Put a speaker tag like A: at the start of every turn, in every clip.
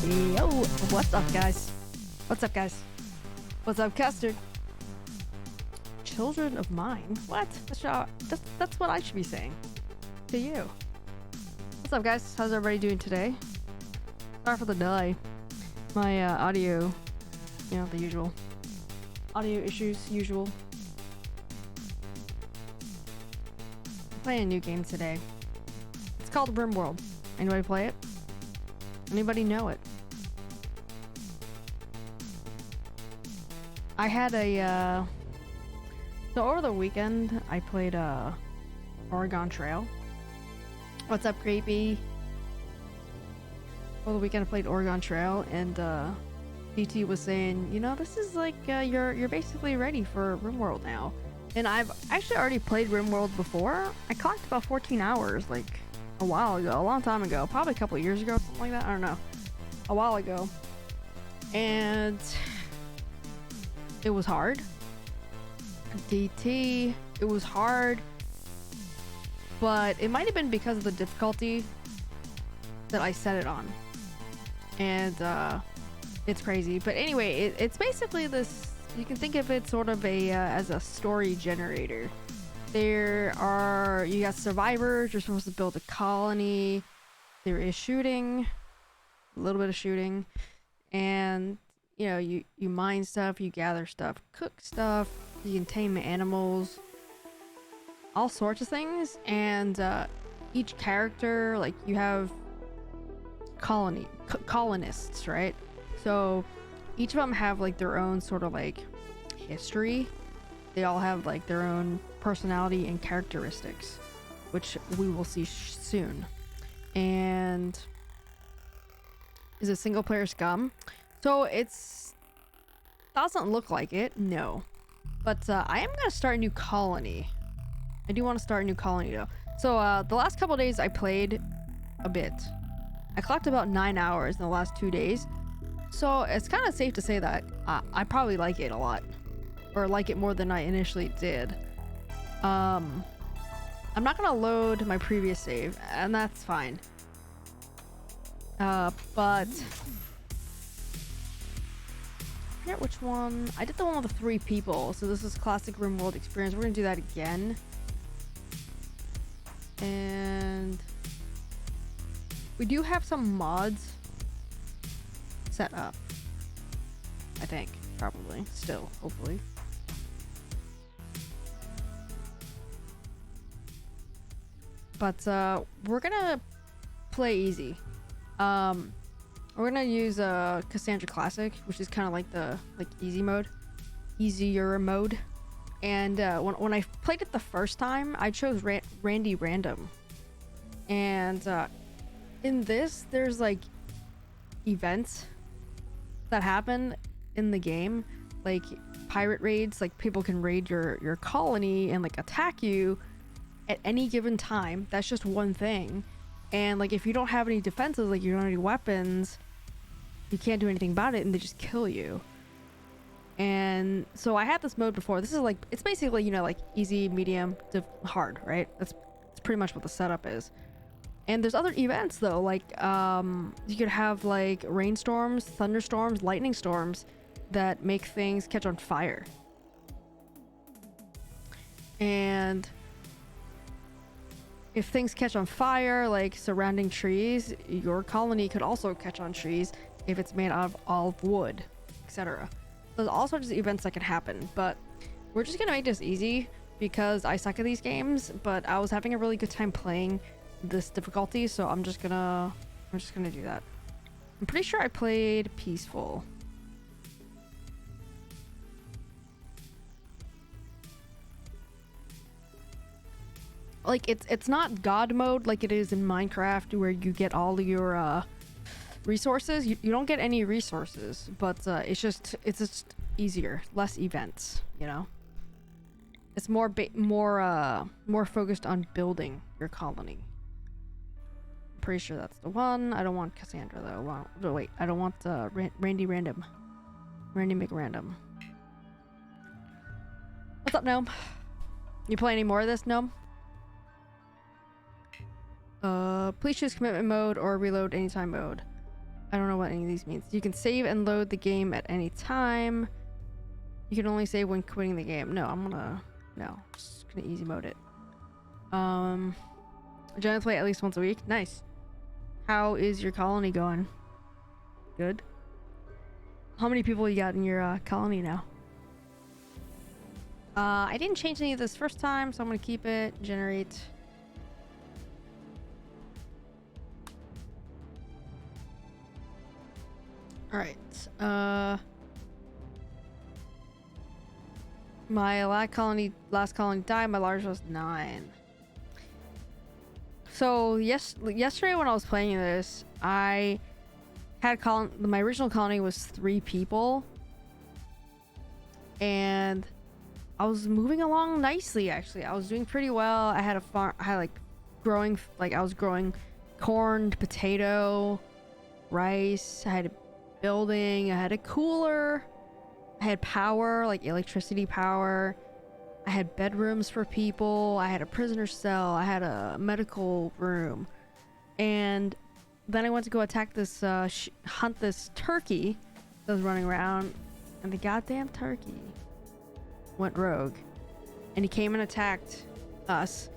A: Yo, what's up, guys? What's up, guys? What's up, Custard? Children of mine? What? That's what I should be saying to you. What's up, guys? How's everybody doing today? Sorry for the delay. My audio, you know, the usual. Audio issues, usual. I'm playing a new game today. It's called RimWorld. Anybody play it? Anybody know it? I had a, so over the weekend, I played Oregon Trail. What's up, Creepy? Over the weekend, I played Oregon Trail, and DT was saying, you know, this is like you're basically ready for RimWorld now. And I've actually already played RimWorld before. I clocked about 14 hours, like a while ago, a long time ago, probably a couple of years ago, something like that. I don't know, a while ago, and it was hard. DT, it was hard. But it might have been because of the difficulty that I set it on. And it's crazy. But anyway, it's basically this, you can think of it sort of as a story generator. You got survivors, you're supposed to build a colony. There is shooting, a little bit of shooting. And, you know, you mine stuff, you gather stuff, cook stuff, you can tame animals. All sorts of things, and each character, like, you have colonists, right? So each of them have like their own sort of like history. They all have like their own personality and characteristics, which we will see soon. And is it single player scum? So it's doesn't look like it, no. But I am gonna start a new colony. I do want to start a new colony though. So the last couple days I played a bit. I clocked about 9 hours in the last 2 days. So it's kind of safe to say that I probably like it a lot. Or like it more than I initially did. I'm not going to load my previous save, and that's fine. But I forget which one. I did the one with the 3 people. So this is classic RimWorld experience. We're going to do that again. And we do have some mods set up, I think, probably, still, hopefully. But we're gonna play easy. We're gonna use Cassandra Classic, which is kind of like the easy mode, easier mode. And when I played it the first time, I chose Randy Random. And in this, there's like events that happen in the game, like pirate raids. Like people can raid your colony and like attack you at any given time. That's just one thing. And like if you don't have any defenses, like you don't have any weapons, you can't do anything about it, and they just kill you. And so I had this mode before. This is like, it's basically, you know, like easy, medium to hard, right? That's pretty much what the setup is. And there's other events though, like you could have like rainstorms, thunderstorms, lightning storms that make things catch on fire. And if things catch on fire, like surrounding trees, your colony could also catch on trees if it's made out of olive wood, etc. There's all sorts of events that can happen, but we're just gonna make this easy because I suck at these games, but I was having a really good time playing this difficulty, so I'm just gonna do that. I'm pretty sure I played peaceful. Like it's not God mode like it is in Minecraft where you get all your resources. You don't get any resources, but it's just easier, less events, you know. It's more focused on building your colony. I'm pretty sure that's the one. I don't want Cassandra though. Well, no, wait, I don't want Randy Random. Randy McRandom. What's up, Gnome? You play any more of this, Gnome? Please choose commitment mode or reload anytime mode. I don't know what any of these means. You can save and load the game at any time. You can only save when quitting the game. No, just gonna easy mode it. Generally play at least once a week. Nice. How is your colony going? Good. How many people you got in your colony now? I didn't change any of this first time, so I'm gonna keep it. Generate. All right. My last colony died. My largest was 9. So yesterday when I was playing this, I had my original colony was 3 people, and I was moving along nicely. Actually, I was doing pretty well. I had a farm. I had I was growing corn, potato, rice. I had a building. I had a cooler. I had power, like electricity power. I had bedrooms for people. I had a prisoner cell. I had a medical room. And then I went to go attack this, hunt this turkey that was running around. And the goddamn turkey went rogue. And he came and attacked us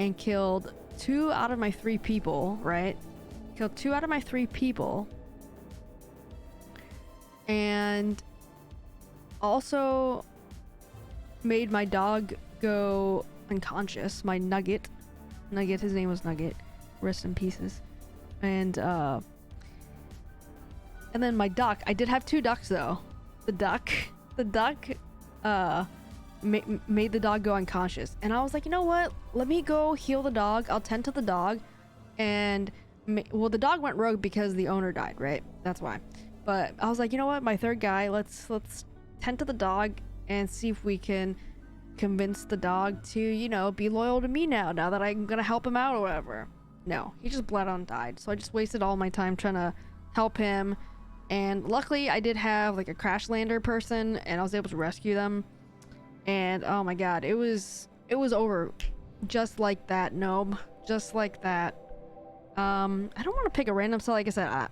A: and killed 2 out of my 3 people, right? Killed 2 out of my 3 people. And also made my dog go unconscious. My Nugget, his name was Nugget, rest in pieces. And then my duck, I did have 2 ducks though. The duck made the dog go unconscious, and I was like, you know what, let me go heal the dog. I'll tend to the dog. And well, the dog went rogue because the owner died, right? That's why. But I was like, you know what, my 3rd guy, let's tend to the dog and see if we can convince the dog to, you know, be loyal to me now that I'm gonna help him out or whatever. No, he just bled out and died. So I just wasted all my time trying to help him. And luckily I did have like a crash lander person, and I was able to rescue them. And oh my god, it was over just like that, Gnome. Just like that. I don't want to pick a random cell. Like I said, I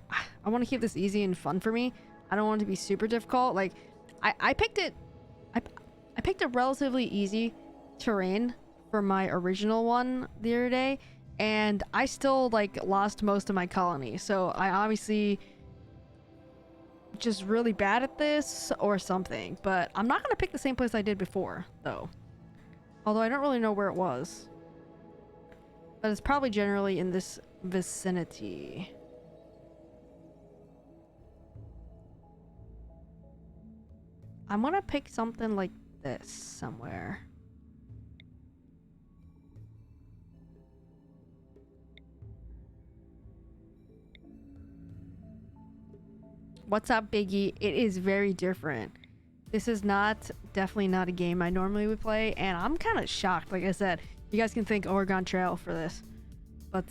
A: want to keep this easy and fun for me. I don't want it to be super difficult. Like I picked a relatively easy terrain for my original one the other day, and I still like lost most of my colony. So I obviously just really bad at this or something. But I'm not gonna pick the same place I did before though. Although I don't really know where it was. But it's probably generally in this vicinity. I'm gonna pick something like this somewhere. What's up, Biggie? It is very different. This is definitely not a game I normally would play, and I'm kind of shocked. Like I said, you guys can thank Oregon Trail for this, but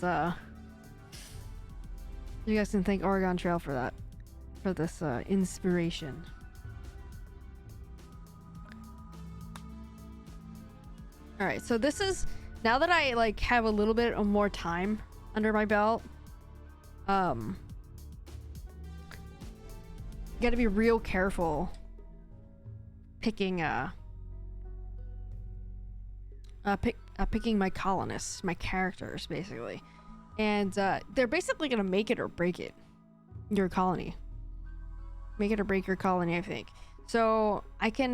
A: you guys can thank Oregon Trail for that, for this inspiration. All right, so this is, now that I like have a little bit of more time under my belt, you gotta be real careful picking picking my colonists, my characters, basically. And they're basically gonna make it or break it, your colony. Make it or break your colony, I think. So I can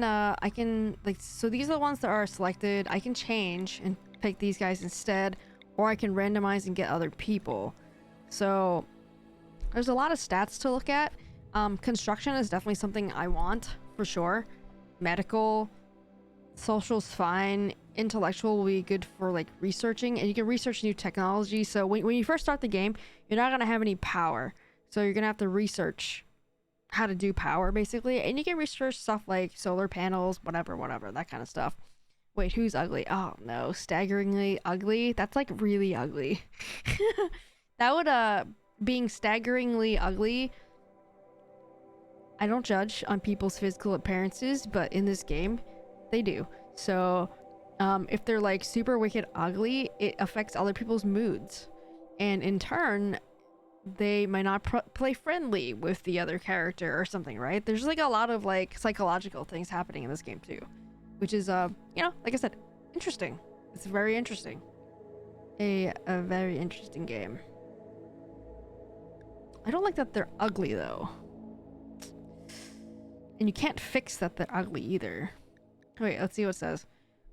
A: like, so these are the ones that are selected. I can change and pick these guys instead, or I can randomize and get other people. So there's a lot of stats to look at. Construction is definitely something I want for sure. Medical, social's fine. Intellectual will be good for like researching, and you can research new technology. So when you first start the game, you're not gonna have any power, so you're gonna have to research how to do power basically, and you can research stuff like solar panels, whatever, that kind of stuff. Wait, who's ugly? Oh no, staggeringly ugly. That's like really ugly. That would being staggeringly ugly. I don't judge on people's physical appearances, but in this game, they do. So, if they're like super wicked ugly, it affects other people's moods. And in turn, they might not play friendly with the other character or something, right? There's like a lot of like psychological things happening in this game too. Which is, you know, like I said, interesting. It's very interesting. A very interesting game. I don't like that they're ugly though. And you can't fix that they're ugly either. Wait, let's see what it says.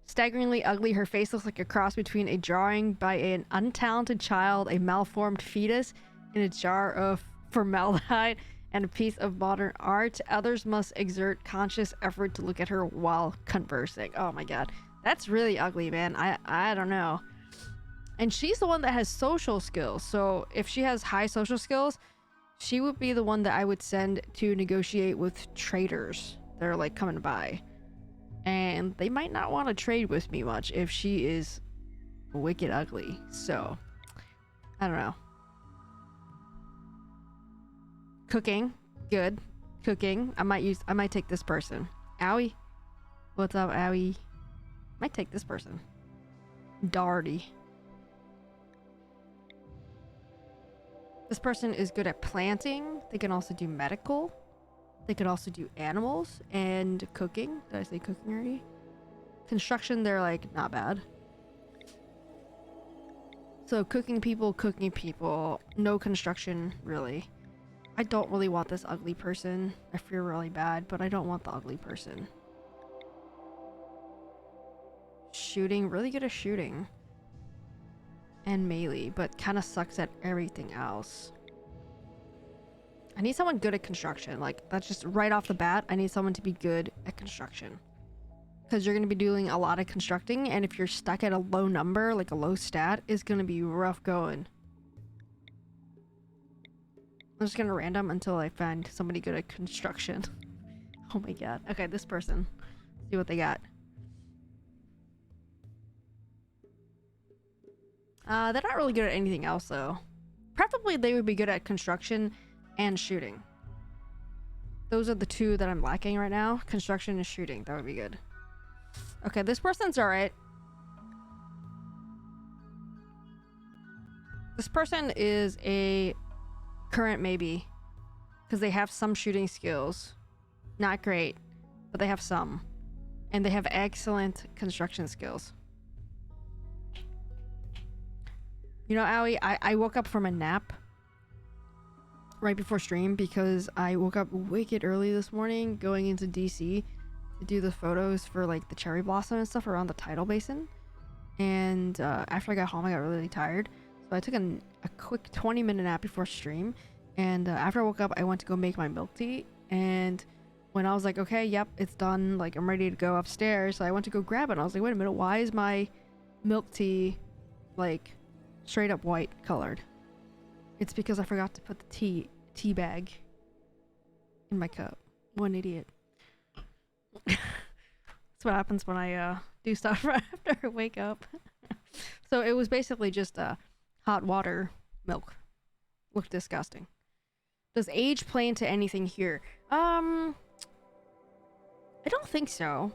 A: Staggeringly ugly, her face looks like a cross between a drawing by an untalented child, a malformed fetus in a jar of formaldehyde, and a piece of modern art. Others must exert conscious effort to look at her while conversing. Oh my god. That's really ugly, man. I don't know. And she's the one that has social skills. So if she has high social skills, she would be the one that I would send to negotiate with traders that are like coming by. And they might not want to trade with me much if she is wicked ugly. So, I don't know. Cooking. Good. Cooking. I might take this person. Owie. What's up, Owie? Might take this person. Darty. This person is good at planting. They can also do medical. They could also do animals and cooking. Did I say cooking already? Construction, they're like not bad. So cooking people, no construction really. I don't really want this ugly person. I feel really bad, but I don't want the ugly person. Shooting, really good at shooting. And melee, but kind of sucks at everything else. I need someone good at construction. Like, that's just right off the bat. I need someone to be good at construction. Because you're going to be doing a lot of constructing, and if you're stuck at a low number, like a low stat, it's going to be rough going. I'm just going to random until I find somebody good at construction. Oh my god. Okay, this person. Let's see what they got. They're not really good at anything else, though. Preferably, they would be good at construction and shooting. Those are the two that I'm lacking right now. Construction and shooting. That would be good. Okay, this person's alright. This person is a current maybe. Because they have some shooting skills. Not great, but they have some. And they have excellent construction skills. You know, Owie, I woke up from a nap right before stream because I woke up wicked early this morning going into DC to do the photos for like the cherry blossom and stuff around the tidal basin. And after I got home, I got really tired. So I took a quick 20-minute nap before stream. And after I woke up, I went to go make my milk tea. And when I was like, okay, yep, it's done. Like, I'm ready to go upstairs. So I went to go grab it. And I was like, wait a minute, why is my milk tea like straight up white colored? It's because I forgot to put the tea bag in my cup. What an idiot. That's what happens when I do stuff right after I wake up. So it was basically just hot water milk. Looked disgusting. Does age play into anything here? I don't think so.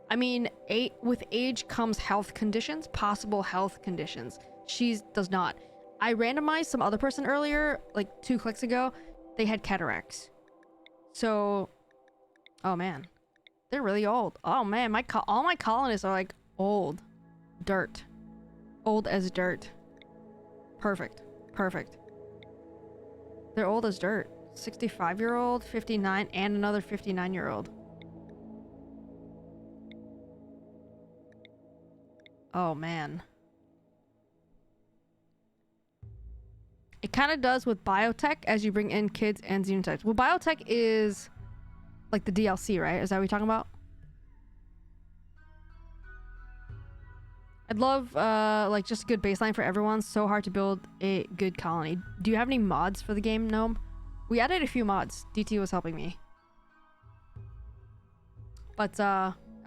A: I mean, with age comes health conditions, possible health conditions. She does not. I randomized some other person earlier, like 2 clicks ago. They had cataracts. So, oh man, they're really old. Oh man, all my colonists are like old, dirt, old as dirt. Perfect, perfect. They're old as dirt. 65-year-old, 59, and another 59-year-old. Oh man. It kind of does with biotech as you bring in kids and xenotypes. Well, biotech is like the DLC, right? Is that what you're talking about? I'd love like just a good baseline for everyone. So hard to build a good colony. Do you have any mods for the game, Gnome? We added a few mods. DT was helping me. But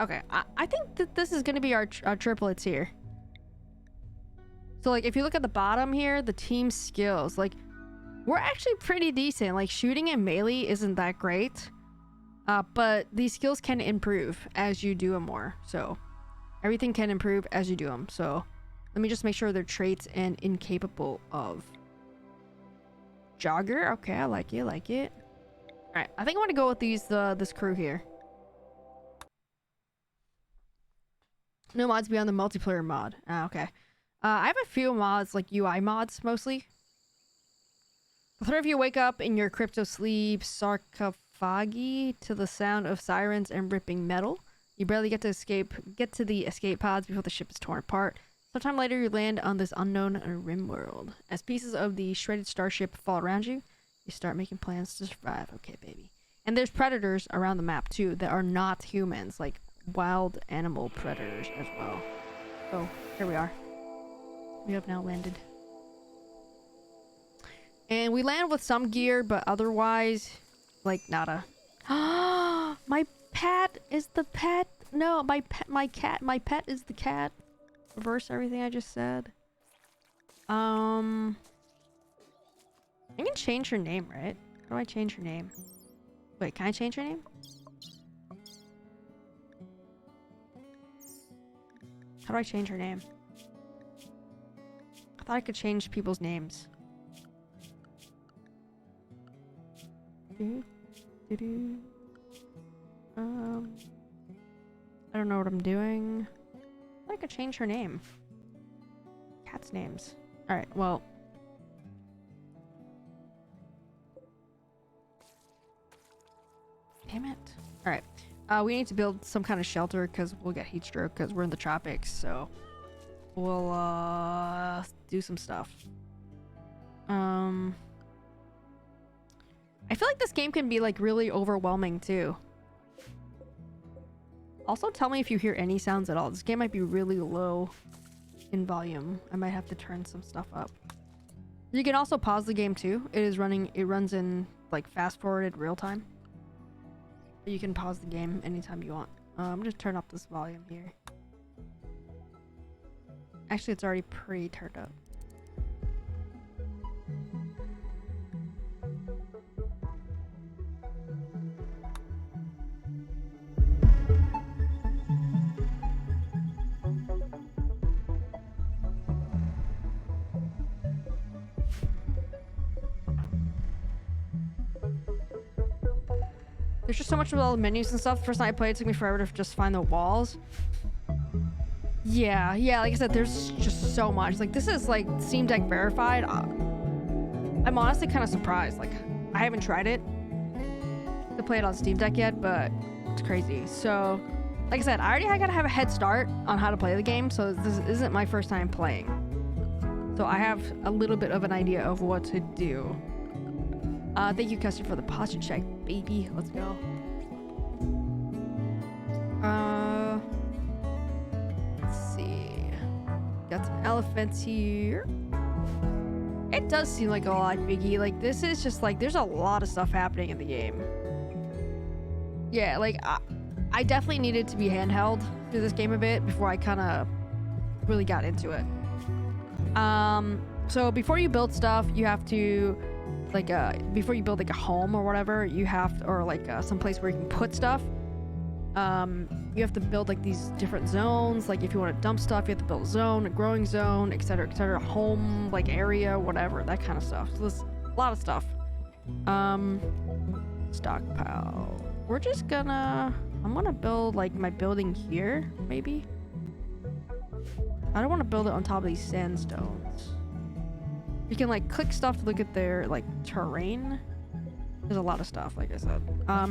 A: okay, I think that this is gonna be our triplets here. So like if you look at the bottom here, the team skills, like we're actually pretty decent. Like shooting and melee isn't that great, but these skills can improve as you do them more. So everything can improve as you do them. So let me just make sure they're traits and incapable of. Jogger, okay, I like it, like it. All right, I think I want to go with this crew here. No mods beyond the multiplayer mod. Ah, okay. I have a few mods, like UI mods, mostly. The three of you wake up in your crypto sleep sarcophagi to the sound of sirens and ripping metal. You barely get to the escape pods before the ship is torn apart. Sometime later, you land on this unknown RimWorld. As pieces of the shredded starship fall around you, you start making plans to survive. Okay, baby. And there's predators around the map too that are not humans, like wild animal predators as well. So here we are. We have now landed. And we land with some gear, but otherwise, like, nada. My pet is the pet. No, my pet is the cat. Reverse everything I just said. I can change her name, right? How do I change her name? Wait, can I change her name? How do I change her name? I thought I could change people's names. I don't know what I'm doing. I could change her name. Cat's names. Alright, well. Damn it. Alright. We need to build some kind of shelter because we'll get heat stroke because we're in the tropics, so we'll do some stuff. I feel like this game can be like really overwhelming too. Also, tell me if you hear any sounds at all. This game might be really low in volume. I might have to turn some stuff up. You can also pause the game too. It runs in like fast forwarded real time. You can pause the game anytime you want. I'm gonna turn up this volume here. Actually, it's already pre-turned up. There's just so much with all the menus and stuff. The first time I played, it took me forever to just find the walls. Yeah, like I said, there's just so much. Like, this is like Steam Deck verified. I'm honestly kind of surprised. Like, I haven't tried it to play it on Steam Deck yet, but it's crazy. So, like I said, I already gotta have a head start on how to play the game, so this isn't my first time playing. So I have a little bit of an idea of what to do. Thank you, Custer, for the posture check, baby. Let's go. Let's see. Got some elephants here. It does seem like a lot, Biggie. Like, this is just like, there's a lot of stuff happening in the game. Yeah, like, I definitely needed to be handheld through this game a bit before I kind of really got into it. So before you build stuff, you have to, like, before you build like a home or whatever, you have to, or like some place where you can put stuff, you have to build like these different zones. Like, if you want to dump stuff, you have to build a zone, a growing zone, etc., home, like, area, whatever, that kind of stuff. So there's a lot of stuff. Stockpile. We're just gonna, I'm gonna build like my building here, maybe. I don't want to build it on top of these sandstones. You can like click stuff to look at their like terrain. There's a lot of stuff, like I said.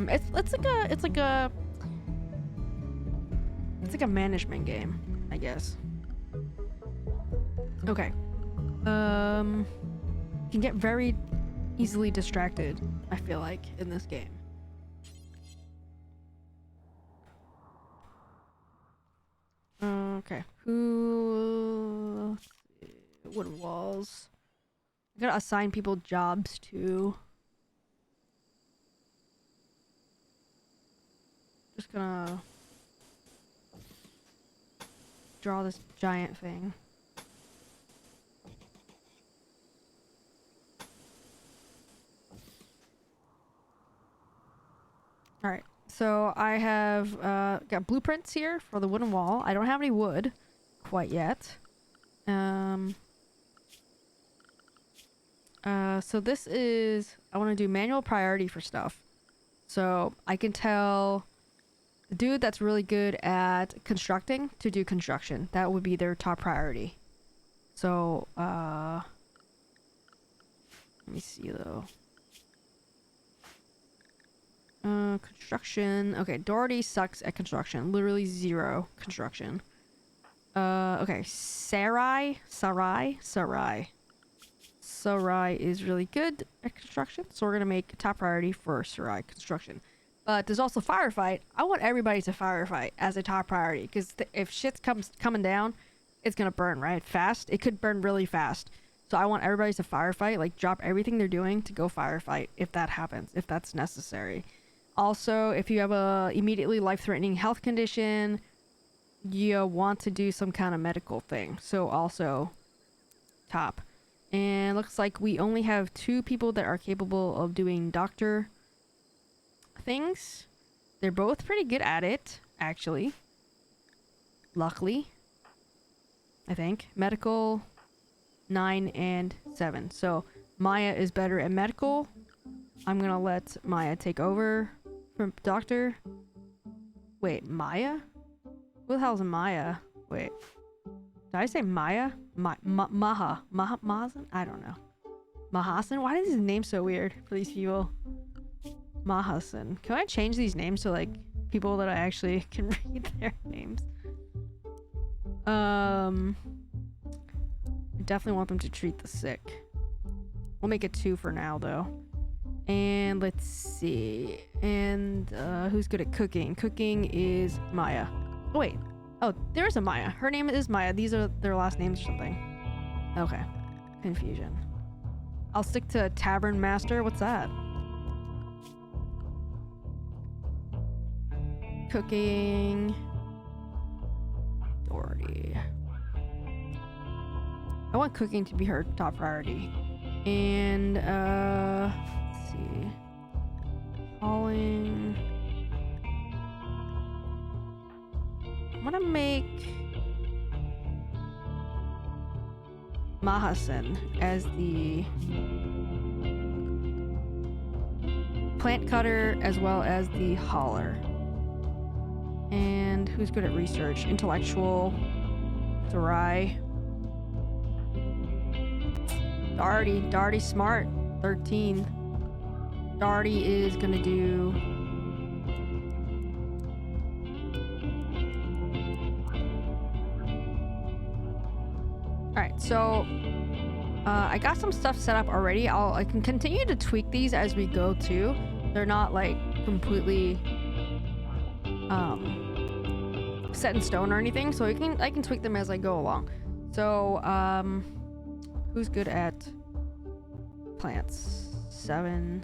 A: It's like a management game, I guess. Okay. You can get very easily distracted, I feel like, in this game. Okay. Wooden walls. I gotta assign people jobs too. Just gonna draw this giant thing. Alright, so I have got blueprints here for the wooden wall. I don't have any wood quite yet. So this is, I want to do manual priority for stuff. So I can tell the dude that's really good at constructing to do construction. That would be their top priority. So, let me see though. Construction. Okay, Doherty sucks at construction. Literally 0 construction. Okay, Sarai is really good at construction, so we're gonna make a top priority for Sarai construction. But there's also firefight. I want everybody to firefight as a top priority, because if shit's coming down, it's gonna burn, right? Fast. It could burn really fast. So I want everybody to firefight, like drop everything they're doing to go firefight if that happens, if that's necessary. Also, if you have a immediately life-threatening health condition, you want to do some kind of medical thing. So also top. And looks like we only have 2 people that are capable of doing doctor things. They're both pretty good at it, actually. Luckily. I think. Medical 9 and 7. So Maya is better at medical. I'm gonna let Maya take over from doctor. Wait, Maya? Who the hell's Maya? Wait. Did I say Maya? Maha? Mahasan? I don't know. Mahasan? Why is his name so weird for these people? Mahasan. Can I change these names to like people that I actually can read their names? I definitely want them to treat the sick. We'll make it 2 for now though. And let's see. And who's good at cooking? Cooking is Maya. Oh wait. Oh, there's a Maya. Her name is Maya. These are their last names or something. Okay. Confusion. I'll stick to Tavern Master. What's that? Cooking. Doherty. I want cooking to be her top priority. And, let's see. Hauling. I'm gonna make Mahasan as the plant cutter as well as the hauler. And who's good at research? Intellectual. Sarai. Darty smart. 13. Darty is gonna do alright, so I got some stuff set up already. I can continue to tweak these as we go too. They're not like completely set in stone or anything, so I can tweak them as I go along. So who's good at plants? 7.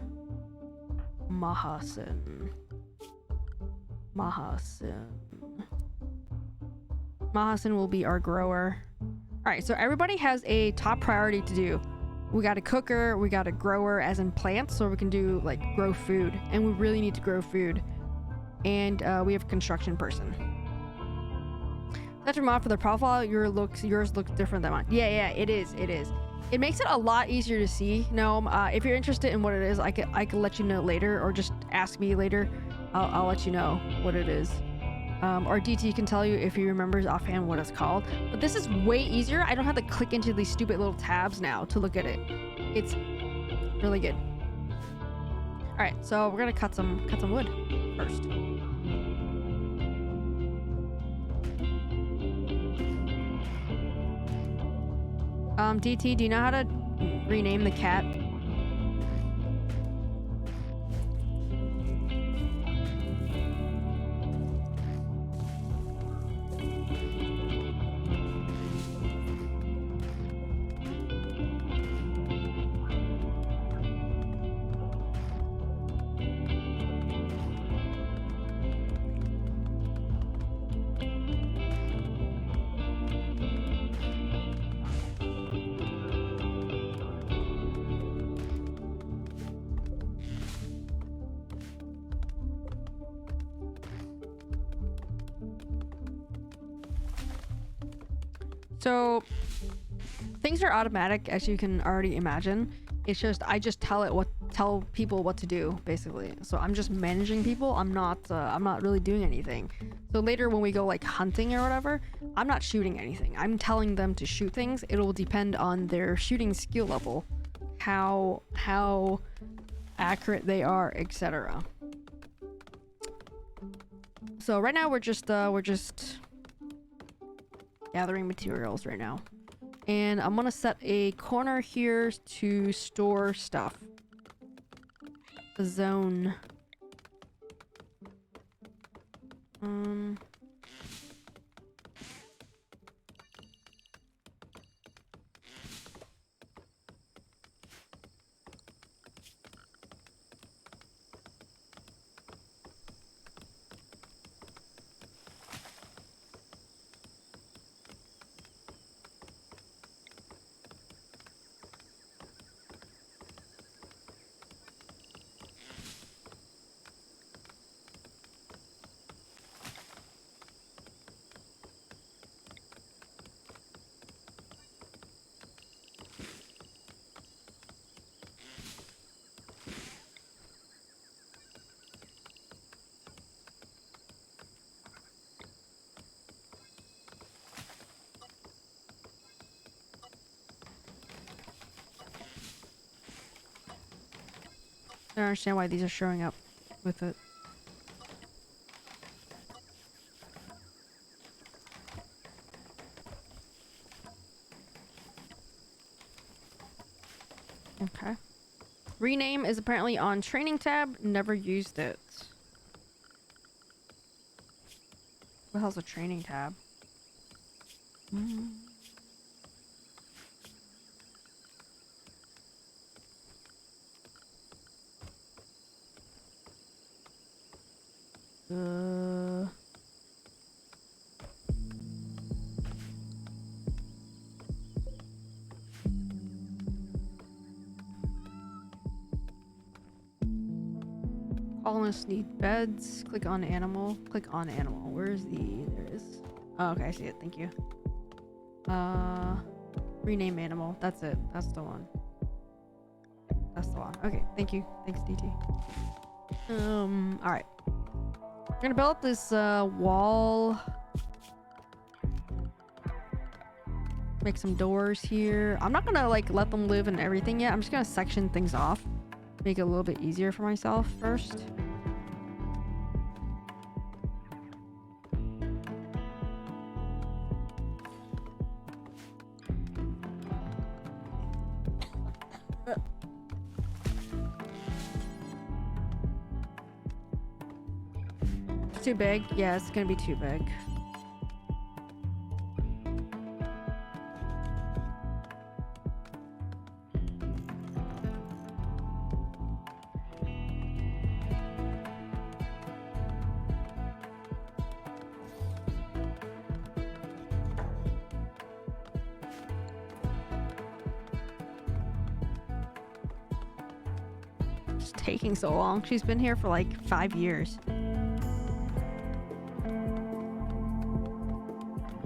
A: Mahasan will be our grower. Alright, so everybody has a top priority to do. We got a cooker, we got a grower as in plants, so we can do like grow food, and we really need to grow food. And we have a construction person. Set your mod for the profile. Yours looks different than mine. Yeah, it is. It makes it a lot easier to see. No, if you're interested in what it is, I could let you know later, or just ask me later. I'll let you know what it is. Or DT can tell you if he remembers offhand what it's called. But this is way easier. I don't have to click into these stupid little tabs now to look at it. It's really good. All right, so we're gonna cut some wood first. DT, do you know how to rename the cat? So things are automatic, as you can already imagine. It's just I just tell people what to do, basically. So I'm just managing people. I'm not really doing anything. So later when we go like hunting or whatever, I'm not shooting anything. I'm telling them to shoot things. It will depend on their shooting skill level, how accurate they are, etc. So right now we're just gathering materials right now. And I'm gonna set a corner here to store stuff. A zone. I don't understand why these are showing up with it. Okay. Rename is apparently on training tab. Never used it. What the hell's a training tab? Colonists need beds. Click on animal. Click on animal. Where's the... There it is. Oh, okay, I see it. Thank you. Rename animal. That's it. That's the one. That's the one. Okay, thank you. Thanks, DT. Alright. We're gonna build up this wall. Make some doors here. I'm not gonna like let them live in everything yet. I'm just gonna section things off. Make it a little bit easier for myself first. It's too big. Yeah, it's gonna be too big. It's taking so long. She's been here for like 5 years.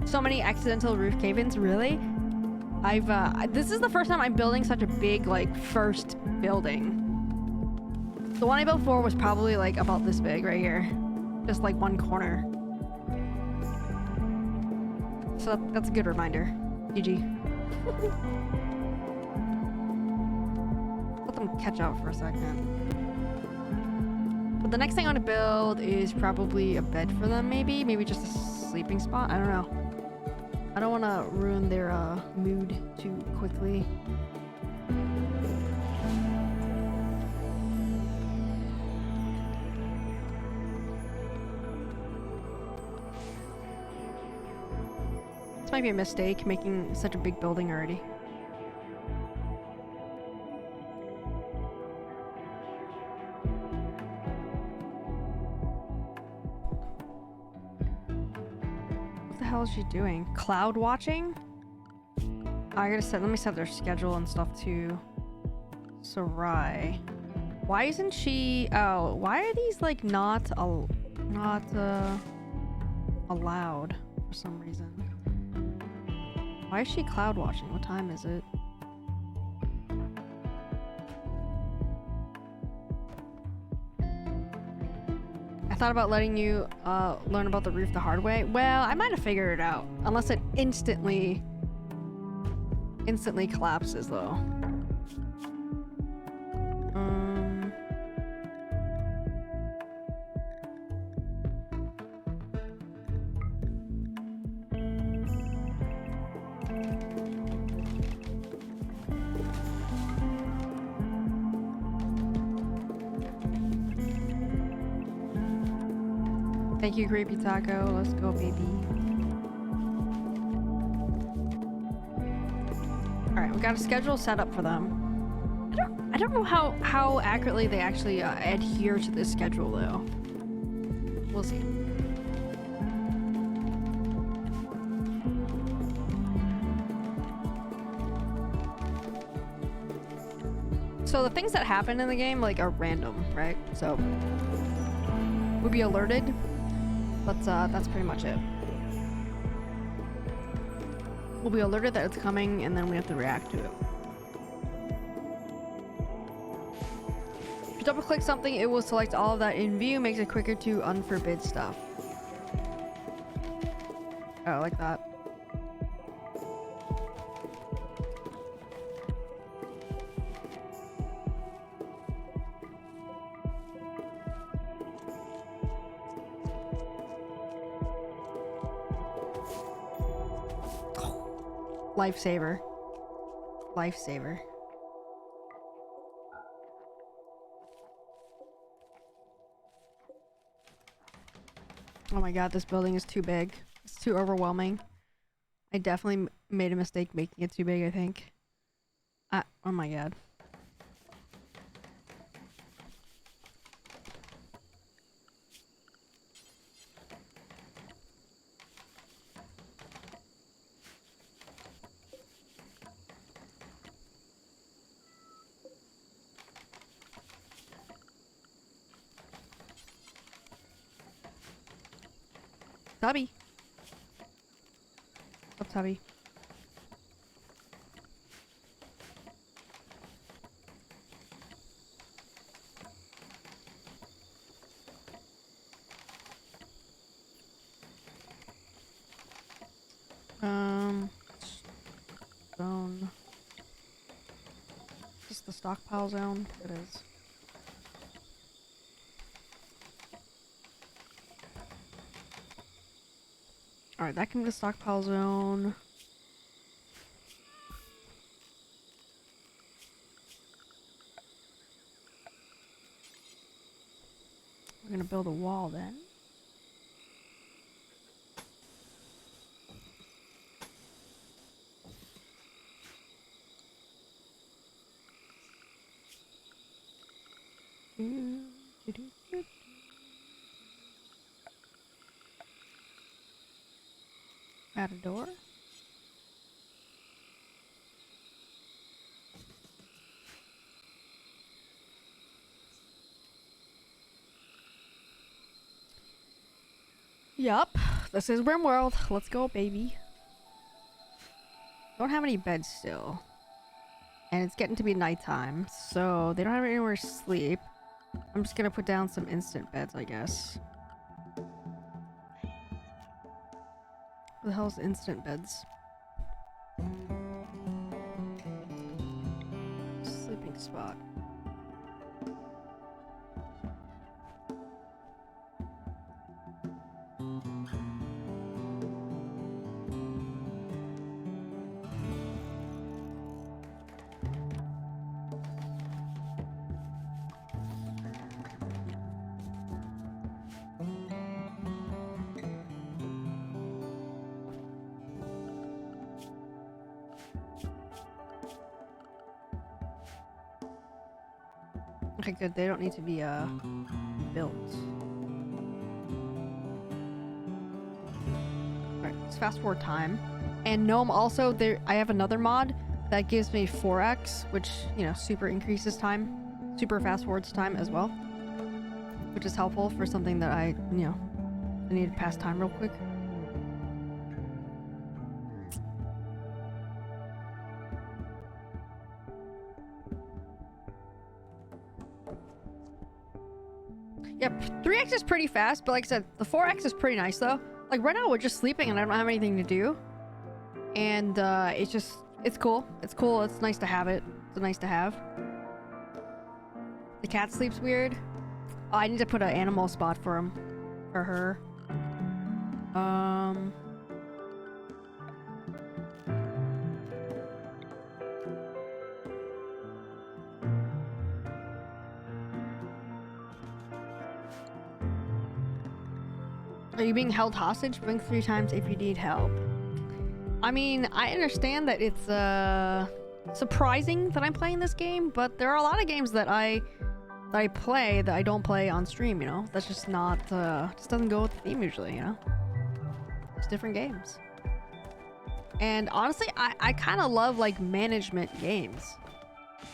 A: So many accidental roof cave-ins, really? This is the first time I'm building such a big, like, first building. The one I built before was probably, like, about this big right here. Just, like, one corner. So that's a good reminder. GG. Let them catch up for a second. But the next thing I want to build is probably a bed for them, maybe? Maybe just a sleeping spot? I don't know. I don't want to ruin their mood too quickly. This might be a mistake, making such a big building already. What the hell is she doing? Cloud watching? I gotta set, let me set their schedule and stuff too. Sarai. Why isn't she, oh, why are these like not allowed for some reason? Why is she cloud watching? What time is it? I thought about letting you learn about the roof the hard way. Well, I might have figured it out. Unless it instantly collapses though. Thank you, Creepy Taco. Let's go, baby. Alright, we got a schedule set up for them. I don't know how accurately they actually adhere to this schedule, though. We'll see. So the things that happen in the game, like, are random, right? So we'll be alerted, but that's pretty much it. We'll be alerted that it's coming, and then we have to react to it. If you double click something, it will select all of that in view, makes it quicker to unforbid stuff. Oh, I like that. Lifesaver. Lifesaver. Oh my god, this building is too big. It's too overwhelming. I definitely made a mistake making it too big, I think. Oh my god. Tubby. What's Tubby? Zone. Is this the stockpile zone? It is. Alright, that can be the stockpile zone. We're gonna build a wall then. Add a door. Yup, this is RimWorld. Let's go, baby. Don't have any beds still. And it's getting to be nighttime, so they don't have anywhere to sleep. I'm just gonna put down some instant beds, I guess. What the hell's instant beds? Sleeping spot. Okay, good. They don't need to be built. Alright, let's fast forward time. And Gnome also, there I have another mod that gives me 4x, which, you know, super increases time. Super fast forwards time as well. Which is helpful for something that I need to pass time real quick. Yep, 3x is pretty fast, but like I said, the 4x is pretty nice though. Like right now we're just sleeping and I don't have anything to do. And it's cool. It's cool. It's nice to have it. It's nice to have. The cat sleeps weird. Oh, I need to put an animal spot for him. For her. Are you being held hostage? Blink 3 times if you need help. I mean, I understand that it's surprising that I'm playing this game, but there are a lot of games that I play that I don't play on stream, you know? That's just not, just doesn't go with the theme usually, you know? It's different games. And honestly, I kind of love, like, management games.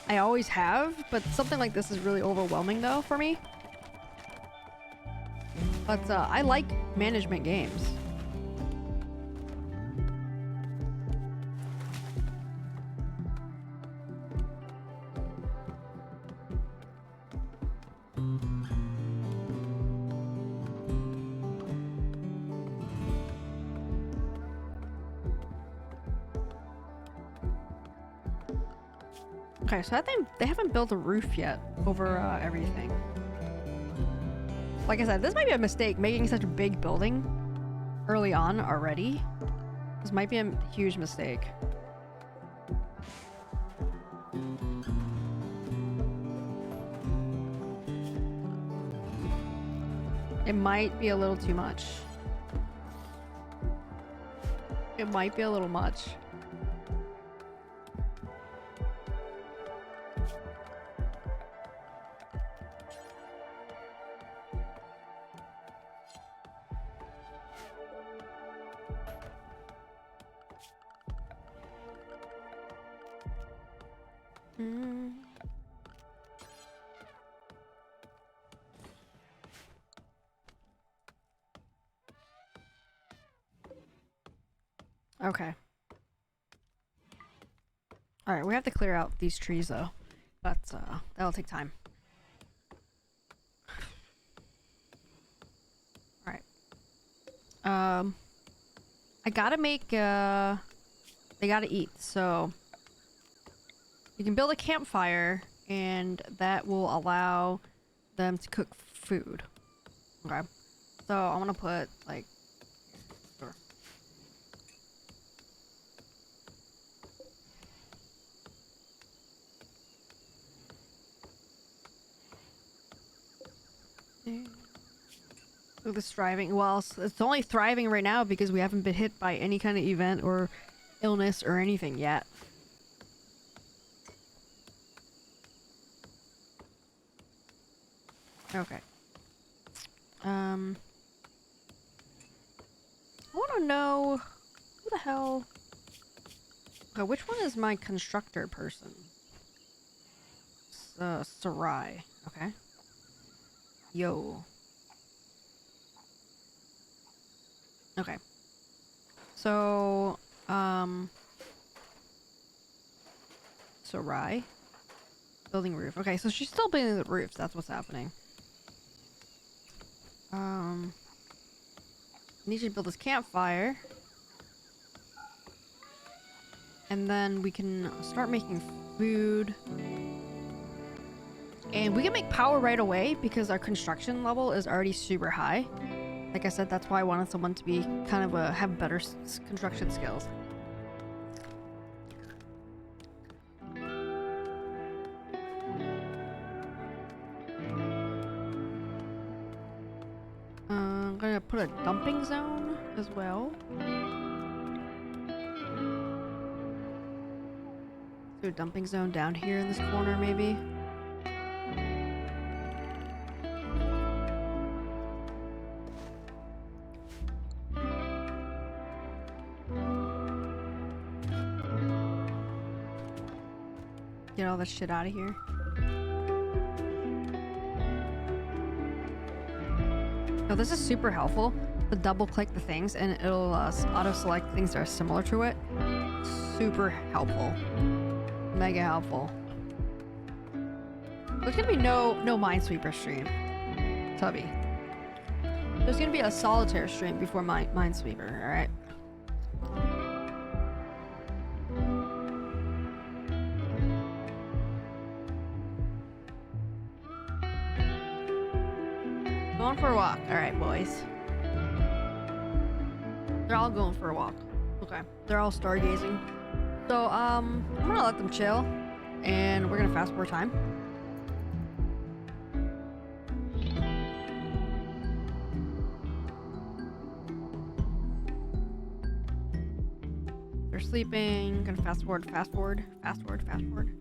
A: I always have, but something like this is really overwhelming, though, for me. But, I like management games. Okay, so I think they haven't built a roof yet over everything. Like I said, this might be a mistake, making such a big building early on already. This might be a huge mistake. It might be a little too much. It might be a little much. Okay. Alright, we have to clear out these trees though. But that'll take time. Alright. I gotta make they gotta eat, so you can build a campfire and that will allow them to cook food. Okay. So I wanna put like look, it's thriving. Well, it's only thriving right now because we haven't been hit by any kind of event or illness or anything yet. Okay. I want to know who the hell. Okay, which one is my constructor person? Sarai. Okay. Yo. Okay. So, Sarai. Building roof. Okay, so she's still building the roofs. That's what's happening. Need to build this campfire. And then we can start making food. And we can make power right away because our construction level is already super high. Like I said, that's why I wanted someone to be kind of have better construction skills. I'm gonna put a dumping zone as well. Do a dumping zone down here in this corner, maybe. Get all that shit out of here. Oh, this is super helpful. To double click the things and it'll auto select things that are similar to it. Super helpful. Mega helpful. There's gonna be no Minesweeper stream, Tubby. There's gonna be a solitaire stream before Minesweeper, alright? Going for a walk. Alright, boys. They're all going for a walk. Okay. They're all stargazing. So, I'm gonna let them chill. And we're gonna fast forward time. sleeping. Gonna fast forward, fast forward, fast forward, fast forward.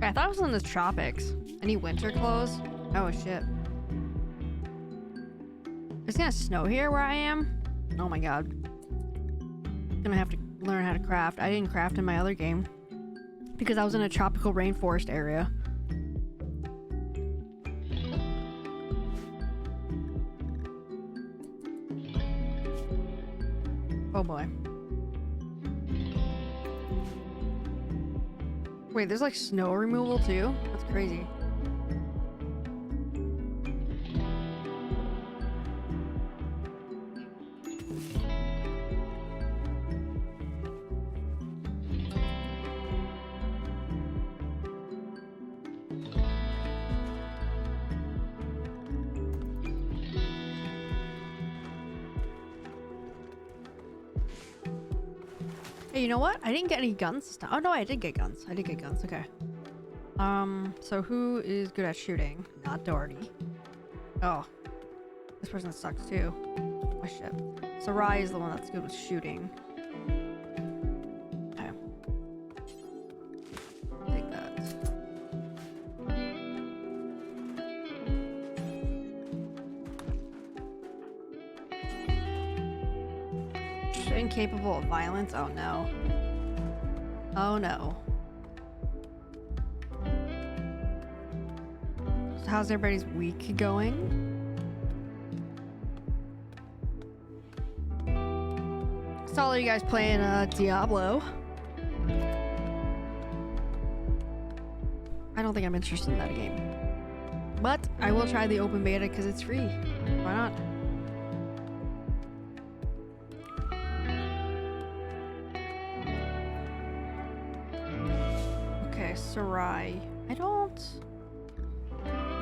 A: I thought it was in the tropics. Any winter clothes? Oh shit. It's gonna snow here where I am? Oh my god. Gonna have to learn how to craft. I didn't craft in my other game because I was in a tropical rainforest area. Oh boy. Wait, there's like snow removal too? That's crazy. Hey, you know what? I didn't get any guns this time. Oh no, I did get guns. I did get guns. Okay. So who is good at shooting? Not Doherty. Oh. This person sucks too. Oh shit. Sarai is the one that's good with shooting. Okay. Take that. Incapable of violence? Oh no. Oh no. So how's everybody's week going? Saw all you guys playing Diablo. I don't think I'm interested in that game. But I will try the open beta because it's free. Why not? Okay, Sarai. I don't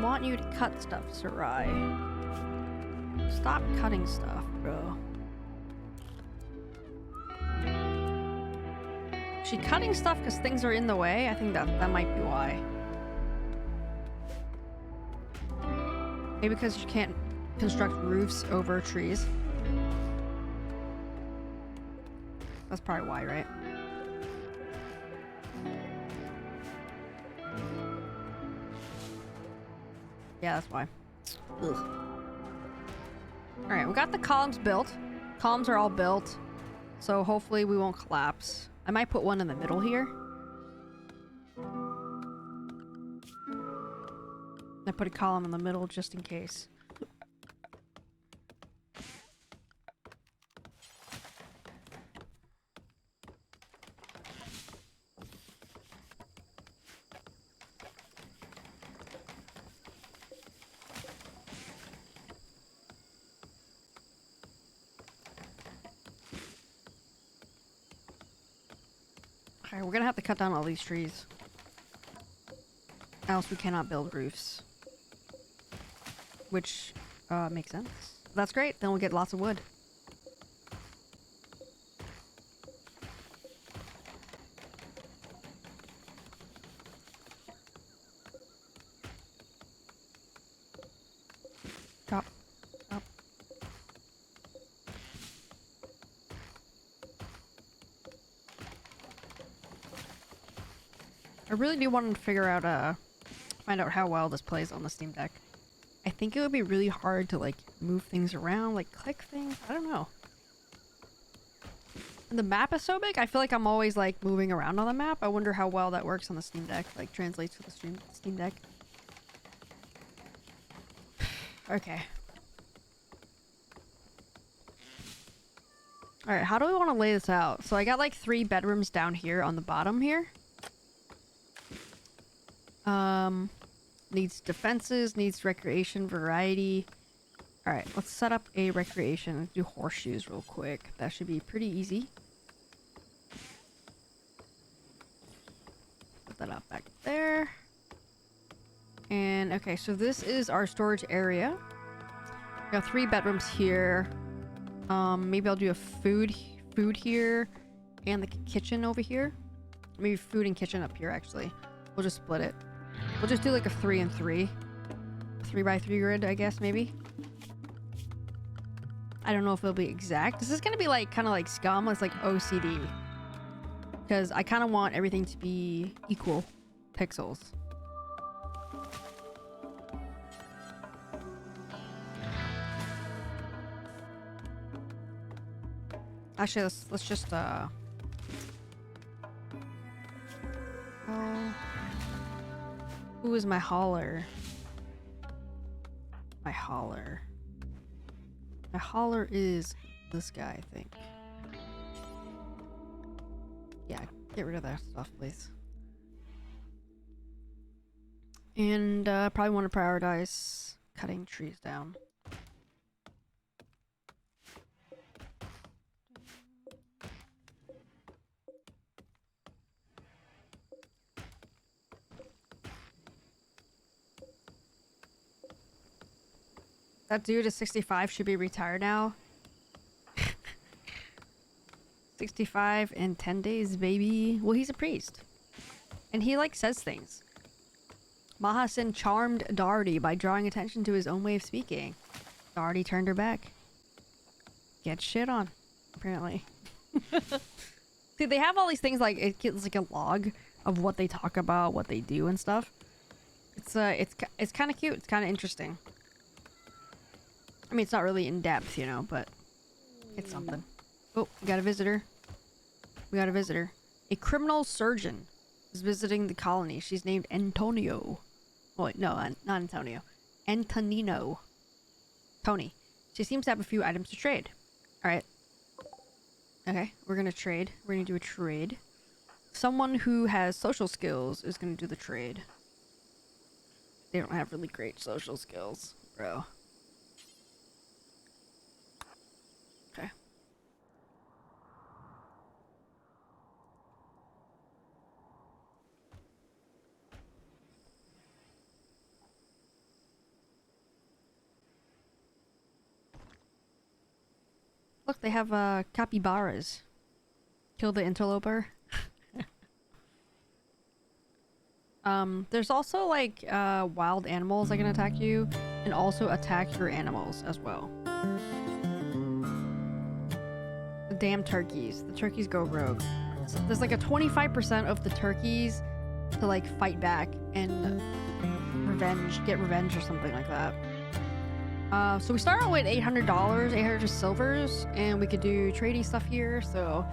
A: want you to cut stuff, Sarai. Stop cutting stuff, bro. Is she cutting stuff because things are in the way? I think that might be why. Maybe because she can't construct roofs over trees. That's probably why, right? Yeah, that's why. Ugh. Alright, we got the columns built. Columns are all built. So hopefully we won't collapse. I might put one in the middle here. I put a column in the middle just in case. Okay, we're gonna have to cut down all these trees. Else we cannot build roofs. Which, makes sense. That's great, then we'll get lots of wood. Chop. Chop. I really do want to figure out, find out how well this plays on the Steam Deck. I think it would be really hard to, like, move things around, like, click things. I don't know. And the map is so big, I feel like I'm always, like, moving around on the map. I wonder how well that works on the Steam Deck, like, translates to the Steam Deck. Okay. Alright, how do we want to lay this out? So I got, like, 3 bedrooms down here on the bottom here. Needs defenses, needs recreation, variety. Alright, let's set up a recreation. Let's do horseshoes real quick. That should be pretty easy. Put that up back there. And, okay, so this is our storage area. We got 3 bedrooms here. Maybe I'll do a food here. And the kitchen over here. Maybe food and kitchen up here, actually. We'll just split it. We'll just do like a 3 and 3. 3 by 3 grid, I guess, maybe. I don't know if it'll be exact. This is gonna be like kind of like Scum. It's like OCD. Because I kind of want everything to be equal pixels. Actually, let's just oh, who is my hauler? My hauler. My hauler is this guy, I think. Yeah, get rid of that stuff, please. And probably want to prioritize cutting trees down. That dude is 65, should be retired now. 65 in 10 days, baby. Well, he's a priest. And he, like, says things. Mahasin charmed Darty by drawing attention to his own way of speaking. Darty turned her back. Get shit on, apparently. See, they have all these things, like, it's like a log of what they talk about, what they do and stuff. It's kind of cute. It's kind of interesting. I mean, it's not really in depth, you know, but it's something. Oh, we got a visitor. We got a visitor. A criminal surgeon is visiting the colony. She's named Antonio. Oh, wait, no, not Antonio. Antonino. Tony. She seems to have a few items to trade. Alright. Okay, we're gonna trade. We're gonna do a trade. Someone who has social skills is gonna do the trade. They don't have really great social skills, bro. Okay. Look, they have capybaras. Kill the interloper. There's also like wild animals that can attack you and also attack your animals as well. The damn turkeys. The turkeys go rogue. So there's like a 25% of the turkeys to like fight back and get revenge or something like that. So we start out with $800, 800 silvers, and we could do trading stuff here, so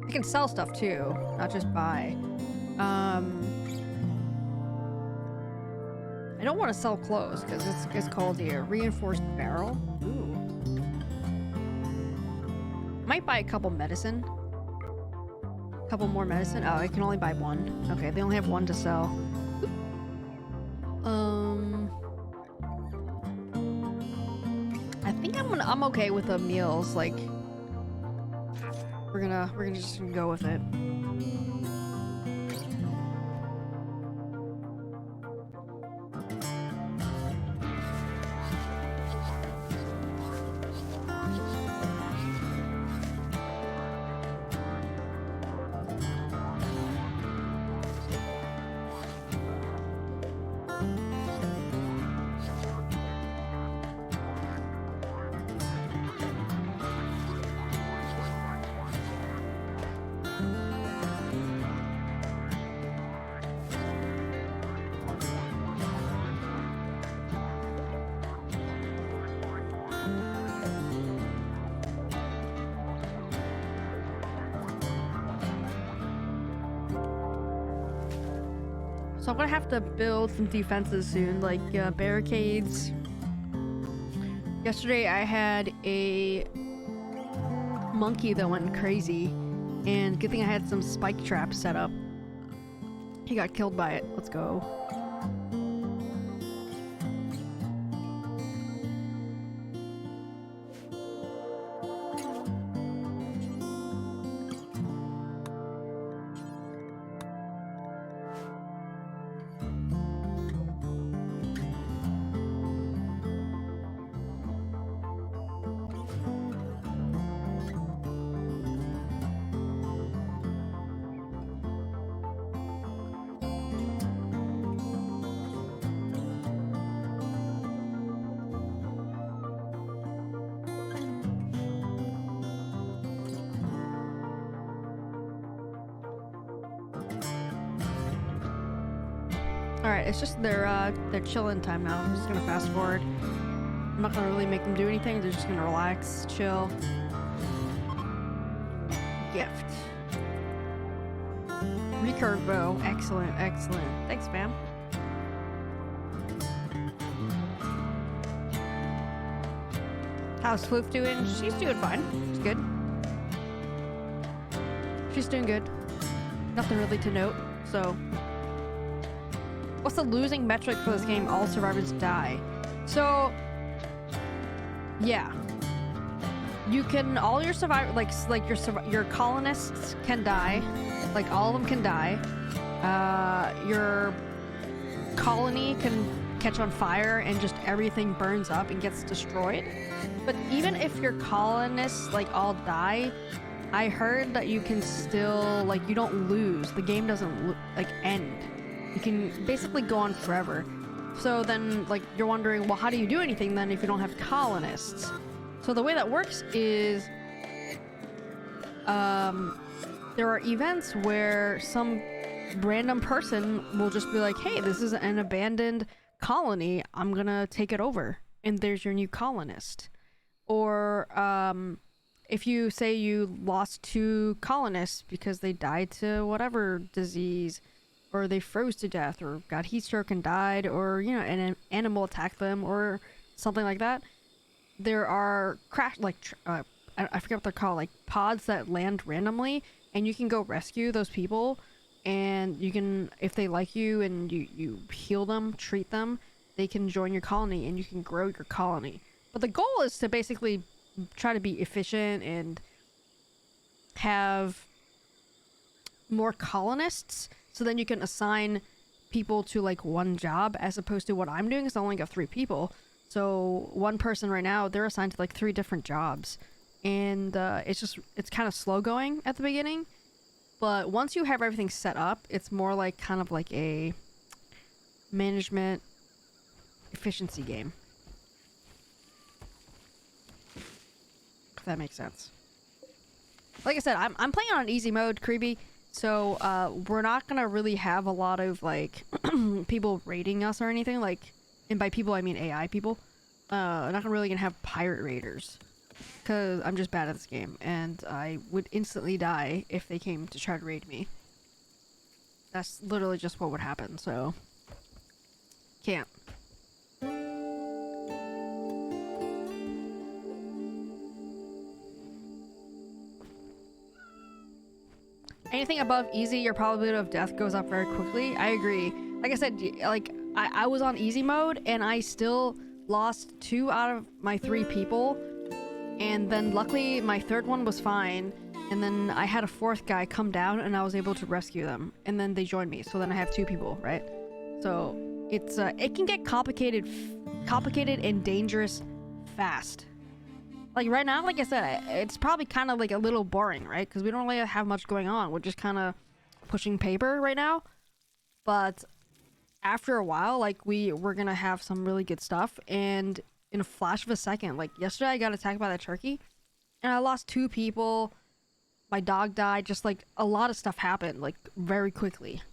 A: I can sell stuff too, not just buy. I don't want to sell clothes because it's called a reinforced barrel. Ooh. Might buy a couple medicine. Couple more medicine. Oh, I can only buy one. Okay, they only have one to sell. I think I'm okay with the meals. Like, we're gonna just go with it. So I'm gonna have to build some defenses soon, like barricades. Yesterday I had a monkey that went crazy, and good thing I had some spike traps set up. He got killed by it. Let's go. Alright, it's just their chilling time now. I'm just gonna fast forward. I'm not gonna really make them do anything. They're just gonna relax, chill. Gift. Recurve bow. Excellent, excellent. Thanks, fam. How's Floof doing? She's doing fine. She's good. She's doing good. Nothing really to note, so... What's the losing metric for this game? All survivors die. So... yeah. You can... all your survivors... like your colonists can die. Like, all of them can die. Your colony can catch on fire and just everything burns up and gets destroyed. But even if your colonists, like, all die, I heard that you can still, like, you don't lose. The game doesn't, like, end. You can basically go on forever. So then, like, you're wondering, well, how do you do anything then if you don't have colonists? So the way that works is, there are events where some random person will just be like, hey, this is an abandoned colony. I'm gonna take it over. And there's your new colonist. Or, if you say you lost 2 colonists because they died to whatever disease, or they froze to death, or got heat stroke and died, or, you know, an animal attacked them, or something like that, there are I forget what they're called, like pods that land randomly, and you can go rescue those people, and you can, if they like you and you heal them, treat them, they can join your colony and you can grow your colony. But the goal is to basically try to be efficient and have more colonists, so then you can assign people to like one job, as opposed to what I'm doing is I only got 3 people. So one person right now, they're assigned to like 3 different jobs. And it's kind of slow going at the beginning. But once you have everything set up, it's more like kind of like a management efficiency game. If that makes sense. Like I said, I'm playing on easy mode, Creepy. So we're not gonna really have a lot of like people raiding us or anything. Like, and by people I mean AI people. Not really gonna have pirate raiders, because I'm just bad at this game, and I would instantly die if they came to try to raid me. That's literally just what would happen, so... can't. Anything above easy, your probability of death goes up very quickly. I agree. Like I said, like, I was on easy mode, and I still lost 2 out of my 3 people. And then luckily my 3rd one was fine, and then I had a 4th guy come down and I was able to rescue them, and then they joined me, so then I have 2 people, right? So it's it can get complicated and dangerous fast. Like right now, like I said, it's probably kind of like a little boring, right? Because we don't really have much going on. We're just kind of pushing paper right now. But after a while, like we're gonna have some really good stuff, and in a flash of a second, like yesterday I got attacked by that turkey and I lost 2 people. My dog died. Just like a lot of stuff happened like very quickly.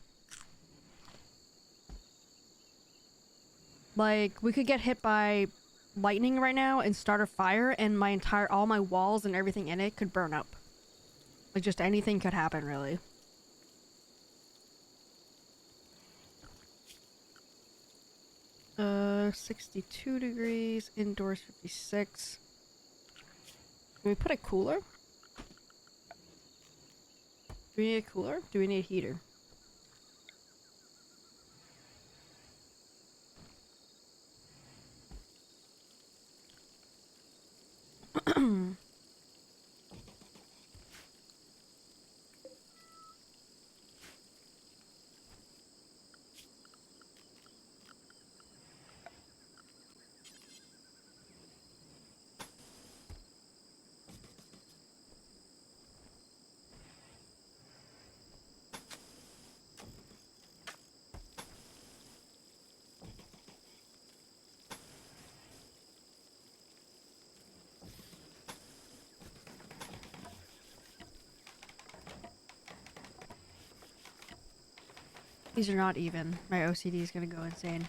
A: Like we could get hit by lightning right now and start a fire, and all my walls and everything in it could burn up. Like just anything could happen, really. Uh, 62 degrees, indoors 56. Can we put a cooler? Do we need a cooler? Do we need a heater? These are not even. My OCD is gonna go insane.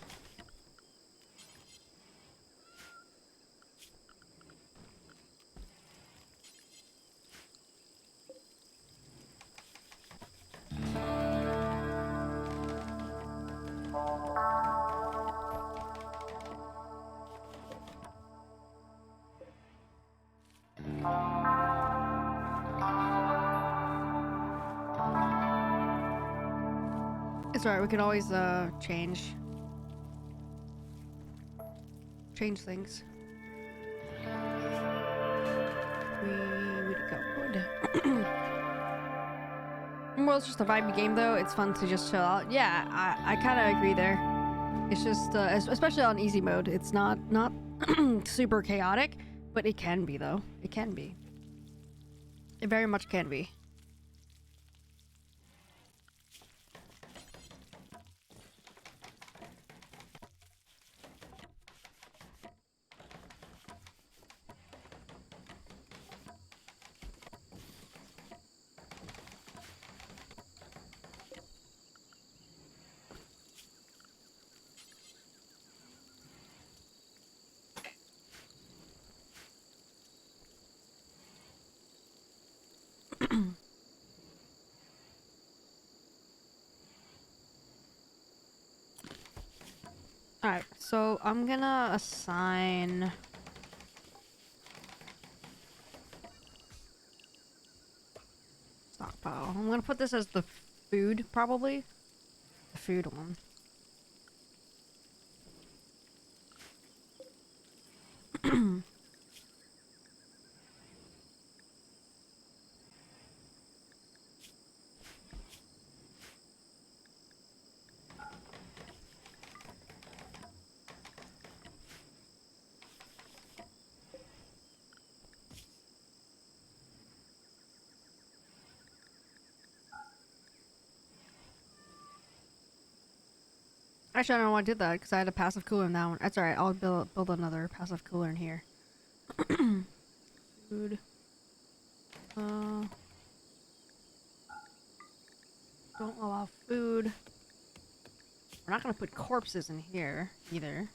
A: It's alright, we can always change things. We go. Well, it's just a vibey game though. It's fun to just chill out. Yeah, I kind of agree there. It's just especially on easy mode. It's not super chaotic, but it can be though. It can be. It very much can be. Alright, so I'm gonna assign... stockpile. I'm gonna put this as the food, probably. The food one. Actually, I don't know why I did that, because I had a passive cooler in that one. That's alright, I'll build another passive cooler in here. Food. Don't allow food. We're not gonna put corpses in here, either.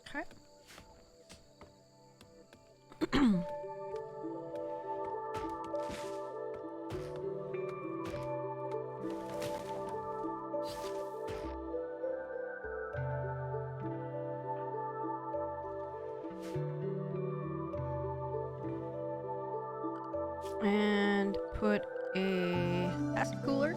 A: Okay. And put a passive cooler.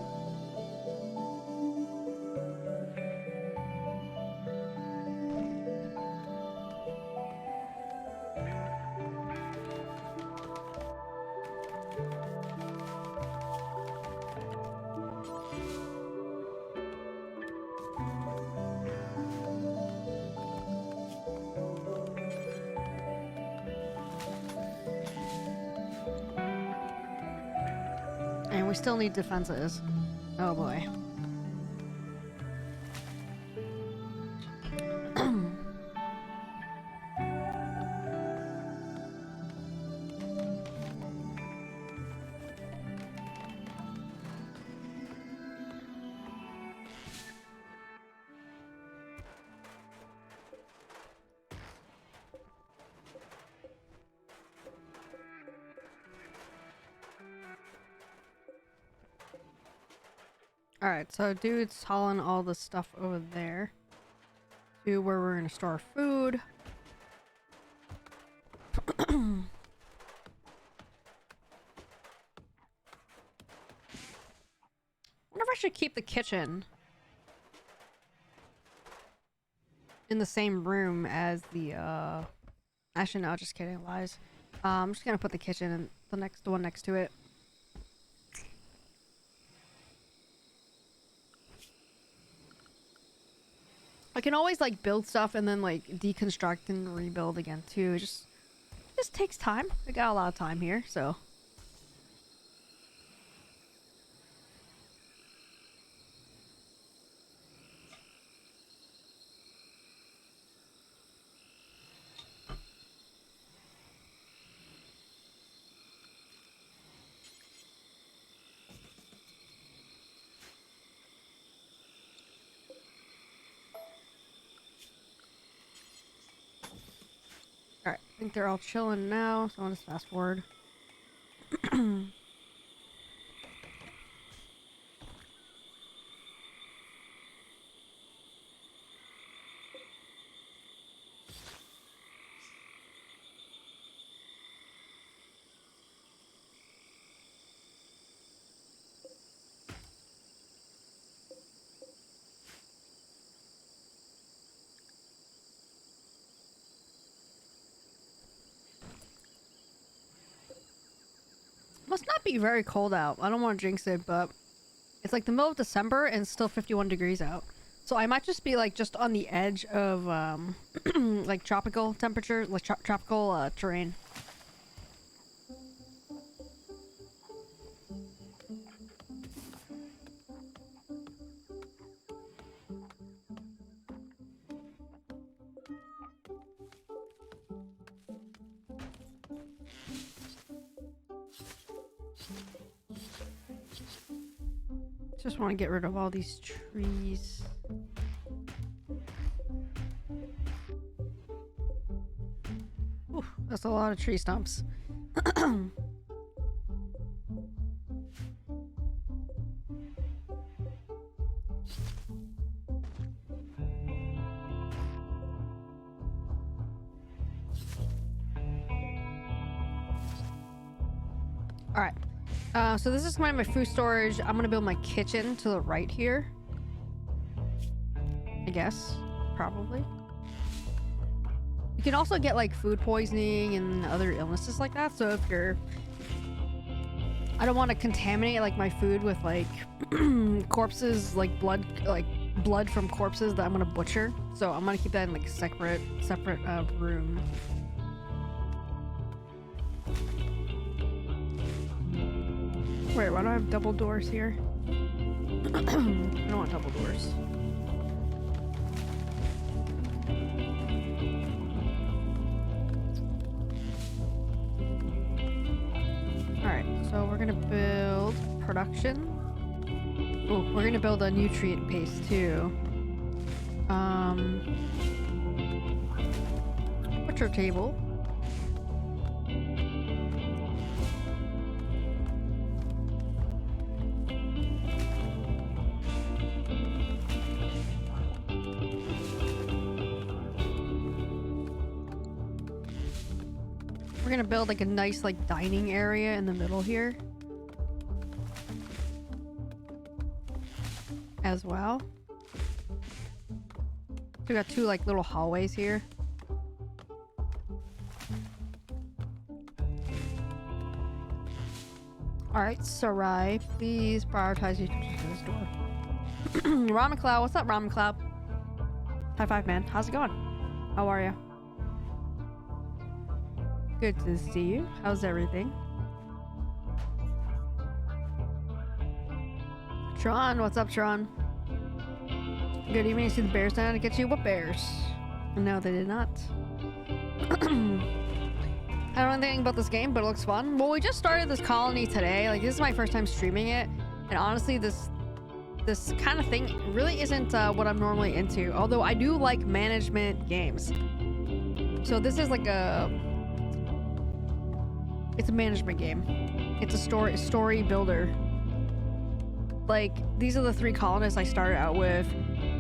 A: And we still need defenses. Oh boy. Alright, so dude's hauling all the stuff over there to where we're gonna store food. I wonder if I should keep the kitchen in the same room as the actually no, just kidding, lies. I'm just gonna put the kitchen in the one next to it. I can always like build stuff and then like deconstruct and rebuild again too. It just takes time. I got a lot of time here, so. I think they're all chilling now, so I'll just fast forward. Must not be very cold out. I don't want to jinx it, but it's like the middle of December and it's still 51 degrees out. So I might just be like just on the edge of like tropical temperature, like tropical terrain. Just want to get rid of all these trees. Ooh, that's a lot of tree stumps. Alright. So this is my food storage. I'm gonna build my kitchen to the right here. I guess. Probably. You can also get like food poisoning and other illnesses like that. So if you're... I don't want to contaminate like my food with like corpses, like blood from corpses that I'm gonna butcher. So I'm gonna keep that in like a separate room. Wait, why do I have double doors here? I don't want double doors. Alright, so we're gonna build production. Oh, we're gonna build a nutrient paste too. Butcher table. We're gonna build like a nice like dining area in the middle here as well. We got two like little hallways here. Alright, Sarai, please prioritize you to this door. Ramen Cloud, what's up, Ramen Cloud? High five, man. How's it going? How are you? Good to see you. How's everything? Tron, what's up, Tron? Good evening. I see the bears down to get you. What bears? No, they did not. I don't know anything about this game, but it looks fun. Well, we just started this colony today. Like, this is my first time streaming it. And honestly, this kind of thing really isn't what I'm normally into. Although I do like management games. So this is like it's a management game. It's a story builder. Like, these are the 3 colonists I started out with.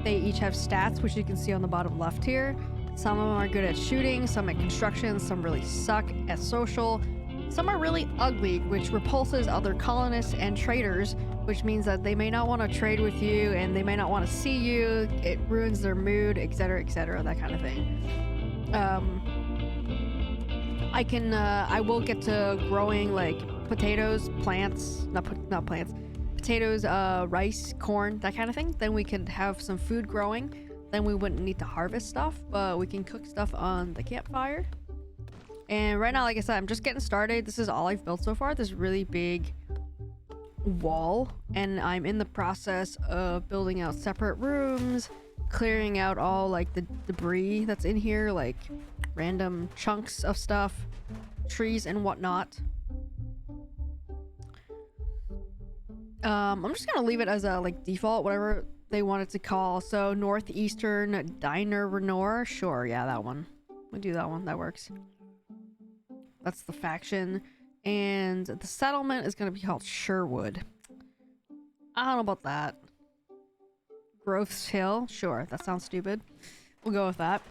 A: They each have stats, which you can see on the bottom left here. Some of them are good at shooting, some at construction, some really suck at social. Some are really ugly, which repulses other colonists and traders, which means that they may not want to trade with you and they may not want to see you. It ruins their mood, etc., that kind of thing. I will get to growing like potatoes, plants, not plants, potatoes, rice, corn, that kind of thing. Then we can have some food growing. Then we wouldn't need to harvest stuff, but we can cook stuff on the campfire. And right now, like I said, I'm just getting started. This is all I've built so far, this really big wall. And I'm in the process of building out separate rooms, clearing out all like the debris that's in here, like random chunks of stuff, trees and whatnot. I'm just gonna leave it as a like default, whatever they want it to call. So Northeastern Diner Renor, sure, yeah, that one. We'll do that one, that works. That's the faction. And the settlement is going to be called Sherwood. I don't know about that. Growth's Hill? Sure, that sounds stupid. We'll go with that.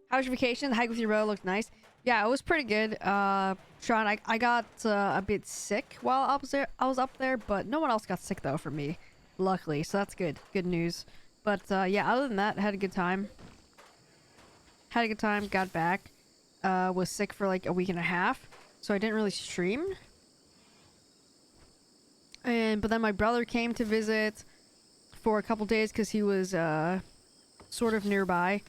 A: How was your vacation? The hike with your bro looked nice. Yeah, it was pretty good. Sean, I got a bit sick while I was up there, but no one else got sick though from me. Luckily, so that's good. Good news. But yeah, other than that, had a good time. Had a good time, got back. Was sick for like a week and a half, so I didn't really stream. But then my brother came to visit for a couple days because he was sort of nearby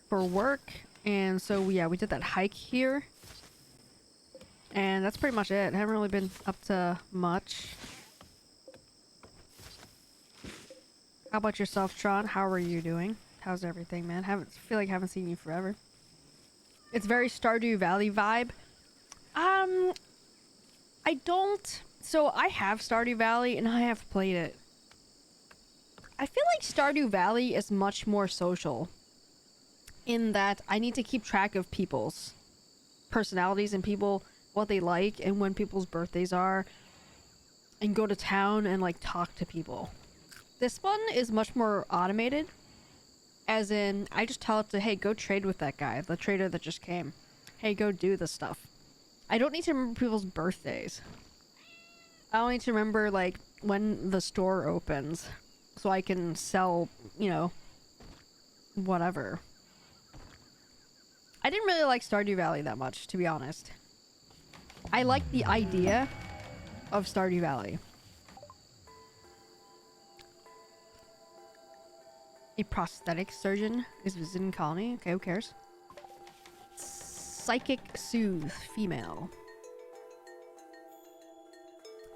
A: for work, and so yeah, we did that hike here, and that's pretty much it. Haven't really been up to much. How about yourself, Tron? How are you doing? How's everything, man? Feel like I haven't seen you forever. It's very Stardew Valley vibe. I don't. So I have Stardew Valley and I have played it. I feel like Stardew Valley is much more social in that I need to keep track of people's personalities and people, what they like and when people's birthdays are, and go to town and like talk to people. This one is much more automated, as in I just tell it to, hey, go trade with that guy, the trader that just came. Hey, go do this stuff. I don't need to remember people's birthdays. I don't need to remember like when the store opens so I can sell, you know, whatever. I didn't really like Stardew Valley that much, to be honest. I like the idea of Stardew Valley. A prosthetic surgeon is visiting colony. Okay, who cares? Psychic Soothe, female.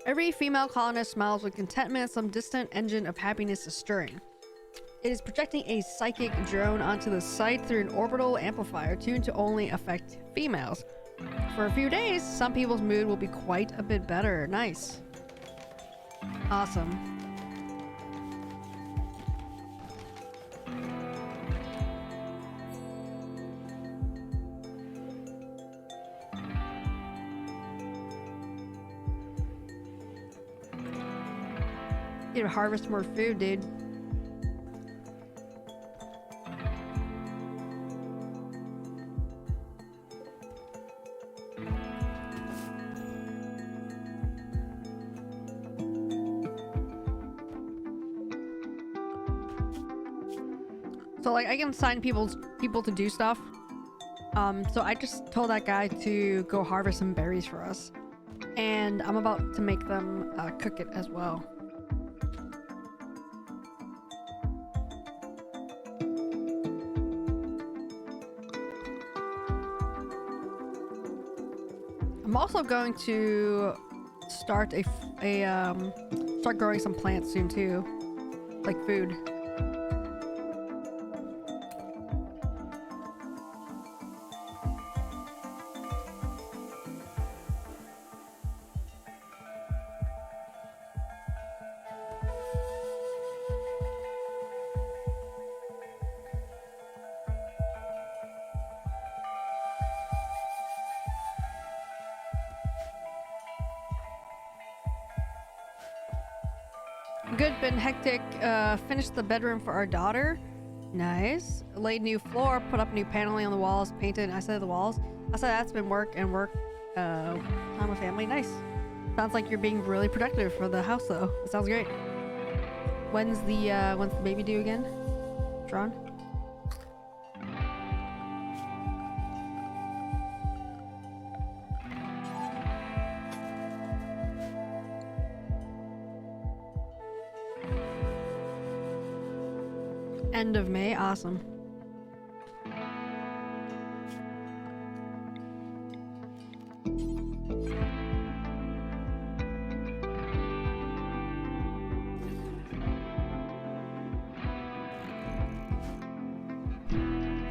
A: Every female colonist smiles with contentment. Some distant engine of happiness is stirring. It is projecting a psychic drone onto the site through an orbital amplifier tuned to only affect females. For a few days, some people's mood will be quite a bit better. Nice. Awesome. Need to harvest more food, dude. So like I can assign people to do stuff. So I just told that guy to go harvest some berries for us. And I'm about to make them cook it as well. I'm also going to start start growing some plants soon too, like food. Good, been hectic. Finished the bedroom for our daughter. Nice. Laid new floor, put up new paneling on the walls, painted outside the walls. Outside that's been work time with family. Nice. Sounds like you're being really productive for the house though. That sounds great. When's the baby due again? Tron? End of May. Awesome.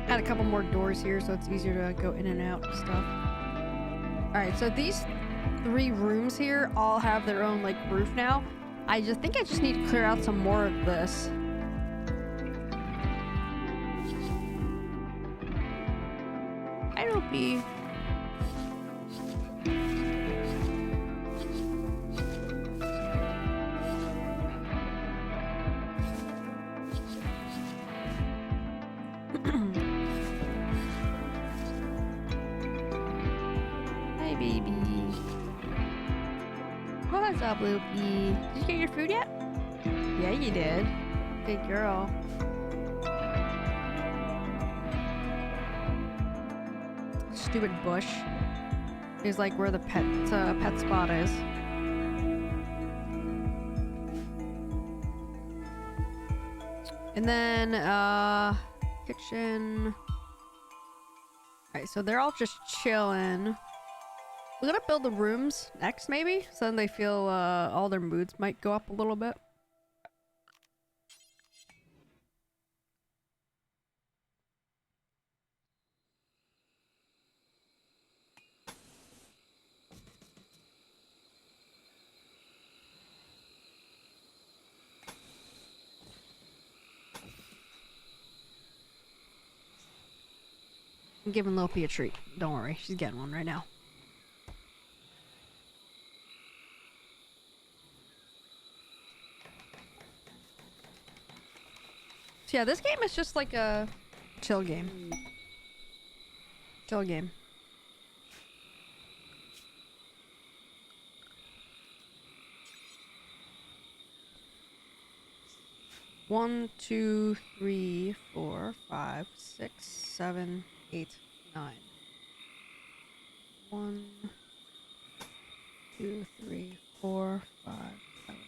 A: Add a couple more doors here so it's easier to go in and out and stuff. Alright, so these 3 rooms here all have their own like roof now. I think I just need to clear out some more of this. Hi, baby. What's up, Loopy? Did you get your food yet? Yeah, you did. Good girl. Stupid bush is like where the pet spot is. And then kitchen. Alright, so they're all just chilling. We're gonna build the rooms next, maybe, so then they feel all their moods might go up a little bit. I'm giving Lopi a treat. Don't worry, she's getting one right now. So yeah, this game is just like a chill game. Chill game. One, 2, 3, 4, 5, 6, 7, 8, 9. 1, 2, 3, 4, 5, 7.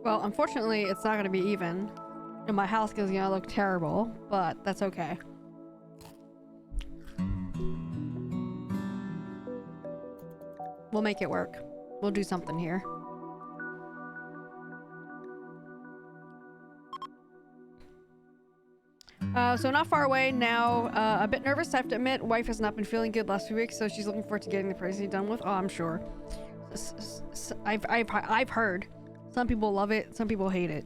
A: Well, unfortunately, it's not gonna be even. And my house is gonna look terrible, but that's okay. We'll make it work. We'll do something here. So not far away now. A bit nervous, I have to admit. Wife has not been feeling good last few weeks, so she's looking forward to getting the pregnancy done with. Oh, I'm sure. I've heard. Some people love it, some people hate it.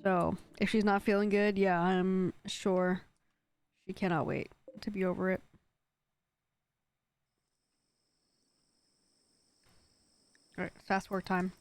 A: So if she's not feeling good, yeah, I'm sure she cannot wait to be over it. All right, fast forward time.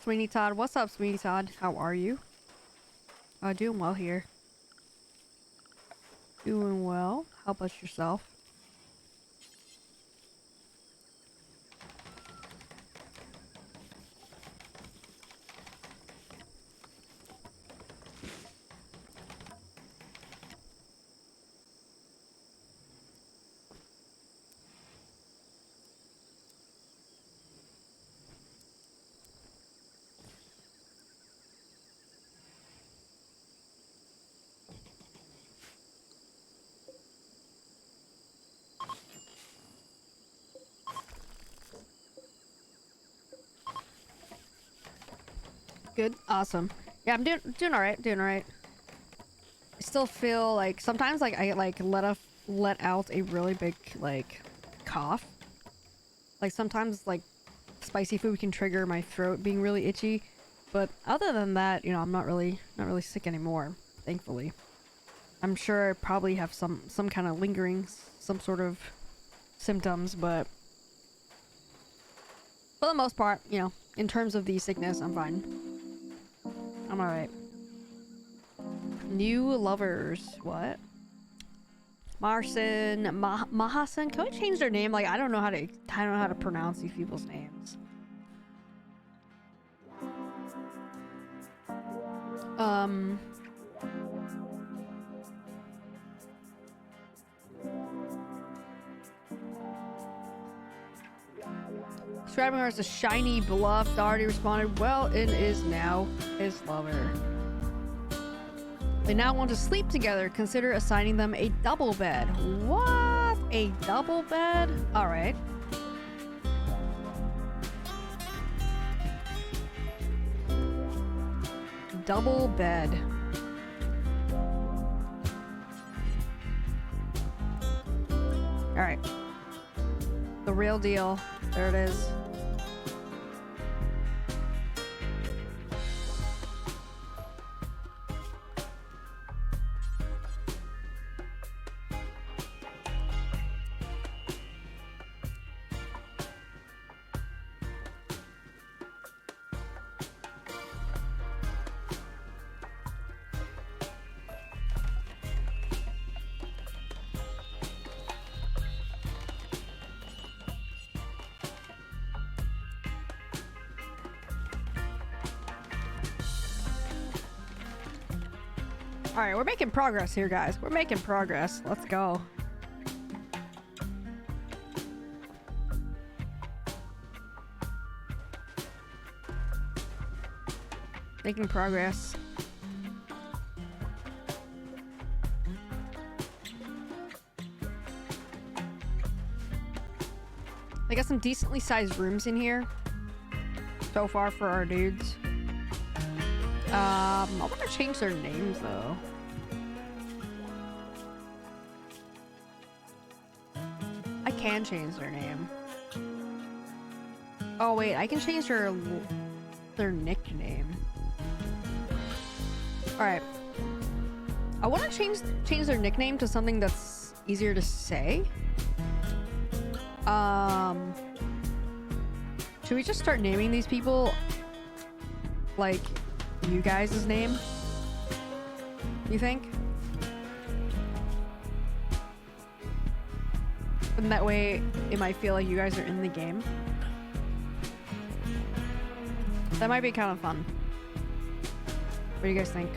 A: Sweeney Todd, what's up, Sweeney Todd? How are you? Doing well here. Doing well. How about yourself? Good. Awesome. Yeah, I'm doing all right. Doing all right. I still feel like sometimes like I like let out a really big like cough. Like sometimes like spicy food can trigger my throat being really itchy, but other than that, you know, I'm not really sick anymore, thankfully. I'm sure I probably have some kind of lingering some sort of symptoms, but for the most part, you know, in terms of the sickness, I'm fine. I'm alright. New lovers. What? Marcin, Mahasan. Can we change their name? Like, I don't know how to pronounce these people's names. Describing her as a shiny, beloved, already responded, well, it is now his lover. They now want to sleep together. Consider assigning them a double bed. What? A double bed? Alright. Double bed. Alright. The real deal. There it is. Alright, we're making progress here, guys. We're making progress. Let's go. Making progress. I got some decently sized rooms in here so far for our dudes. I want to change their names though. I can change their name. Oh wait, I can change their nickname. All right. I want to change their nickname to something that's easier to say. Should we just start naming these people like you guys' name? You think? And that way it might feel like you guys are in the game. That might be kind of fun. What do you guys think?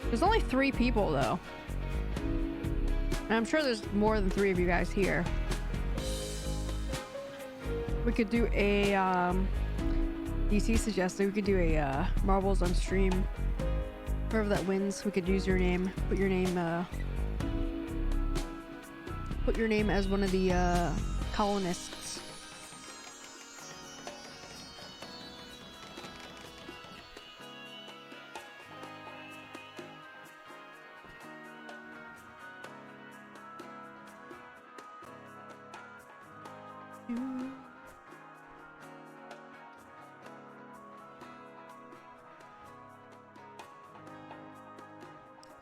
A: There's only 3 people though. And I'm sure there's more than 3 of you guys here. We could do a DC suggested we could do a marbles on stream. Whoever that wins, we could use your name. Put your name as one of the colonists.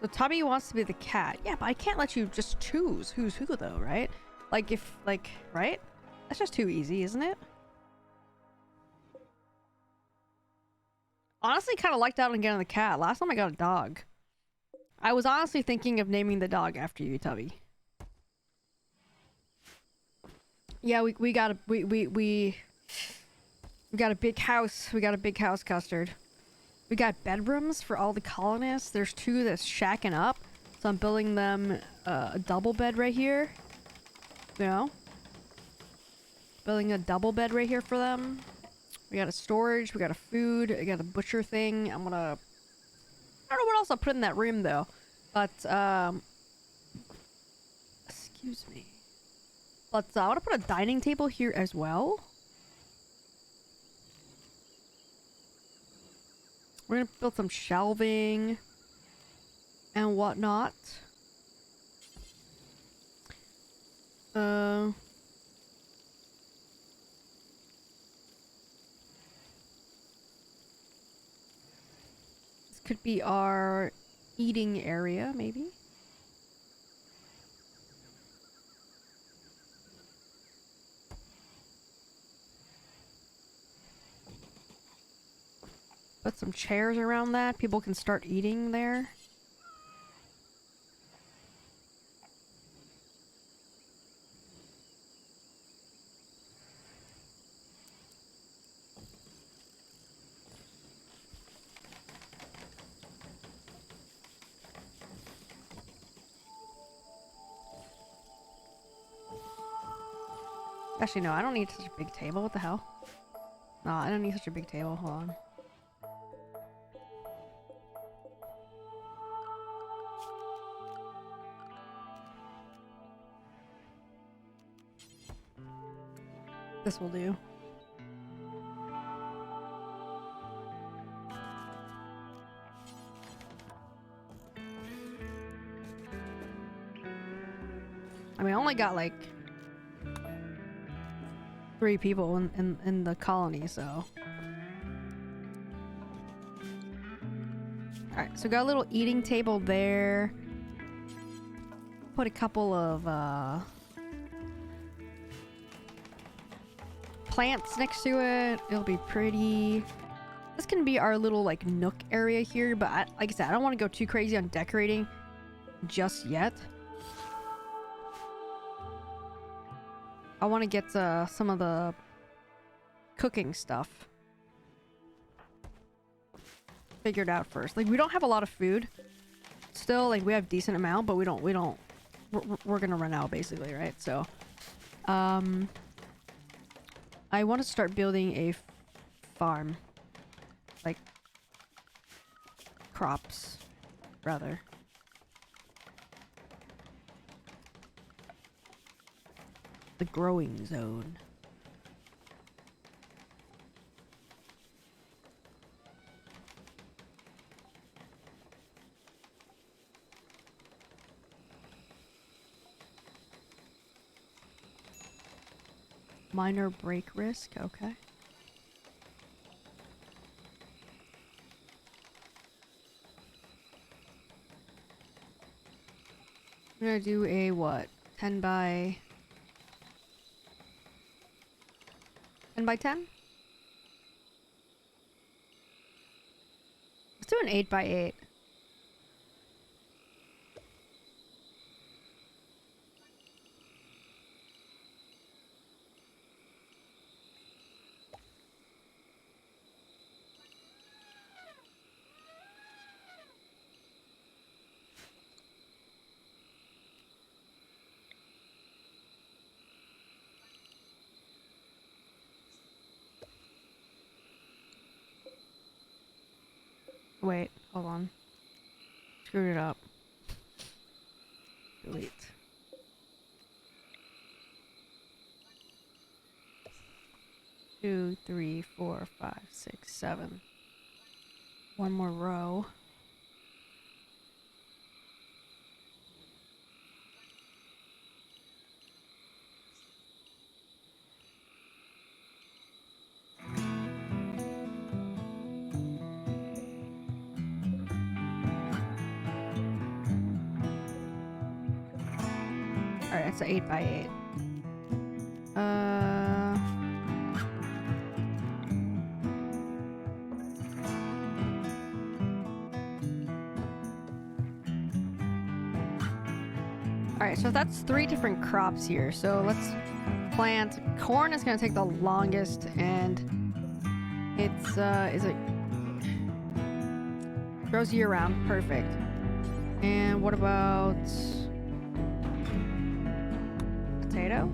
A: So Tubby wants to be the cat. Yeah, but I can't let you just choose who's who though, right? Like if, like, right? That's just too easy, isn't it? Honestly, kind of liked out on getting the cat. Last time I got a dog. I was honestly thinking of naming the dog after you, Tubby. Yeah, we got a we got a big house. We got a big house, Custard. We got bedrooms for all the colonists. There's 2 that's shacking up. So I'm building them a double bed right here. You know? Building a double bed right here for them. We got a storage. We got a food. I got a butcher thing. I'm gonna... I don't know what else I'll put in that room though. But, excuse me. But I want to put a dining table here as well. We're gonna build some shelving and whatnot. This could be our eating area, maybe. Put some chairs around that. People can start eating there. Actually, no, I don't need such a big table. What the hell? No, I don't need such a big table. Hold on. This will do. I mean, I only got like 3 people in the colony, so. Alright, so got a little eating table there. Put a couple of plants next to it. It'll be pretty. This can be our little like nook area here, but like I said, I don't want to go too crazy on decorating just yet. I want to get some of the cooking stuff figured out first. Like, we don't have a lot of food still. Like, we have decent amount, but we're gonna run out basically, right? So I want to start building a farm, like crops rather. The growing zone. Minor break risk, okay. I'm gonna do a what? 10 by 10? Let's do an 8 by 8. Wait, hold on. Screwed it up. Delete. Two, 3, 4, 5, 6, 7. One more row. Alright, it's an 8 by 8. Alright, so that's 3 different crops here. So let's plant. Corn is gonna take the longest, and it's grows year round. Perfect. And what about potato?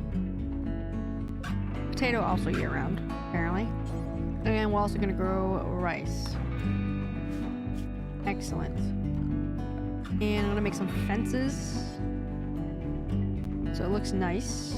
A: Potato also year round, apparently. And we're also gonna grow rice. Excellent. And I'm gonna make some fences so it looks nice.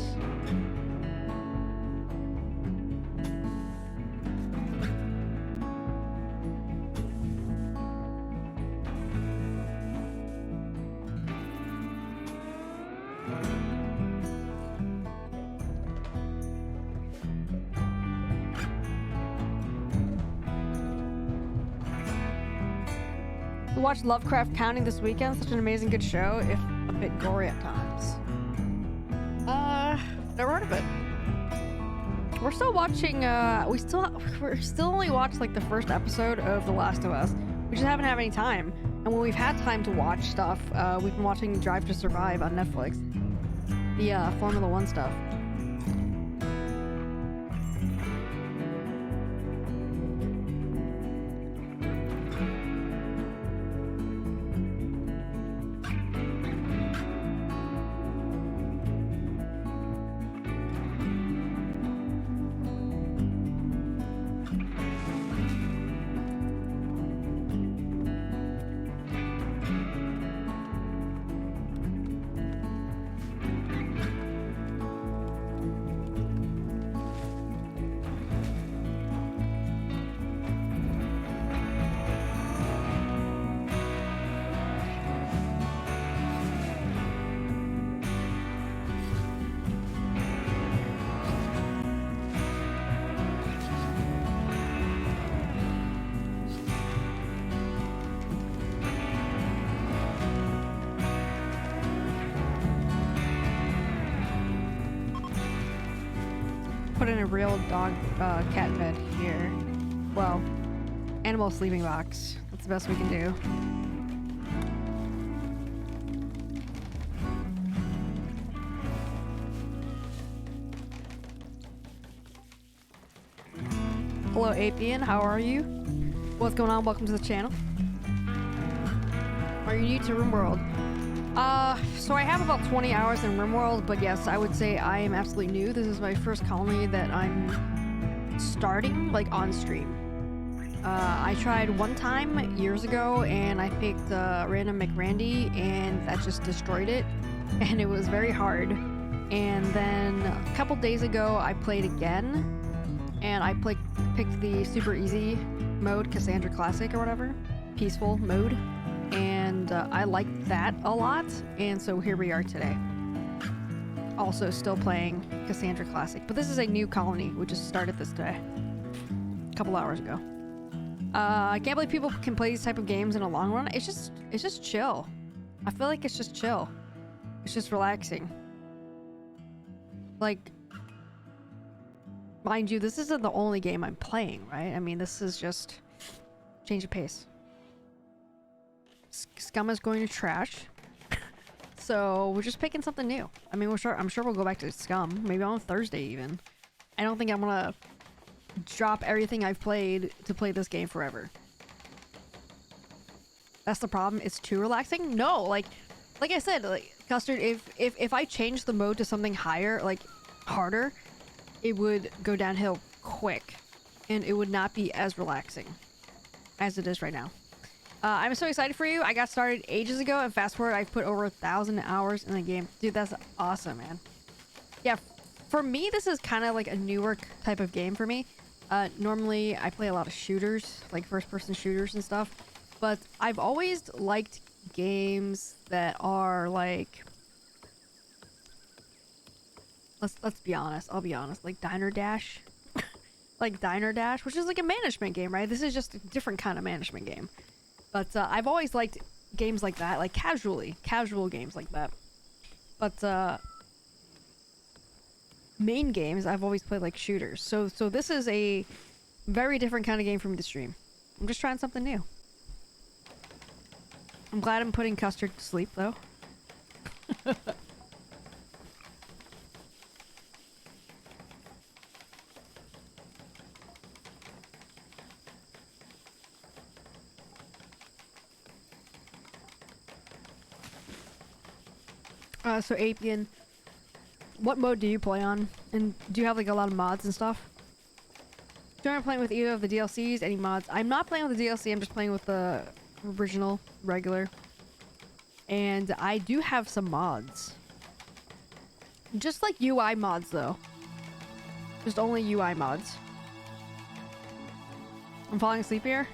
A: We watched Lovecraft County this weekend. Such an amazing good show, if a bit gory at times. Never heard of it. we're still watching, we're still only watched like the first episode of The Last of Us. We just haven't had any time. And when we've had time to watch stuff, we've been watching Drive to Survive on Netflix. The Formula One stuff. Put in a real dog cat bed here. Well, animal sleeping box. That's the best we can do. Hello Apian, how are you? What's going on? Welcome to the channel. Are you new to RimWorld? So I have about 20 hours in RimWorld, but yes, I would say I am absolutely new. This is my first colony that I'm starting, like, on stream. I tried one time years ago, and I picked Random McRandy, and that just destroyed it, and it was very hard. And then a couple days ago, I played again, and I picked the super easy mode, Cassandra Classic or whatever, peaceful mode. And I liked that a lot, and so here we are today. Also still playing Cassandra Classic, but this is a new colony. We just started this today, a couple hours ago. I can't believe people can play these type of games in a long run. It's just chill. I feel like it's just chill. It's just relaxing. Like, mind you, this isn't the only game I'm playing, right? I mean, this is just change of pace. Scum is going to trash. So we're just picking something new. I mean, I'm sure we'll go back to Scum, maybe on Thursday even. I don't think I'm gonna drop everything I've played to play this game forever. That's the problem. It's too relaxing. No, like I said, like Custard, if I change the mode to something higher, like harder, it would go downhill quick, and it would not be as relaxing as it is right now. I'm so excited for you. I got started ages ago, and fast forward, I've put over 1,000 hours in the game. Dude, that's awesome, man. Yeah, for me, this is kind of like a newer type of game for me. Normally, I play a lot of shooters, like first-person shooters and stuff. But I've always liked games that are like... Let's be honest. I'll be honest. Like Diner Dash. Like Diner Dash, which is like a management game, right? This is just a different kind of management game. But I've always liked games like that, like casual games like that. But main games, I've always played like shooters. So this is a very different kind of game for me to stream. I'm just trying something new. I'm glad I'm putting Custard to sleep, though. So Apian, what mode do you play on? And do you have like a lot of mods and stuff? Do you playing with either of the DLCs? Any mods? I'm not playing with the DLC, I'm just playing with the original, regular. And I do have some mods. Just like UI mods though. Just only UI mods. I'm falling asleep here?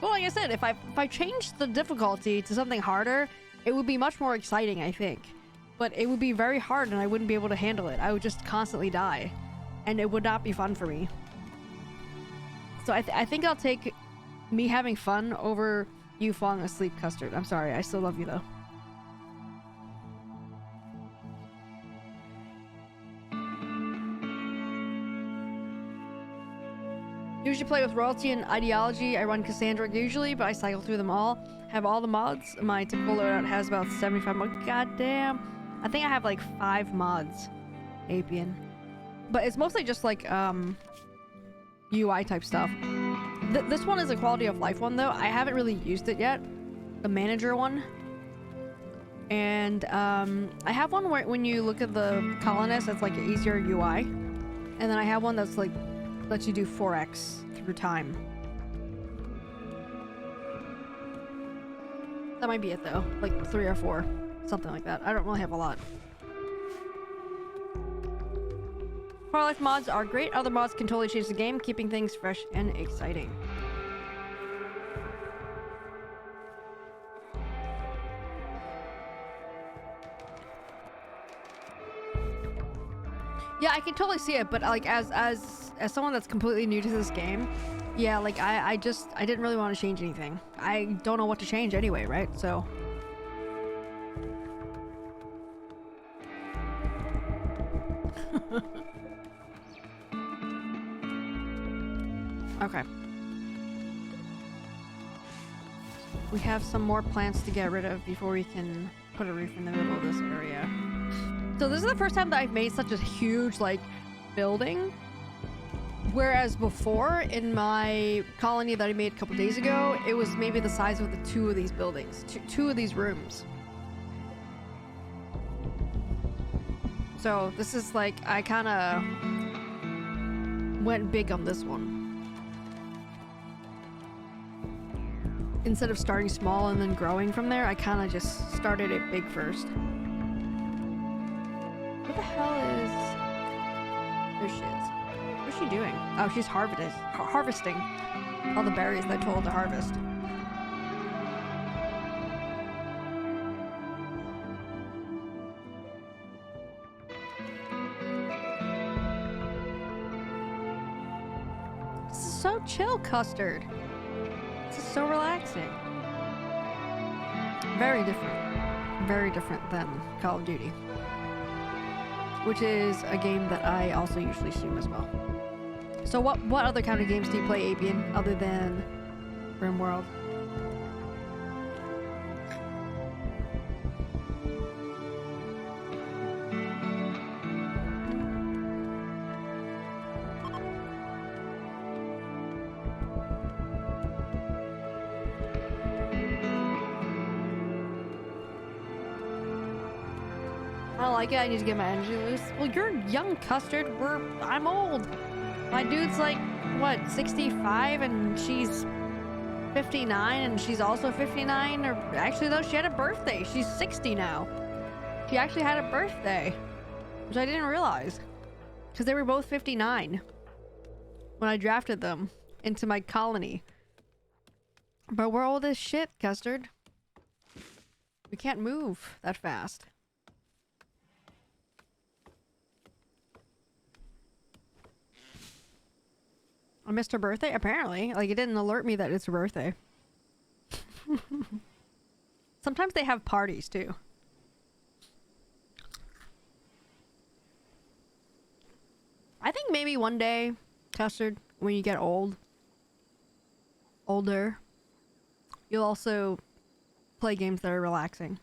A: Well, like I said, if I changed the difficulty to something harder, it would be much more exciting, I think. But it would be very hard and I wouldn't be able to handle it. I would just constantly die. And it would not be fun for me. So I think I'll take me having fun over you falling asleep, Custard. I'm sorry, I still love you though. Usually play with royalty and ideology. I run Cassandra usually, but I cycle through them all. Have all the mods. My typical loadout has about 75 mods. God damn. I think I have like 5 mods. Apian. But it's mostly just like UI type stuff. This one is a quality of life one though. I haven't really used it yet. The manager one. And I have one where when you look at the colonist, it's like an easier UI. And then I have one that's like lets you do 4x through time. That might be it though, like 3 or 4, something like that. I don't really have a lot. Core life mods are great. Other mods can totally change the game, keeping things fresh and exciting. Yeah, I can totally see it, but like as someone that's completely new to this game, yeah, like I didn't really want to change anything. I don't know what to change anyway, right? So okay. We have some more plants to get rid of before we can put a roof in the middle of this area. So this is the first time that I've made such a huge, like, building. Whereas before, in my colony that I made a couple days ago, it was maybe the size of the 2 of these buildings. Two of these rooms. So this is like, I kind of went big on this one. Instead of starting small and then growing from there, I kind of just started it big first. What the hell is... There she is. What's she doing? Oh, she's harvesting all the berries that I told her to harvest. This is so chill, Custard. This is so relaxing. Very different. Very different than Call of Duty. Which is a game that I also usually stream as well. So what other kind of games do you play, Apian, other than RimWorld? I don't like it. I need to get my energy loose. Well, you're young, Custard. I'm old. My dude's like, what, 65 and she's 59 and she's also 59? Or actually, though, she had a birthday. She's 60 now. She actually had a birthday, which I didn't realize. Because they were both 59 when I drafted them into my colony. But we're old as shit, Custard. We can't move that fast. I missed her birthday? Apparently. Like, it didn't alert me that it's her birthday. Sometimes they have parties, too. I think maybe one day, Custard, when you get older, you'll also play games that are relaxing.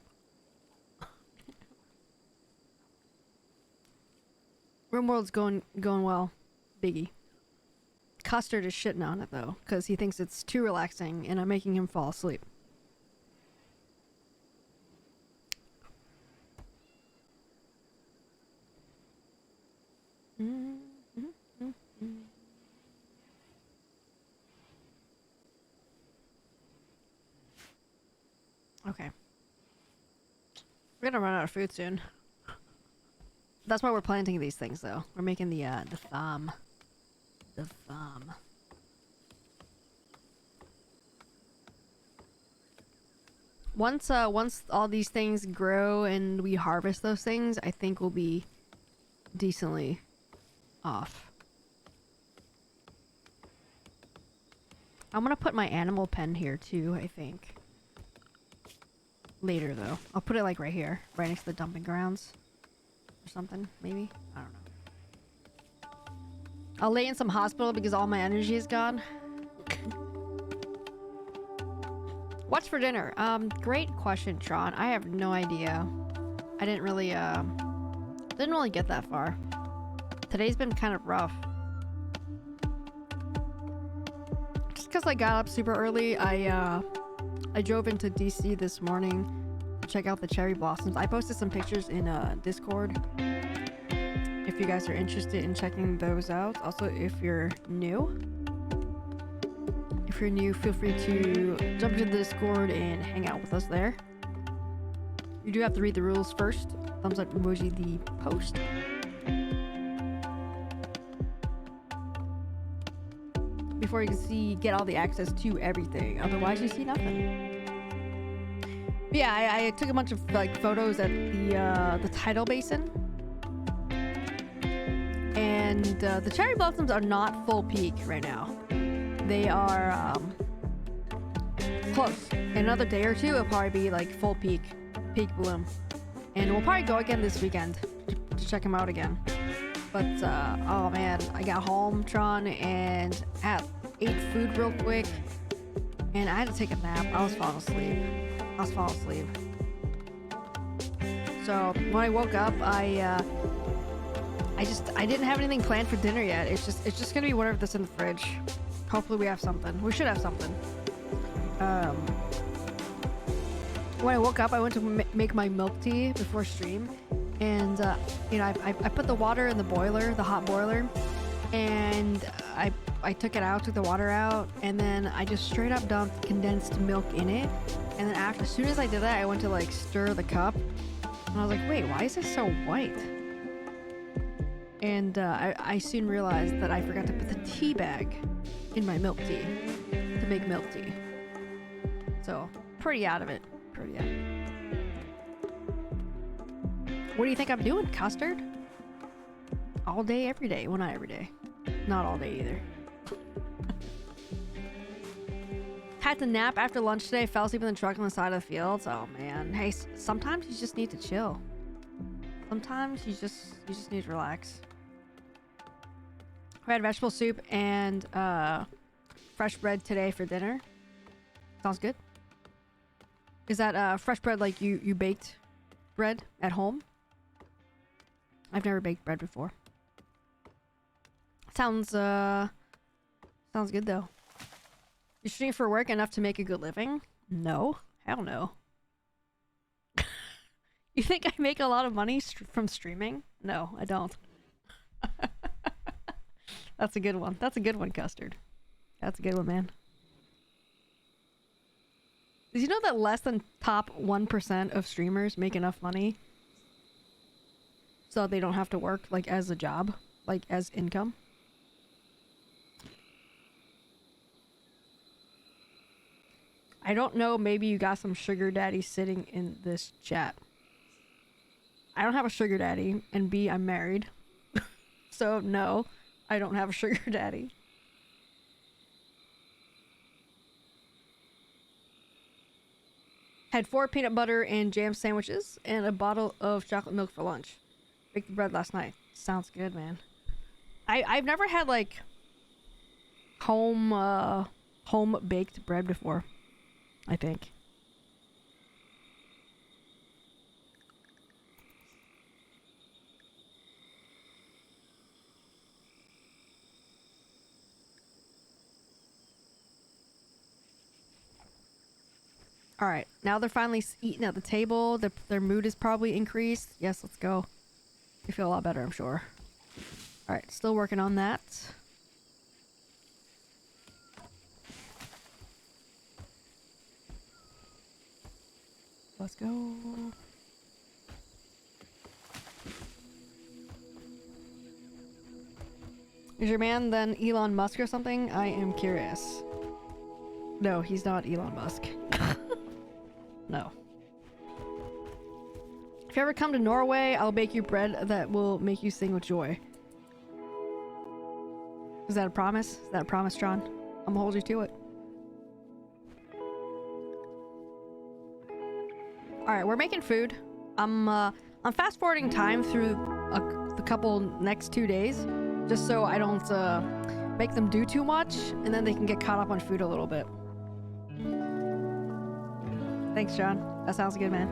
A: RimWorld's going well. Biggie. Custard is shitting on it though, because he thinks it's too relaxing and I'm making him fall asleep. Okay. We're gonna run out of food soon. That's why we're planting these things though. We're making the farm. The farm. Once all these things grow and we harvest those things, I think we'll be decently off. I'm gonna put my animal pen here too, I think. Later though. I'll put it like right here, right next to the dumping grounds. Or something, maybe? I don't know. I'll lay in some hospital because all my energy is gone. What's for dinner? Great question, Tron. I have no idea. I didn't really get that far. Today's been kind of rough. Just because I got up super early, I drove into DC this morning to check out the cherry blossoms. I posted some pictures in Discord if you guys are interested in checking those out. Also, if you're new, feel free to jump into the Discord and hang out with us there. You do have to read the rules first. Thumbs up emoji the post. Before you can get all the access to everything. Otherwise, you see nothing. But yeah, I took a bunch of like photos at the tidal basin, and the cherry blossoms are not full peak right now. They are close. In another day or two, it'll probably be like full peak bloom, and we'll probably go again this weekend to check them out again. But oh man, I got home, Tron, and ate food real quick, and I had to take a nap. I was falling asleep. So when I woke up, I didn't have anything planned for dinner yet. It's just gonna be whatever that's in the fridge. Hopefully we have something. We should have something. When I woke up, I went to make my milk tea before stream, and you know, I put the water in the boiler, the hot boiler, and I took it out, took the water out, and then I just straight up dumped condensed milk in it. And then as soon as I did that, I went to like stir the cup, and I was like, wait, why is this so white? And I soon realized that I forgot to put the tea bag in my milk tea to make milk tea. So pretty out of it. What do you think I'm doing, Custard? All day, every day. Well, not every day. Not all day either. Had to nap after lunch today. Fell asleep in the truck on the side of the fields. Oh man. Hey, sometimes you just need to chill. Sometimes you just need to relax. We had vegetable soup and fresh bread today for dinner. Sounds good. Is that fresh bread like you baked bread at home? I've never baked bread before. Sounds good though. You stream for work enough to make a good living? No. Hell no. You think I make a lot of money from streaming? No, I don't. That's a good one. That's a good one, Custard. That's a good one, man. Did you know that less than top 1% of streamers make enough money so they don't have to work like as a job, like as income? I don't know, maybe you got some sugar daddy sitting in this chat. I don't have a sugar daddy, and B, I'm married. So no, I don't have a sugar daddy. Had 4 peanut butter and jam sandwiches and a bottle of chocolate milk for lunch. Baked the bread last night. Sounds good, man. I've never had like home baked bread before, I think. All right, now they're finally eating at the table. Their mood is probably increased. Yes, let's go. You feel a lot better, I'm sure. All right, still working on that. Let's go. Is your man then Elon Musk or something? I am curious. No, he's not Elon Musk. No. If you ever come to Norway, I'll bake you bread that will make you sing with joy. Is that a promise? Is that a promise, John? I'm gonna hold you to it. Alright, we're making food. I'm fast forwarding time through the couple next 2 days just so I don't make them do too much, and then they can get caught up on food a little bit. Thanks, John. That sounds good, man.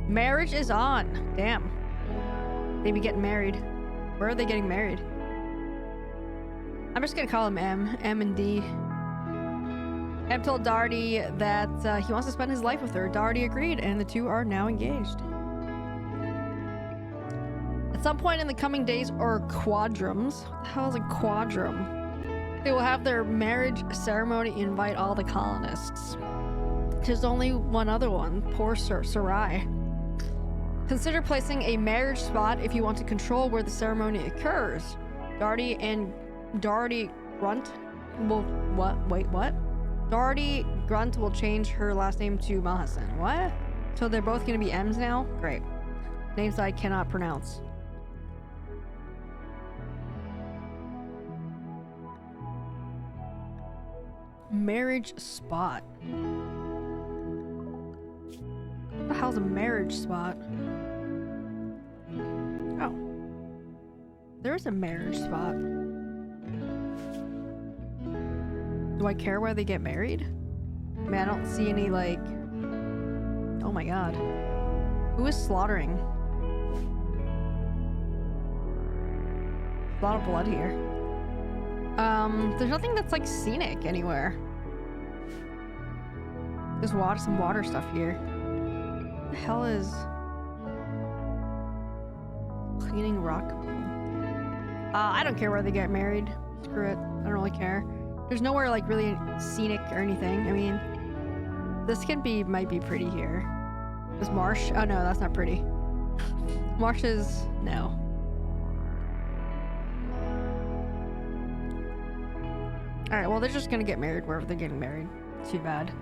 A: Marriage is on. Damn. They be getting married. Where are they getting married? I'm just gonna call him M. M and D. M told Doherty that he wants to spend his life with her. Doherty agreed, and the two are now engaged. At some point in the coming days or quadrums, what the hell is a quadrum? They will have their marriage ceremony and invite all the colonists. There's only one other one, poor Sarai. Consider placing a marriage spot if you want to control where the ceremony occurs. Doherty Grunt will... What? Wait, what? Doherty Grunt will change her last name to Malhassan. What? So they're both going to be M's now? Great. Names I cannot pronounce. Marriage spot. What the hell's a marriage spot? Oh. There's a marriage spot. Do I care where they get married? I mean, I don't see any, like... Oh my god. Who is slaughtering? A lot of blood here. There's nothing that's, like, scenic anywhere. There's some water stuff here. What the hell is... Cleaning rock? I don't care where they get married. Screw it. I don't really care. There's nowhere like really scenic or anything. I mean, this might be pretty here. Is marsh? Oh no, that's not pretty. Marsh is... no. Alright, well they're just gonna get married wherever they're getting married. Too bad.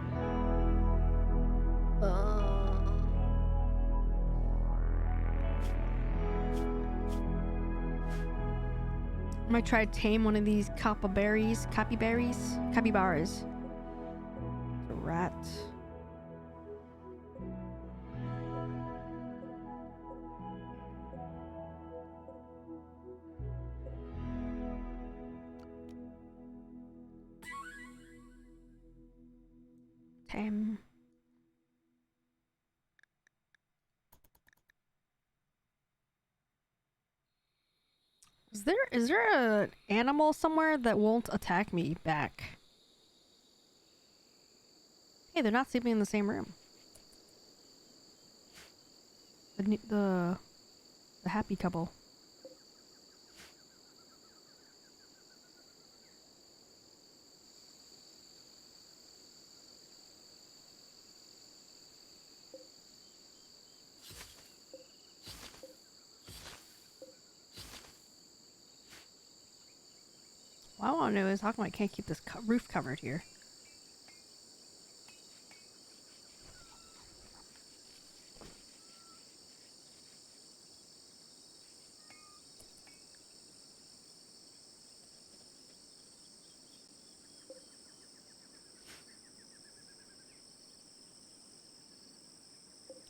A: I might try to tame one of these capybaras. It's a rat. Tame. Is there an animal somewhere that won't attack me back? Hey, they're not sleeping in the same room. The happy couple. What I want to know is how come I can't keep this roof covered here?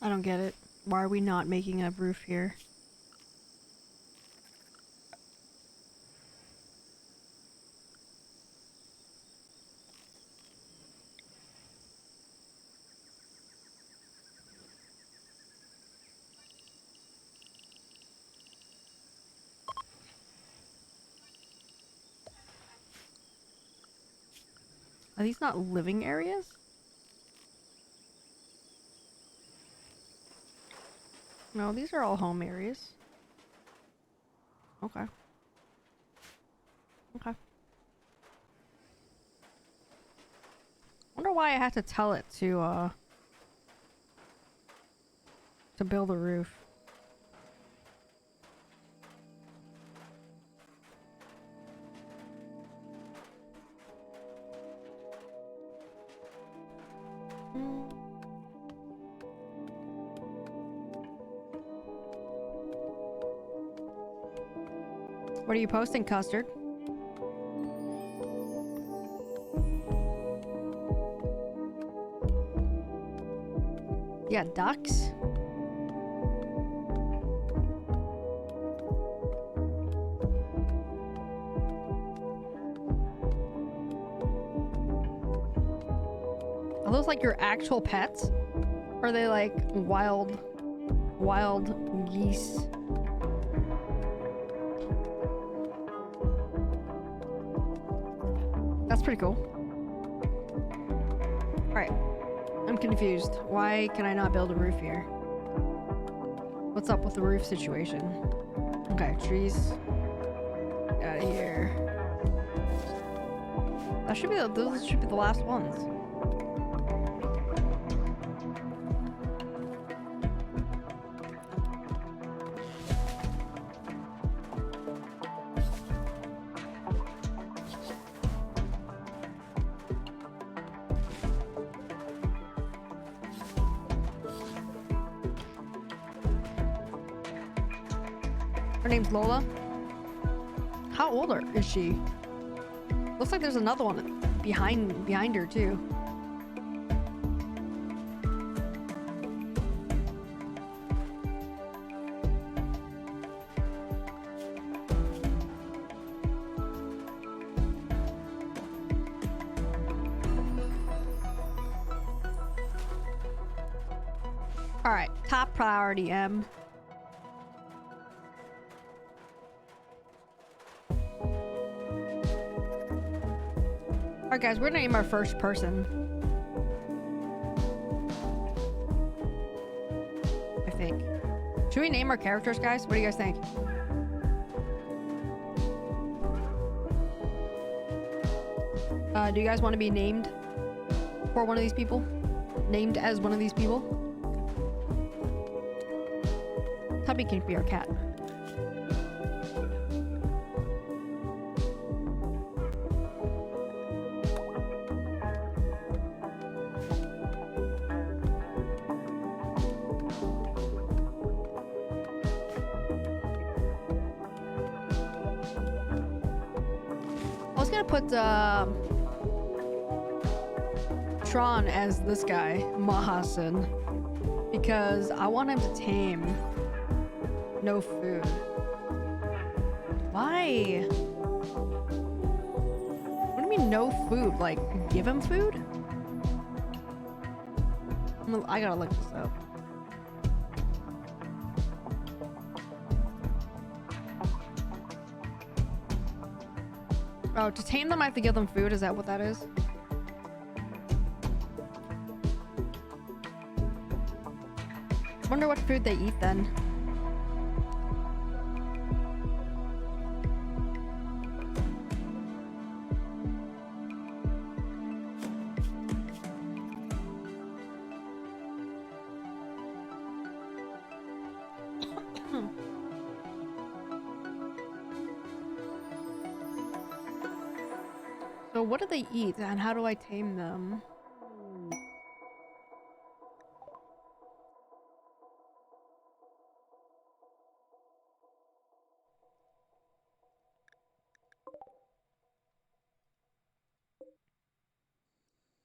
A: I don't get it. Why are we not making a roof here? Are these not living areas? No, these are all home areas. Okay. Okay. Wonder why I had to tell it to build a roof. What are you posting, Custard? Yeah, ducks. Are those like your actual pets? Or are they like wild geese? That's pretty cool. Alright. I'm confused. Why can I not build a roof here? What's up with the roof situation? Okay, trees. Out of here. That should be those should be the last ones. Her name's Lola. How old is she? Looks like there's another one behind her too. All right, top priority M. Alright guys, we're gonna name our first person. I think. Should we name our characters, guys? What do you guys think? Do you guys want to be named for one of these people? Named as one of these people? Tubby can be our cat. I was gonna put Tron as this guy, Mahasen, because I want him to tame no food. Why? What do you mean no food? Like, give him food? I gotta look this up. Oh, to tame them I have to give them food? Is that what that is? Wonder what food they eat then. So what do they eat and how do I tame them?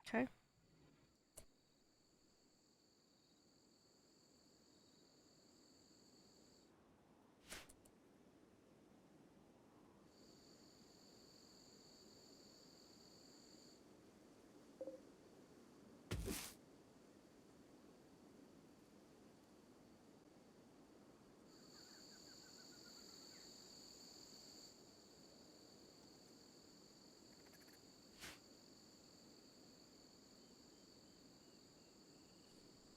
A: Okay.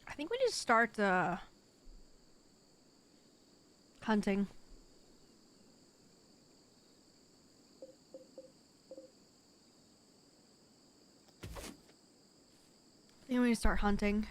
A: I think we just start hunting. I think we need to start hunting.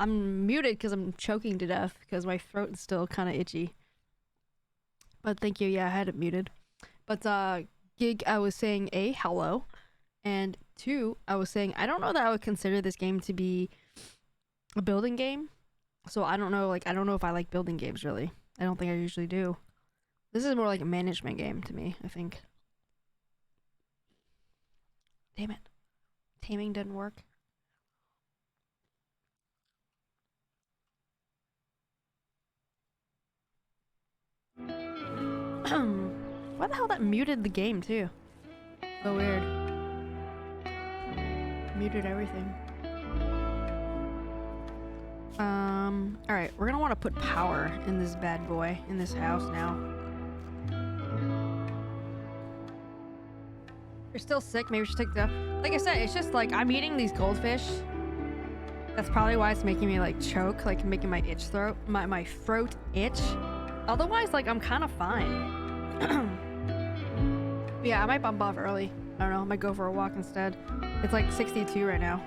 A: I'm muted because I'm choking to death because my throat is still kind of itchy. But thank you. Yeah, I had it muted. But Gig, I was saying A, hello, and 2, I was saying I don't know that I would consider this game to be a building game. So I don't know, like I don't know if I like building games really. I don't think I usually do. This is more like a management game to me, I think. Damn it. Taming didn't work. Why the hell that muted the game too? So weird. Muted everything. Alright, we're gonna want to put power in this bad boy, in this house now. You're still sick, maybe we should take the... Like I said, it's just like, I'm eating these goldfish. That's probably why it's making me like choke, like making my my throat itch. Otherwise, like, I'm kind of fine. Yeah, I might bump off early. I don't know, I might go for a walk instead. It's like 62 right now.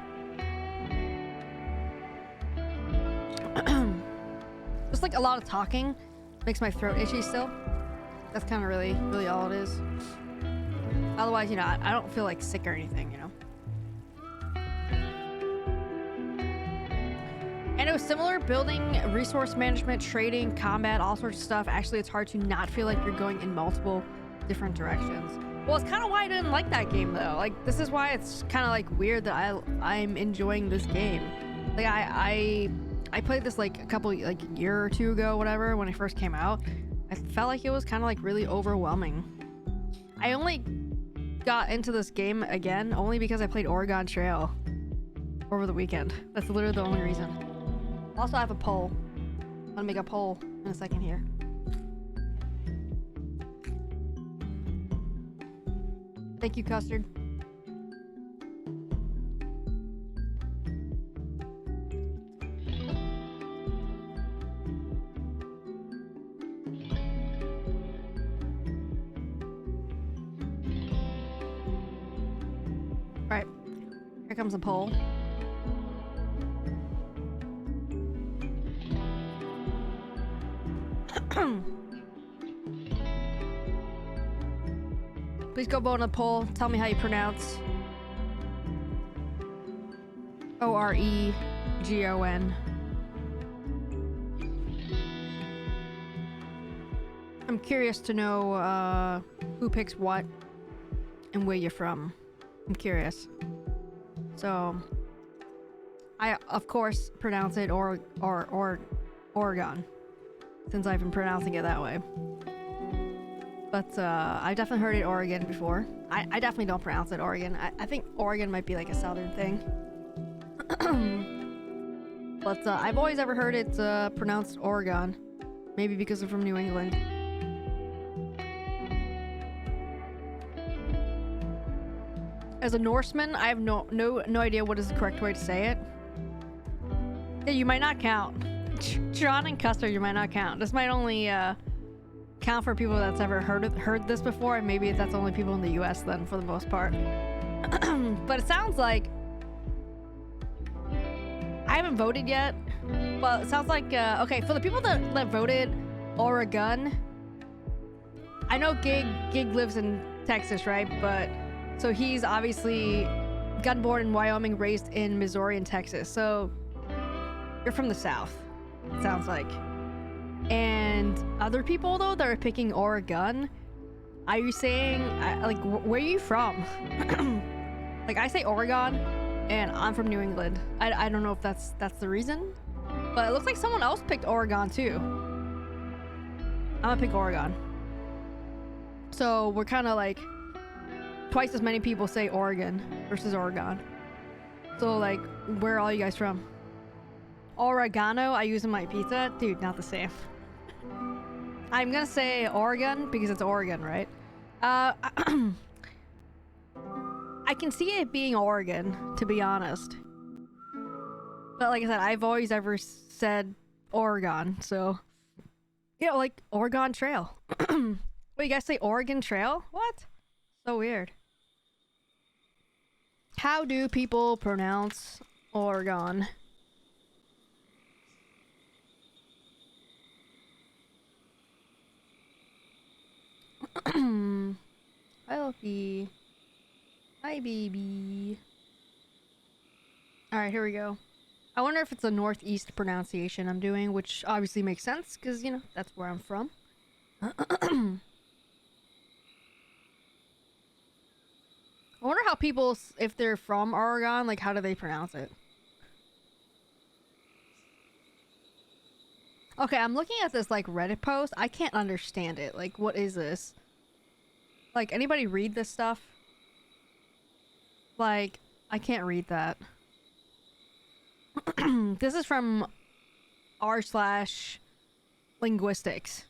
A: Just like a lot of talking makes my throat itchy still. That's kind of really all it is. Otherwise, you know, I don't feel like sick or anything, you know. And it was similar, building, resource management, trading, combat, all sorts of stuff. Actually, it's hard to not feel like you're going in multiple different directions. Well, it's kind of why I didn't like that game though. Like, this is why it's kind of like weird that I'm enjoying this game. Like, I played this like a year or 2 ago, whatever, when it first came out. I felt like it was kind of like really overwhelming. I only got into this game again only because I played Oregon Trail over the weekend. That's literally the only reason. Also, I have a poll. I'm gonna make a poll in a second here. Thank you, Custard. Alright, here comes the poll. Please go vote on the poll. Tell me how you pronounce Oregon. I'm curious to know who picks what and where you're from. I'm curious. So I of course pronounce it Oregon, since I've been pronouncing it that way. But I definitely heard it Oregon before. I definitely don't pronounce it Oregon. I think Oregon might be like a southern thing. But I've always ever heard it pronounced Oregon. Maybe because I'm from New England. As a Norseman, I have no idea what is the correct way to say it. Yeah, you might not count. John and Custer, you might not count. This might only count for people that's ever heard this before, and maybe that's only people in the US then, for the most part. But it sounds like I haven't voted yet. Well, it sounds like okay, for the people that voted Oregon, I know Gig lives in Texas, right? But so he's obviously gun born in Wyoming, raised in Missouri and Texas. So you're from the South, it sounds like. And other people though that are picking Oregon, are you saying like where are you from? Like, I say Oregon, and I'm from New England. I don't know if that's the reason, but it looks like someone else picked Oregon too. I'm gonna pick Oregon. So we're kind of like twice as many people say Oregon versus Oregon. So like, where are all you guys from? Oregano I use in my pizza? Dude, not the same. I'm gonna say Oregon because it's Oregon, right? I can see it being Oregon, to be honest. But like I said, I've always ever said Oregon, so... You know, like, Oregon Trail. Wait, you guys say Oregon Trail? What? So weird. How do people pronounce Oregon? Hi, Luffy. Hi, baby. Alright, here we go. I wonder if it's a northeast pronunciation I'm doing, which obviously makes sense, because, you know, that's where I'm from. I wonder how people, if they're from Oregon, like, how do they pronounce it? Okay, I'm looking at this, like, Reddit post. I can't understand it. Like, what is this? Like, anybody read this stuff? Like, I can't read that. This is from r/linguistics.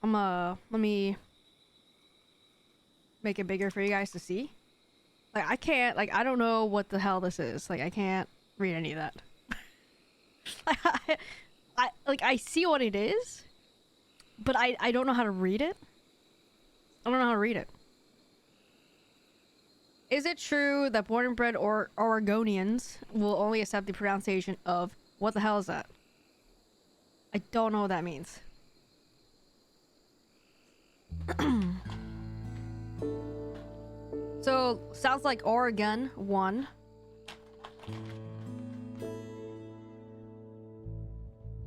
A: Let me make it bigger for you guys to see. Like, I can't, like, I don't know what the hell this is. Like, I can't read any of that. I see what it is, but I don't know how to read it. I don't know how to read it. Is it true that born and bred Oregonians will only accept the pronunciation of... What the hell is that? I don't know what that means. So, sounds like Oregon, 1.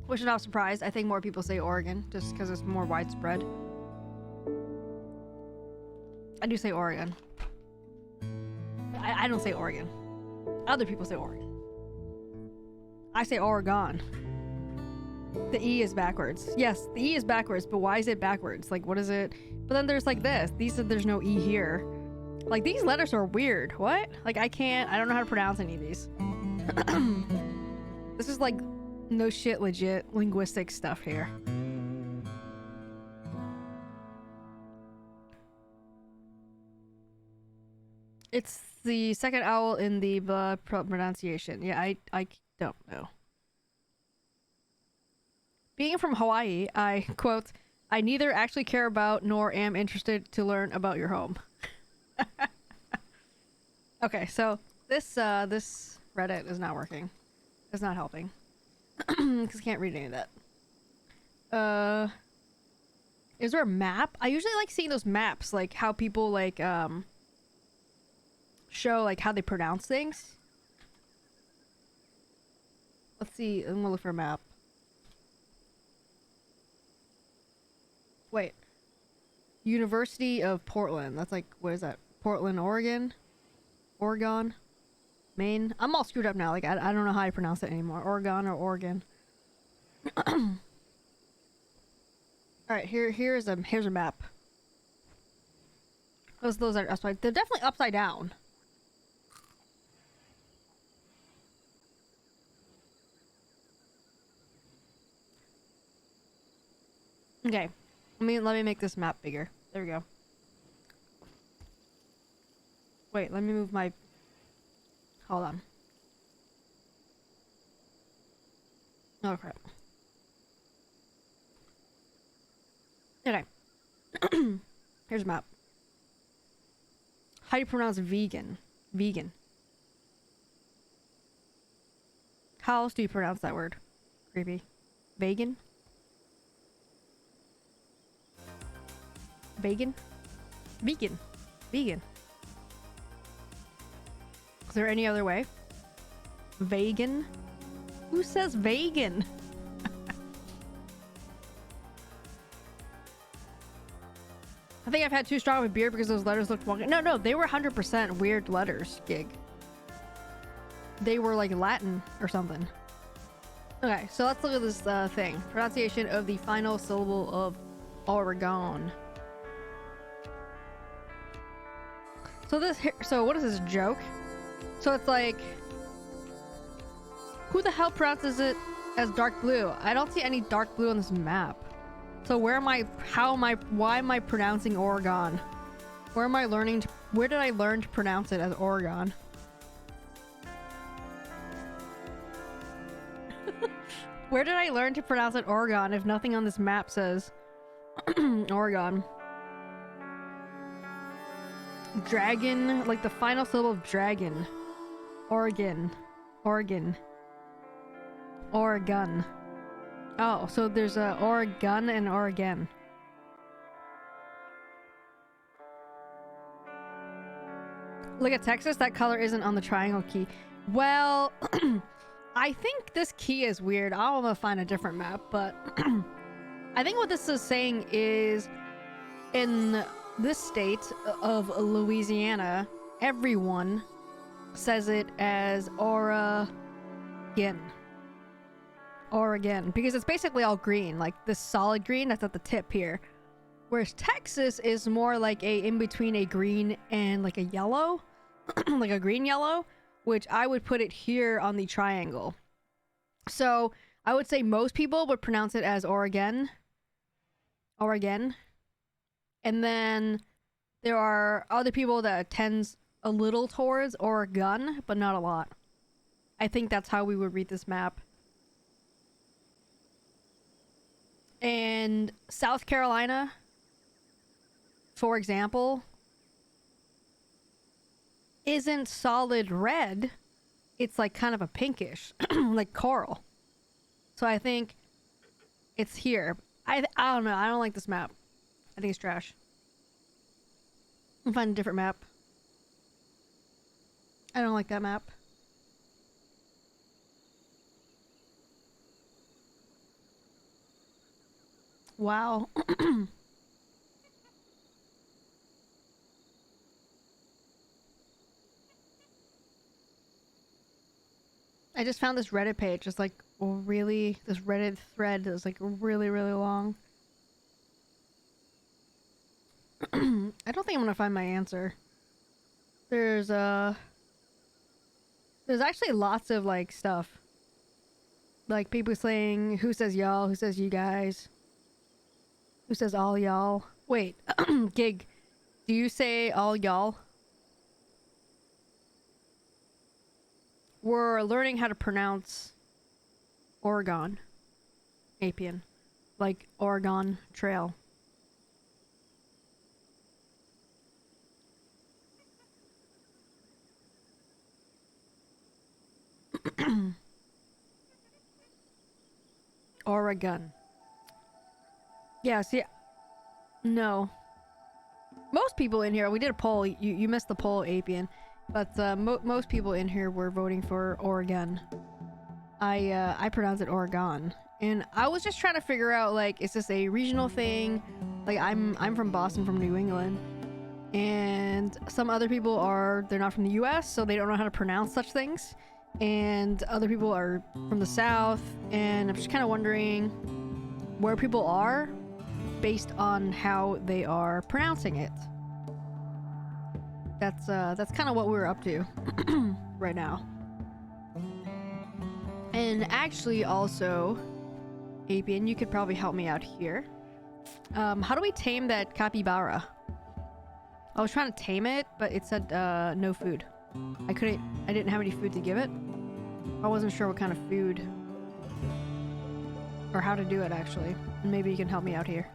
A: Which is not surprised. I think more people say Oregon, just because it's more widespread. I do say Oregon. I don't say Oregon. Other people say Oregon. I say Oregon. The E is backwards. Yes, the E is backwards, but why is it backwards? Like, what is it? But then there's like this. These said there's no E here. Like, these letters are weird. What? Like, I don't know how to pronounce any of these. This is like no shit legit linguistic stuff here. It's the second owl in the pronunciation. Yeah, I don't know. Being from Hawaii, I quote, I neither actually care about nor am interested to learn about your home. Okay, so this Reddit is not working. It's not helping. Because I can't read any of that. Is there a map? I usually like seeing those maps, like how people like show like how they pronounce things. Let's see. I'm gonna look for a map. Wait. University of Portland. That's like, what is that? Portland, Oregon? Oregon? Maine? I'm all screwed up now. Like, I don't know how to pronounce it anymore. Oregon or Oregon. Alright, here's a map. Those are upside. They're definitely upside down. Okay. Let me make this map bigger. There we go. Wait, let me move my... Hold on. Oh, crap. Okay. Here's a map. How do you pronounce vegan? Vegan. How else do you pronounce that word? Creepy. Vegan? Vegan? Vegan. Vegan. Is there any other way? Vegan? Who says vegan? I think I've had too strong of a beer because those letters looked wonky. No, they were 100% weird letters, Gig. They were like Latin or something. Okay, so let's look at this thing. Pronunciation of the final syllable of Oregon. So what is this joke? So it's like, who the hell pronounces it as dark blue? I don't see any dark blue on this map. So why am I pronouncing Oregon? Where did I learn to pronounce it as Oregon? Where did I learn to pronounce it Oregon if nothing on this map says Oregon? Dragon, like the final syllable of dragon. Oregon. Oregon. Oregon. Oh, so there's a Oregon and Oregon. Look at Texas. That color isn't on the triangle key. Well, I think this key is weird. I'm gonna find a different map, but I think what this is saying is in this state of Louisiana, everyone says it as Oregon. Oregon, because it's basically all green, like this solid green that's at the tip here. Whereas Texas is more like a in between a green and like a yellow, like a green yellow, which I would put it here on the triangle. So I would say most people would pronounce it as Oregon. Oregon. And then there are other people that tends a little towards Oregon, but not a lot. I think that's how we would read this map. And South Carolina, for example, isn't solid red. It's like kind of a pinkish, like coral. So I think it's here. I don't know. I don't like this map. I think it's trash. I'll find a different map. I don't like that map. Wow. I just found this Reddit page. It's like really, this Reddit thread is like really, really long. I don't think I'm gonna find my answer. There's actually lots of like stuff. Like people saying who says y'all, who says you guys, who says all y'all. Wait, Gig, do you say all y'all? We're learning how to pronounce Oregon. Apian. Like Oregon Trail. Oregon. Yeah, see, no. Most people in here, we did a poll. You missed the poll, Apian. But most people in here were voting for Oregon. I pronounce it Oregon. And I was just trying to figure out, like, is this a regional thing? Like, I'm from Boston, from New England. And some other people they're not from the US, so they don't know how to pronounce such things. And other people are from the South. And I'm just kind of wondering where people are based on how they are pronouncing it. That's kind of what we're up to right now. And actually also, Apian, you could probably help me out here. How do we tame that capybara? I was trying to tame it, but it said no food. I didn't have any food to give it. I wasn't sure what kind of food or how to do it actually. Maybe you can help me out here.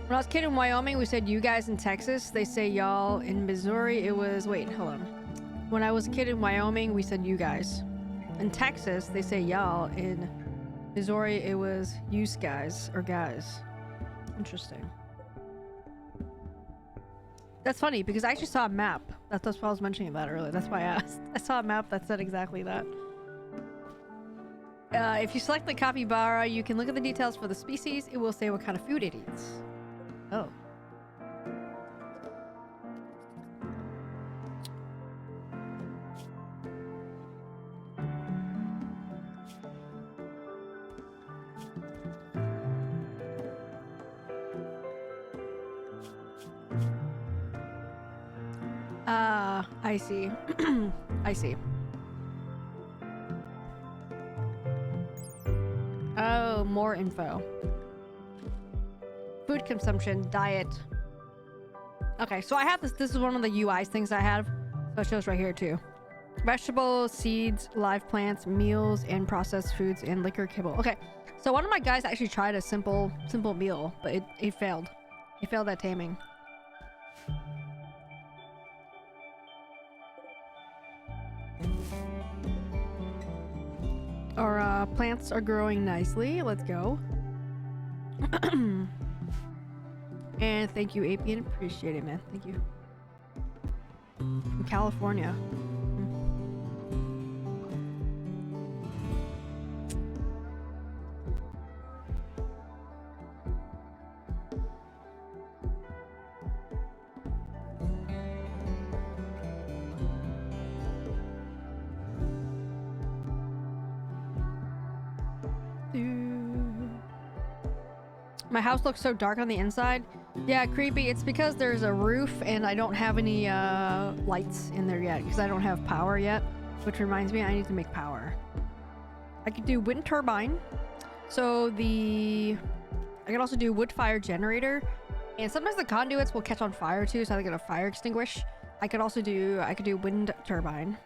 A: When I was a kid in Wyoming, we said you guys. In Texas, they say y'all. In Missouri, it was... Wait, hold on. When I was a kid in Wyoming, we said you guys. In Texas, they say y'all. In Missouri, it was you guys or guys. Interesting. That's funny because I actually saw a map. That's why I was mentioning that earlier. That's why I asked. I saw a map that said exactly that. If you select the capybara, you can look at the details for the species. It will say what kind of food it eats. Oh. I see. I see. Oh, more info. Food consumption, diet. Okay, so I have this. This is one of the UIs things I have. So it shows right here too. Vegetables, seeds, live plants, meals, and processed foods, and liquor, kibble. Okay, so one of my guys actually tried a simple meal, but it failed. He failed at taming. Our plants are growing nicely. Let's go. And thank you, Apian. Appreciate it, man. Thank you. From California. My house looks so dark on the inside. Yeah, creepy. It's because there's a roof and I don't have any lights in there yet because I don't have power yet. Which reminds me, I need to make power. I could do wind turbine. So I can also do wood fire generator. And sometimes the conduits will catch on fire too, so I get a fire extinguish. I could do wind turbine.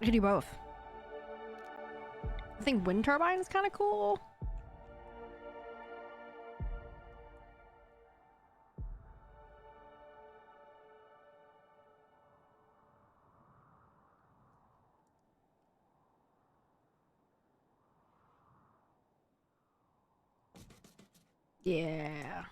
A: I could do both. I think wind turbine is kind of cool. Yeah.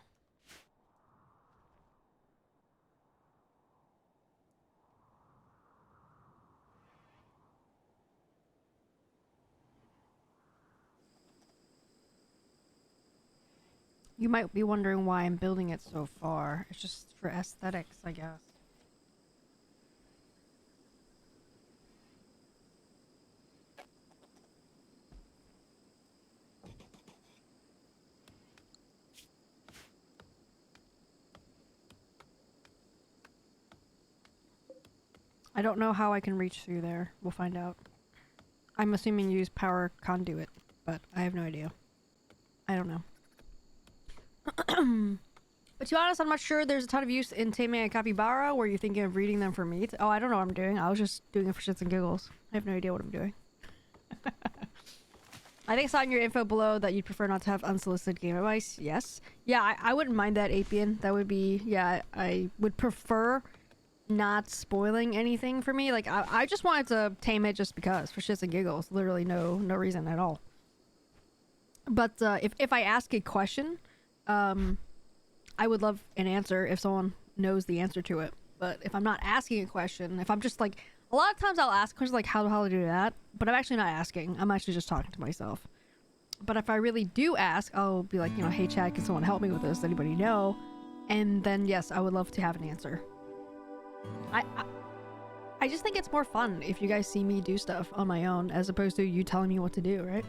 A: You might be wondering why I'm building it so far. It's just for aesthetics, I guess. I don't know how I can reach through there. We'll find out. I'm assuming use power conduit, but I have no idea. I don't know. But to be honest, I'm not sure there's a ton of use in taming a capybara. Were you thinking of reading them for meat? Oh, I don't know what I'm doing. I was just doing it for shits and giggles. I have no idea what I'm doing. I think I saw in your info below that you'd prefer not to have unsolicited game advice. Yes. Yeah, I wouldn't mind that, Apian. That would be... Yeah, I would prefer not spoiling anything for me. Like, I just wanted to tame it just because. For shits and giggles. Literally no reason at all. But if I ask a question... I would love an answer if someone knows the answer to it. But if I'm not asking a question, if I'm just like... A lot of times I'll ask questions like, how the hell do I do that? But I'm actually not asking. I'm actually just talking to myself. But if I really do ask, I'll be like, you know, hey Chad, can someone help me with this? Does anybody know? And then, yes, I would love to have an answer. I just think it's more fun if you guys see me do stuff on my own as opposed to you telling me what to do, right?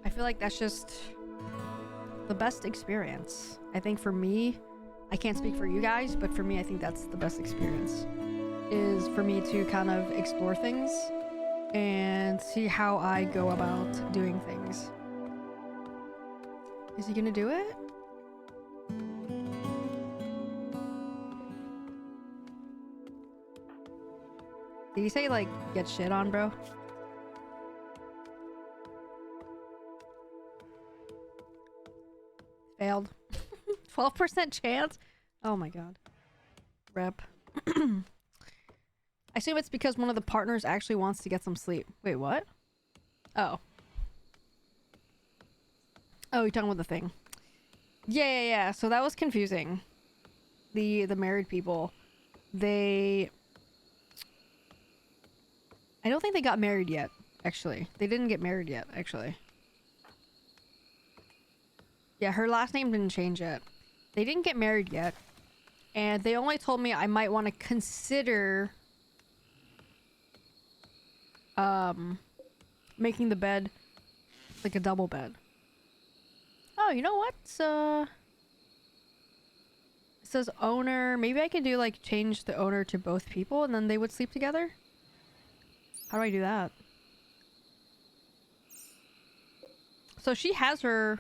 A: I feel like that's just the best experience. I think for me, I can't speak for you guys, but for me, I think that's the best experience. Is for me to kind of explore things and see how I go about doing things. Is he gonna do it? Did he say like get shit on, bro? Failed. 12% chance? Oh my god. Rep. I assume it's because one of the partners actually wants to get some sleep. Wait, what? Oh. Oh, you're talking about the thing. Yeah. So that was confusing. The married people. I don't think they got married yet, actually. They didn't get married yet, actually. Yeah, her last name didn't change yet. They didn't get married yet. And they only told me I might want to consider making the bed like a double bed. Oh, you know what? It says owner. Maybe I can do like change the owner to both people and then they would sleep together. How do I do that? So she has her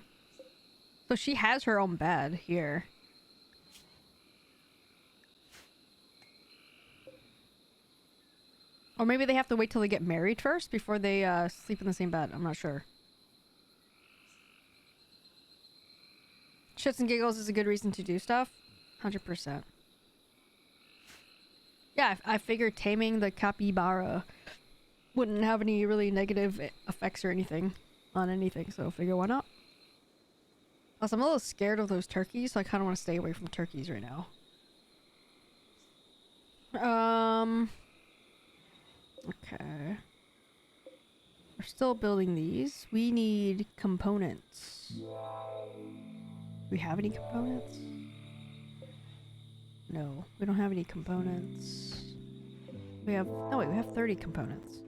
A: own bed here. Or maybe they have to wait till they get married first before they sleep in the same bed. I'm not sure. Shits and giggles is a good reason to do stuff. 100%. Yeah, I figured taming the capybara wouldn't have any really negative effects or anything on anything, so figure why not. Plus, I'm a little scared of those turkeys, so I kind of want to stay away from turkeys right now. Okay. We're still building these. We need components. Do we have any components? No, we don't have any components. We have, no wait, we have 30 components.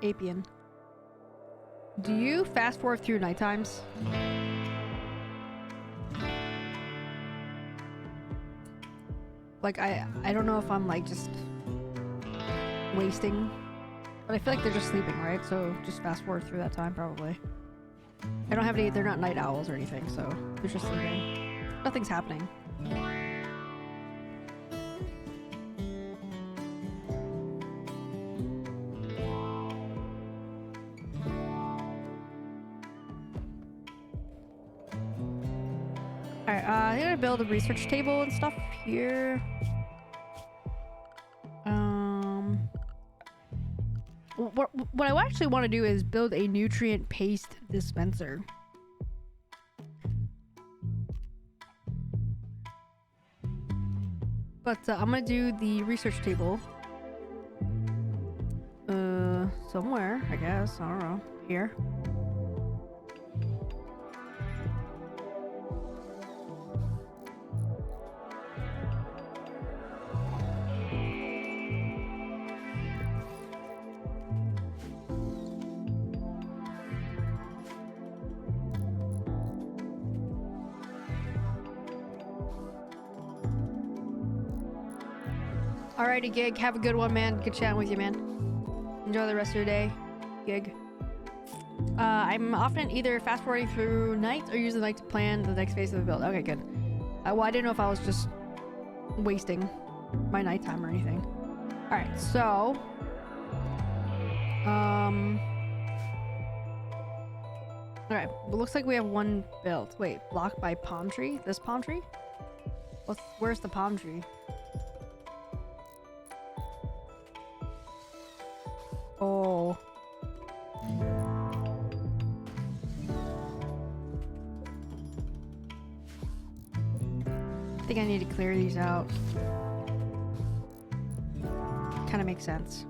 A: Apian. Do you fast forward through night times? Like, I don't know if I'm, like, just wasting. But I feel like they're just sleeping, right? So just fast forward through that time, probably. I don't have any, they're not night owls or anything, so they're just sleeping. Nothing's happening. Alright, I'm gonna build a research table and stuff here. What I actually want to do is build a nutrient paste dispenser. But I'm gonna do the research table. Somewhere, I guess. I don't know. Here. Alrighty, Gig. Have a good one, man. Good chatting with you, man. Enjoy the rest of your day, Gig. I'm often either fast forwarding through nights or use the night to plan the next phase of the build. Okay, good. Well, I didn't know if I was just wasting my nighttime or anything. Alright, so... Alright, it looks like we have one built. Wait, blocked by palm tree? This palm tree? Where's the palm tree? Oh. I think I need to clear these out. Kind of makes sense.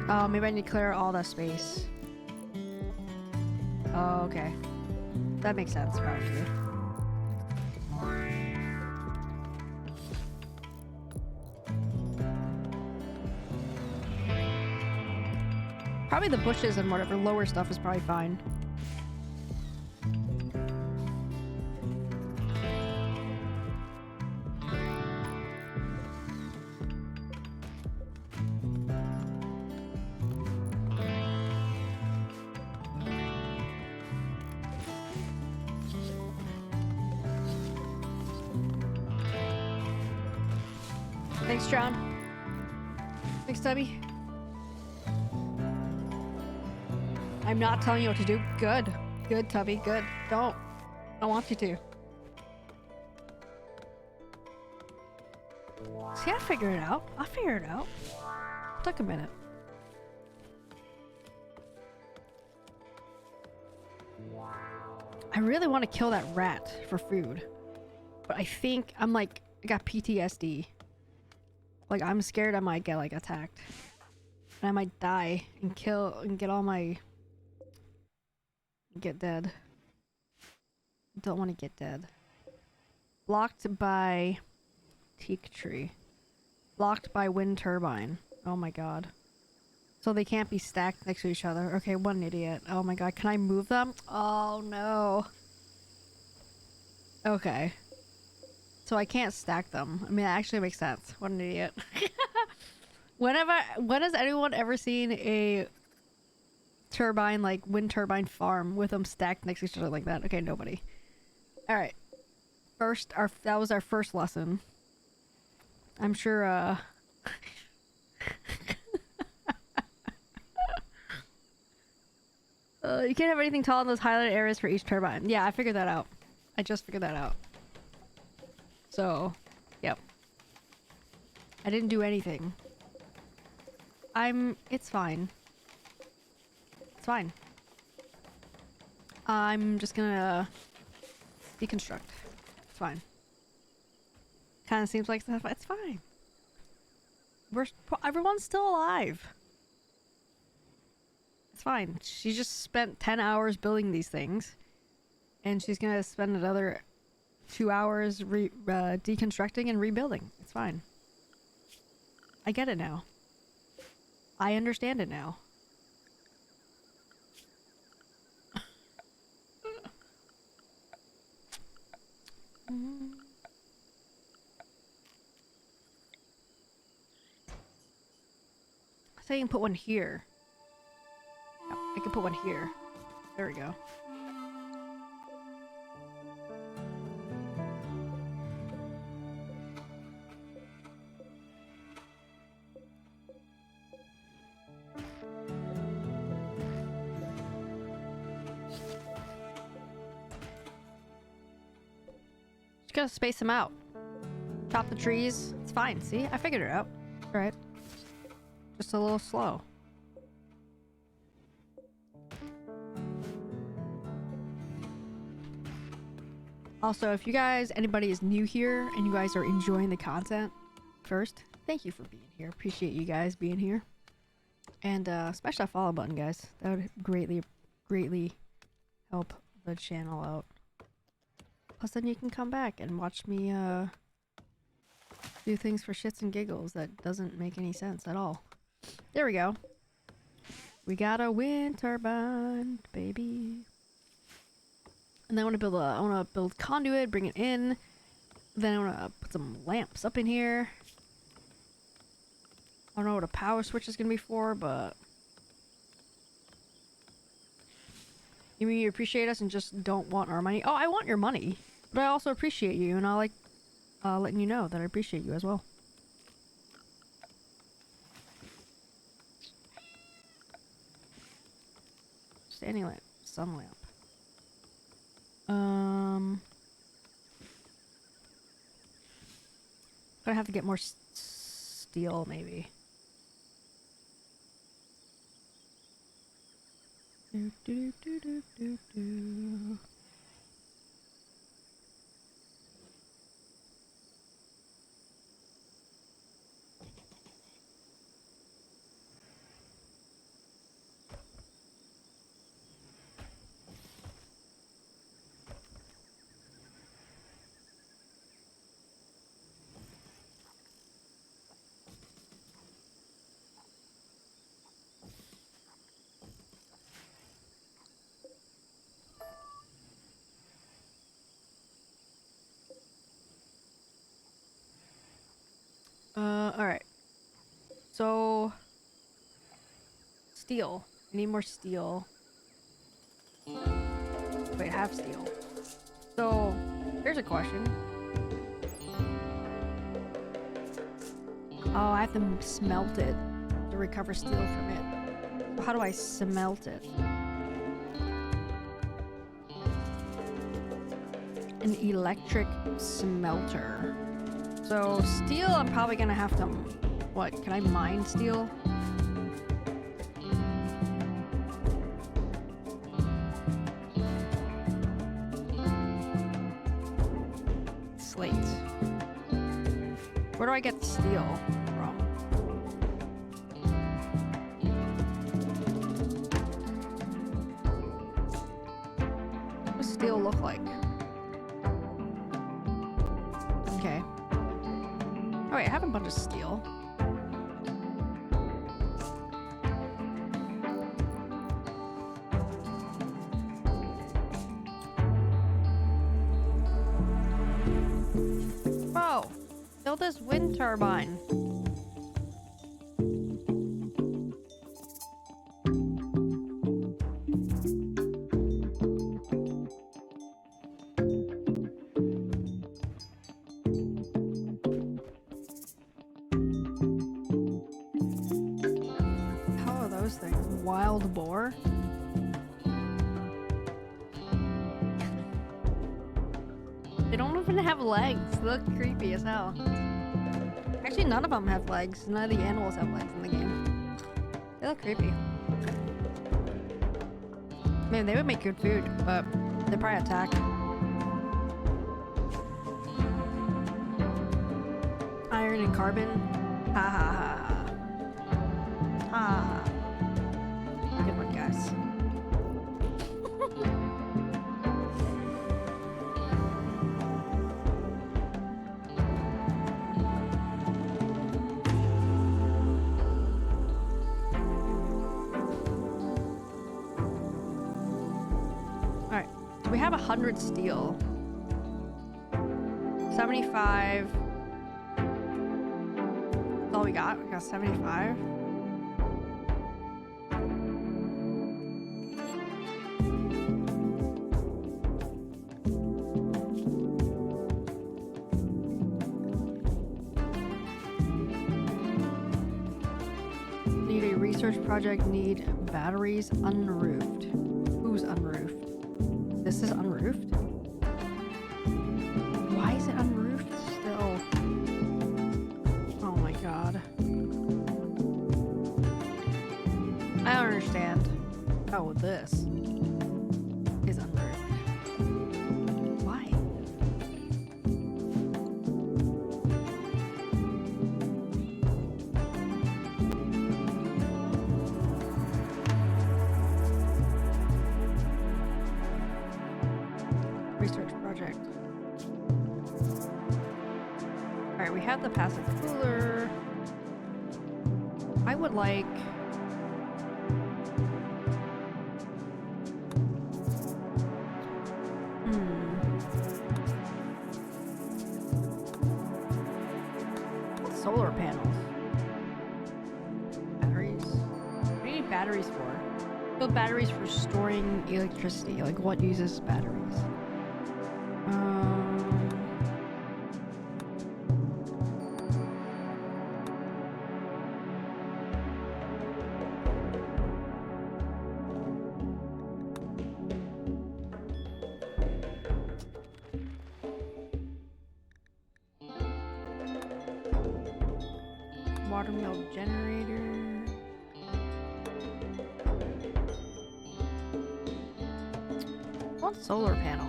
A: Oh, maybe I need to clear all that space. Oh, okay. That makes sense, probably. Probably the bushes and whatever lower stuff is probably fine. Thanks, John. Thanks, Tubby. I'm not telling you what to do. Good. Good, Tubby. Good. Don't. I want you to. See, I'll figure it out. I'll figure it out. Took a minute. I really want to kill that rat for food. But I think I'm like, I got PTSD. Like, I'm scared I might get, like, attacked. And I might die and kill and get all my... Get dead. Don't want to get dead. Blocked by teak tree. Blocked by wind turbine. Oh my god. So they can't be stacked next to each other. Okay, what an idiot. Oh my god, can I move them? Oh no. Okay. So I can't stack them. I mean, that actually makes sense. What an idiot. When has anyone ever seen a turbine, like wind turbine farm with them stacked next to each other like that? Okay, nobody. All right. That was our first lesson. I'm sure, you can't have anything tall in those highlighted areas for each turbine. Yeah, I figured that out. I just figured that out. So, yep. I didn't do anything. It's fine. It's fine. I'm just gonna deconstruct. It's fine. Kind of seems like stuff. It's fine. Everyone's still alive. It's fine. She just spent 10 hours building these things, and she's gonna spend another 2 hours deconstructing and rebuilding. It's fine. I get it now. I understand it now. So you can put one here. Yep, I can put one here. There we go. Just gotta space them out. Chop the trees. It's fine. See? I figured it out. Alright. Just a little slow. Also, if you guys, anybody is new here and you guys are enjoying the content, first, thank you for being here. Appreciate you guys being here. And smash that follow button, guys. That would greatly, greatly help the channel out. Plus, then you can come back and watch me do things for shits and giggles that doesn't make any sense at all. There we go. We got a wind turbine, baby. And then I want to build conduit, bring it in. Then I want to put some lamps up in here. I don't know what a power switch is gonna be for, but you mean you appreciate us and just don't want our money? Oh, I want your money, but I also appreciate you, and I like letting you know that I appreciate you as well. Standing lamp, sun lamp. Gonna have to get more steel, maybe. Do, do, do, do, do, do. Alright. So, steel. I need more steel. Wait, I have steel. So, here's a question. Oh, I have to smelt it to recover steel from it. So how do I smelt it? An electric smelter. So steel, I'm probably gonna have to, what, can I mine steel? Slate. Where do I get the steel from? What does steel look like? Okay. Oh wait, I have a bunch of steel. Bro, build this wind turbine. They don't even have legs. They look creepy as hell. Actually, none of them have legs. None of the animals have legs in the game. They look creepy. Man, they would make good food, but they probably attack. Iron and carbon. Ha ha ha ha. Ha. Good one, guys. Alright. So we have 100 steel. 75. That's all we got. We got 75. Need a research project. Need batteries unroofed. Who's unroofed? This is unroofed? Why is it unroofed still? Oh my god. I don't understand. Oh, this is unroofed. Why? Research project. Alright, we have the passive cooler. I would like... Solar panels. Batteries. What do you need batteries for? Build batteries for storing electricity. Like, what uses batteries? Watermill generator. What solar panel?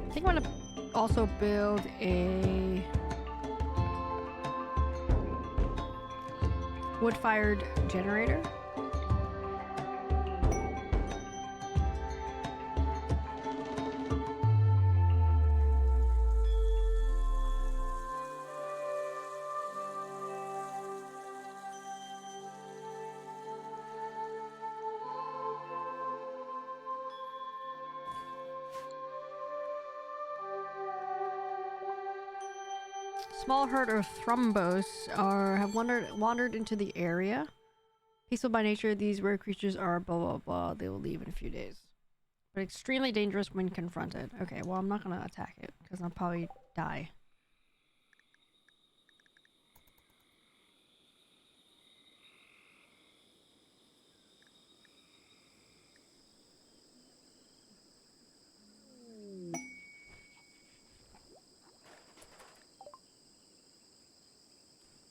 A: I think I'm gonna also build a wood-fired generator. Small herd of thrumbos have wandered into the area. Peaceful by nature, these rare creatures are blah blah blah. They will leave in a few days. But extremely dangerous when confronted. Okay, well I'm not gonna attack it because I'll probably die.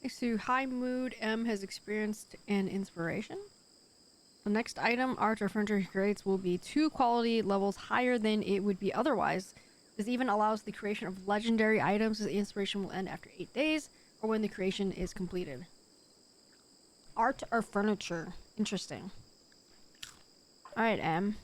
A: Next to high mood, M has experienced an inspiration. The next item art or furniture he creates will be 2 quality levels higher than it would be otherwise. This even allows the creation of legendary items as the inspiration will end after 8 days or when the creation is completed. Art or furniture. Interesting. Alright, M.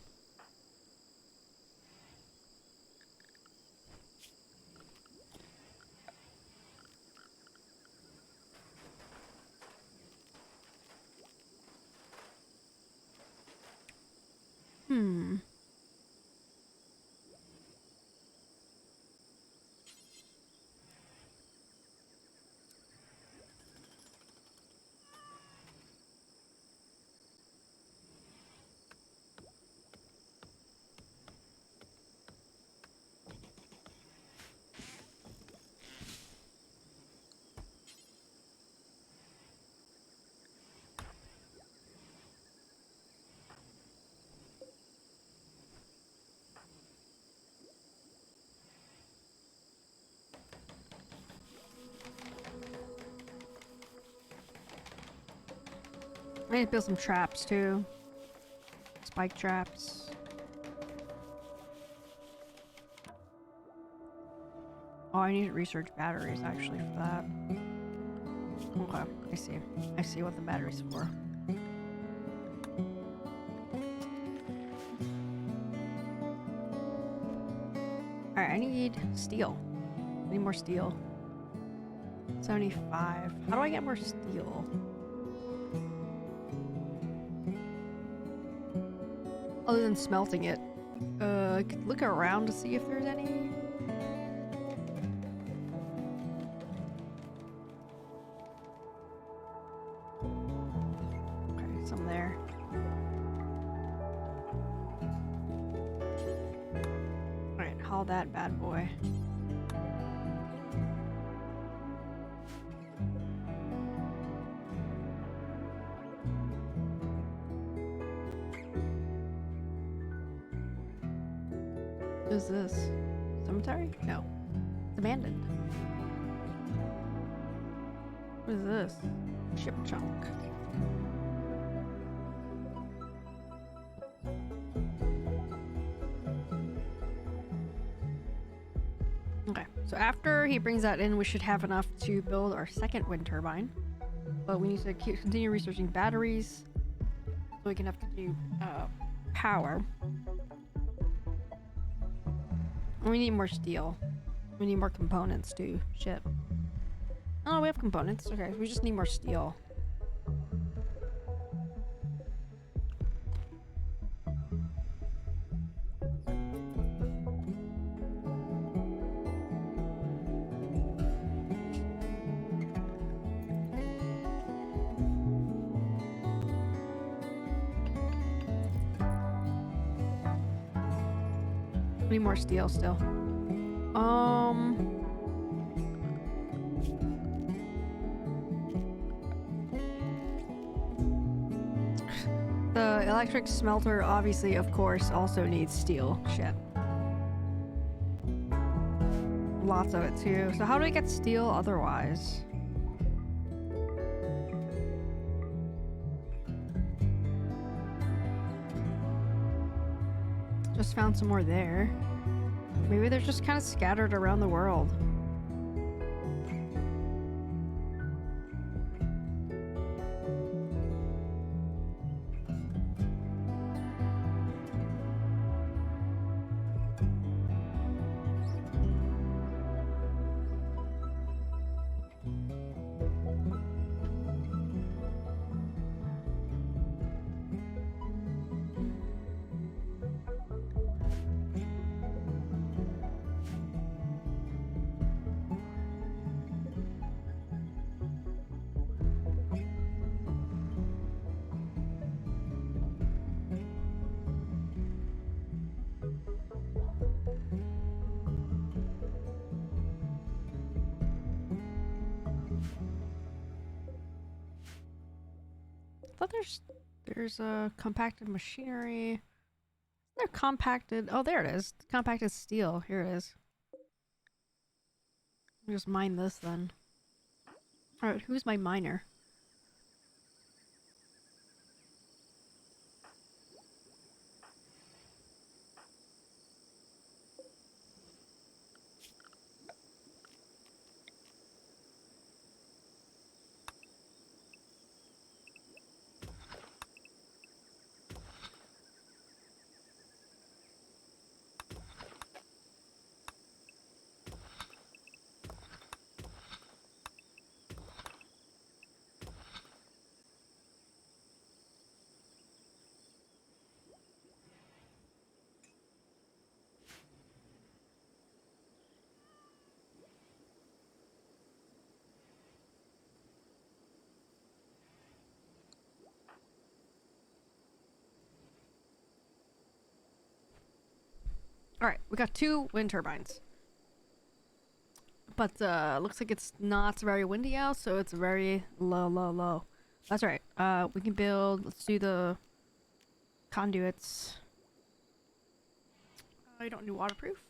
A: I need to build some traps too. Spike traps. Oh, I need to research batteries actually for that. Okay, I see. I see what the battery's for. Alright, I need steel. I need more steel. 75. How do I get more steel? Other than smelting it. I could look around to see if there's any. Okay, some there. Alright, haul that bad boy. What is this? Cemetery? No. It's abandoned. What is this? Ship chunk. Okay, so after he brings that in, we should have enough to build our second wind turbine. But we need to continue researching batteries so we can have continued power. We need more steel. We need more components too. Shit. Oh, we have components. Okay, we just need more steel. We need more steel still. The electric smelter, obviously, of course, also needs steel. Shit. Lots of it, too. So how do we get steel otherwise? Just found some more there. Maybe they're just kind of scattered around the world. I thought there's a compacted machinery. They're compacted. Oh, there it is. Compacted steel. Here it is. I'll just mine this then. Alright, who's my miner? Alright, we got 2 wind turbines. But looks like it's not very windy out, so it's very low. That's right. We can build, let's do the conduits. You don't do waterproof?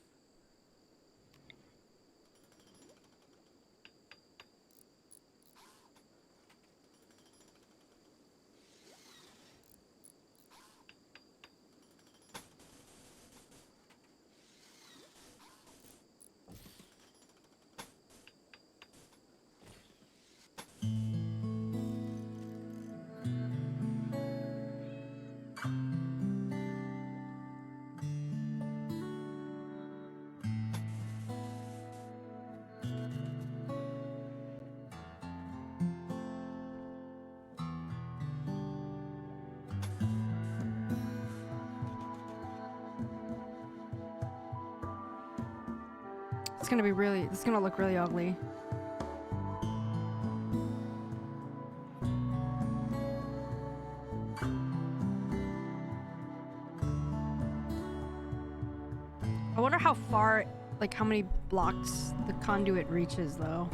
A: It's gonna be really, it's gonna look really ugly. I wonder how far, like how many blocks the conduit reaches though.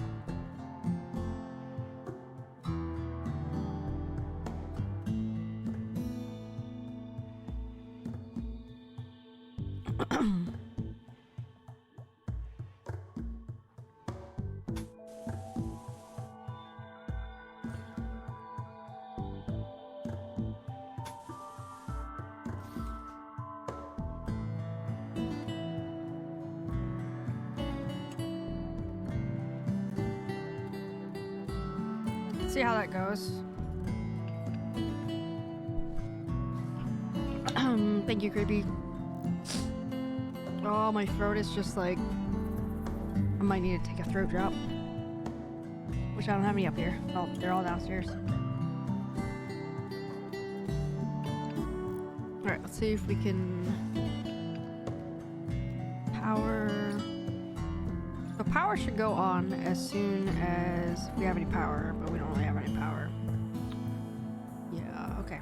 A: See how that goes. Thank you, creepy. Oh, my throat is just like, I might need to take a throat drop, which I don't have any up here. Oh, they're all downstairs. All right, let's see if we can power. The power should go on as soon as we have any power, but we don't really have any power. Yeah, okay.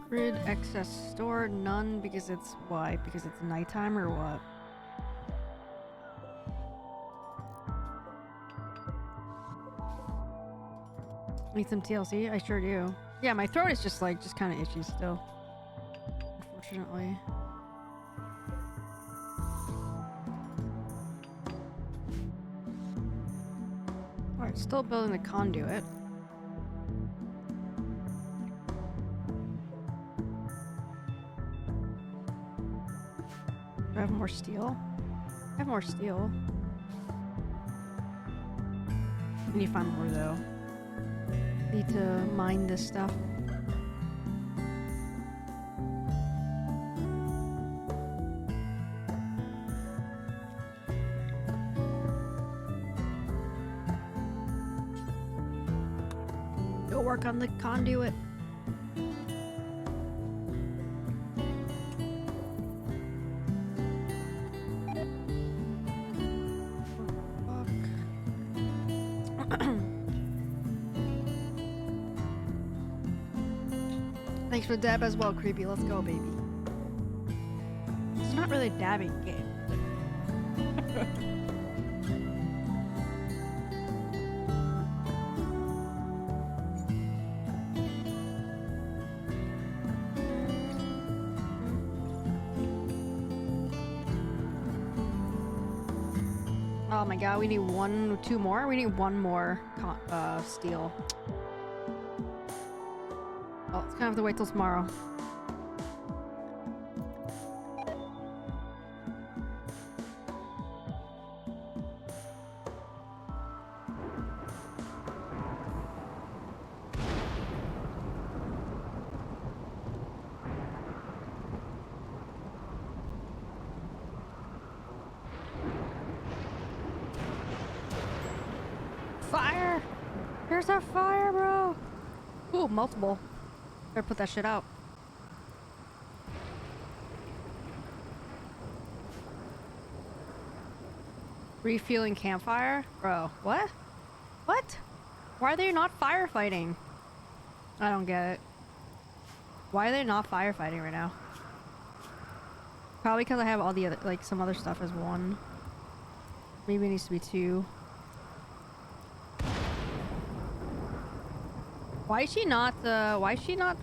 A: Grid excess stored, none because it's why? Because it's nighttime or what? Need some TLC? I sure do. Yeah, my throat is just like, just kind of itchy still. Unfortunately. Alright, still building the conduit. Do I have more steel? I have more steel. I need to find more though. Need to mine this stuff. Go work on the conduit. Thanks for the dab as well, creepy. Let's go, baby. It's not really a dabbing game. Oh my god, we need two more? We need one more steel. Oh, it's gonna have to wait till tomorrow. Fire! There's a fire, bro! Ooh, multiple. Better put that shit out. Refueling campfire? Bro, what? What? Why are they not firefighting? I don't get it. Why are they not firefighting right now? Probably because I have all the other, like, some other stuff as one. Maybe it needs to be two. Why is she not,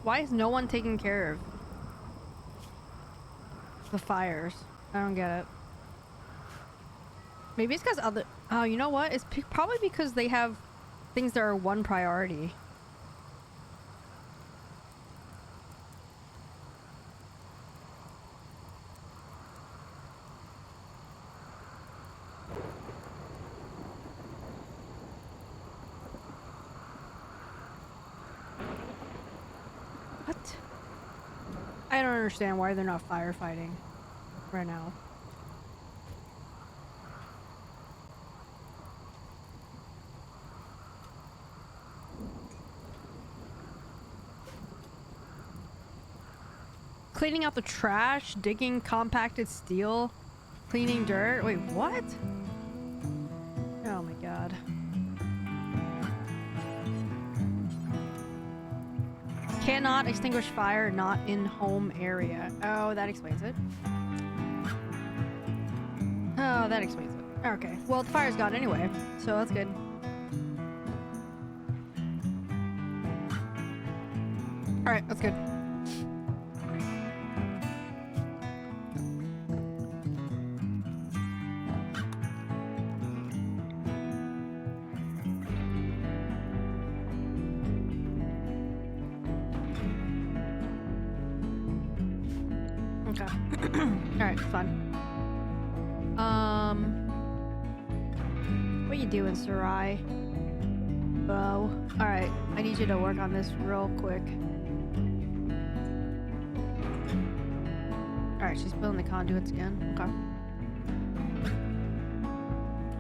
A: why is no one taking care of the fires? I don't get it. Maybe it's because oh, you know what? It's probably because they have things that are one priority. What? I don't understand why they're not firefighting right now. Cleaning out the trash, digging compacted steel, cleaning dirt. Wait, what? Oh my god. Cannot extinguish fire not in home area. Oh, that explains it. Oh, that explains it. Okay. Well, the fire's gone anyway, so that's good. Alright, that's good. Okay. Alright, fine. What you doing, Sarai? Bo. Alright, I need you to work on this real quick. Alright, she's building the conduits again. Okay.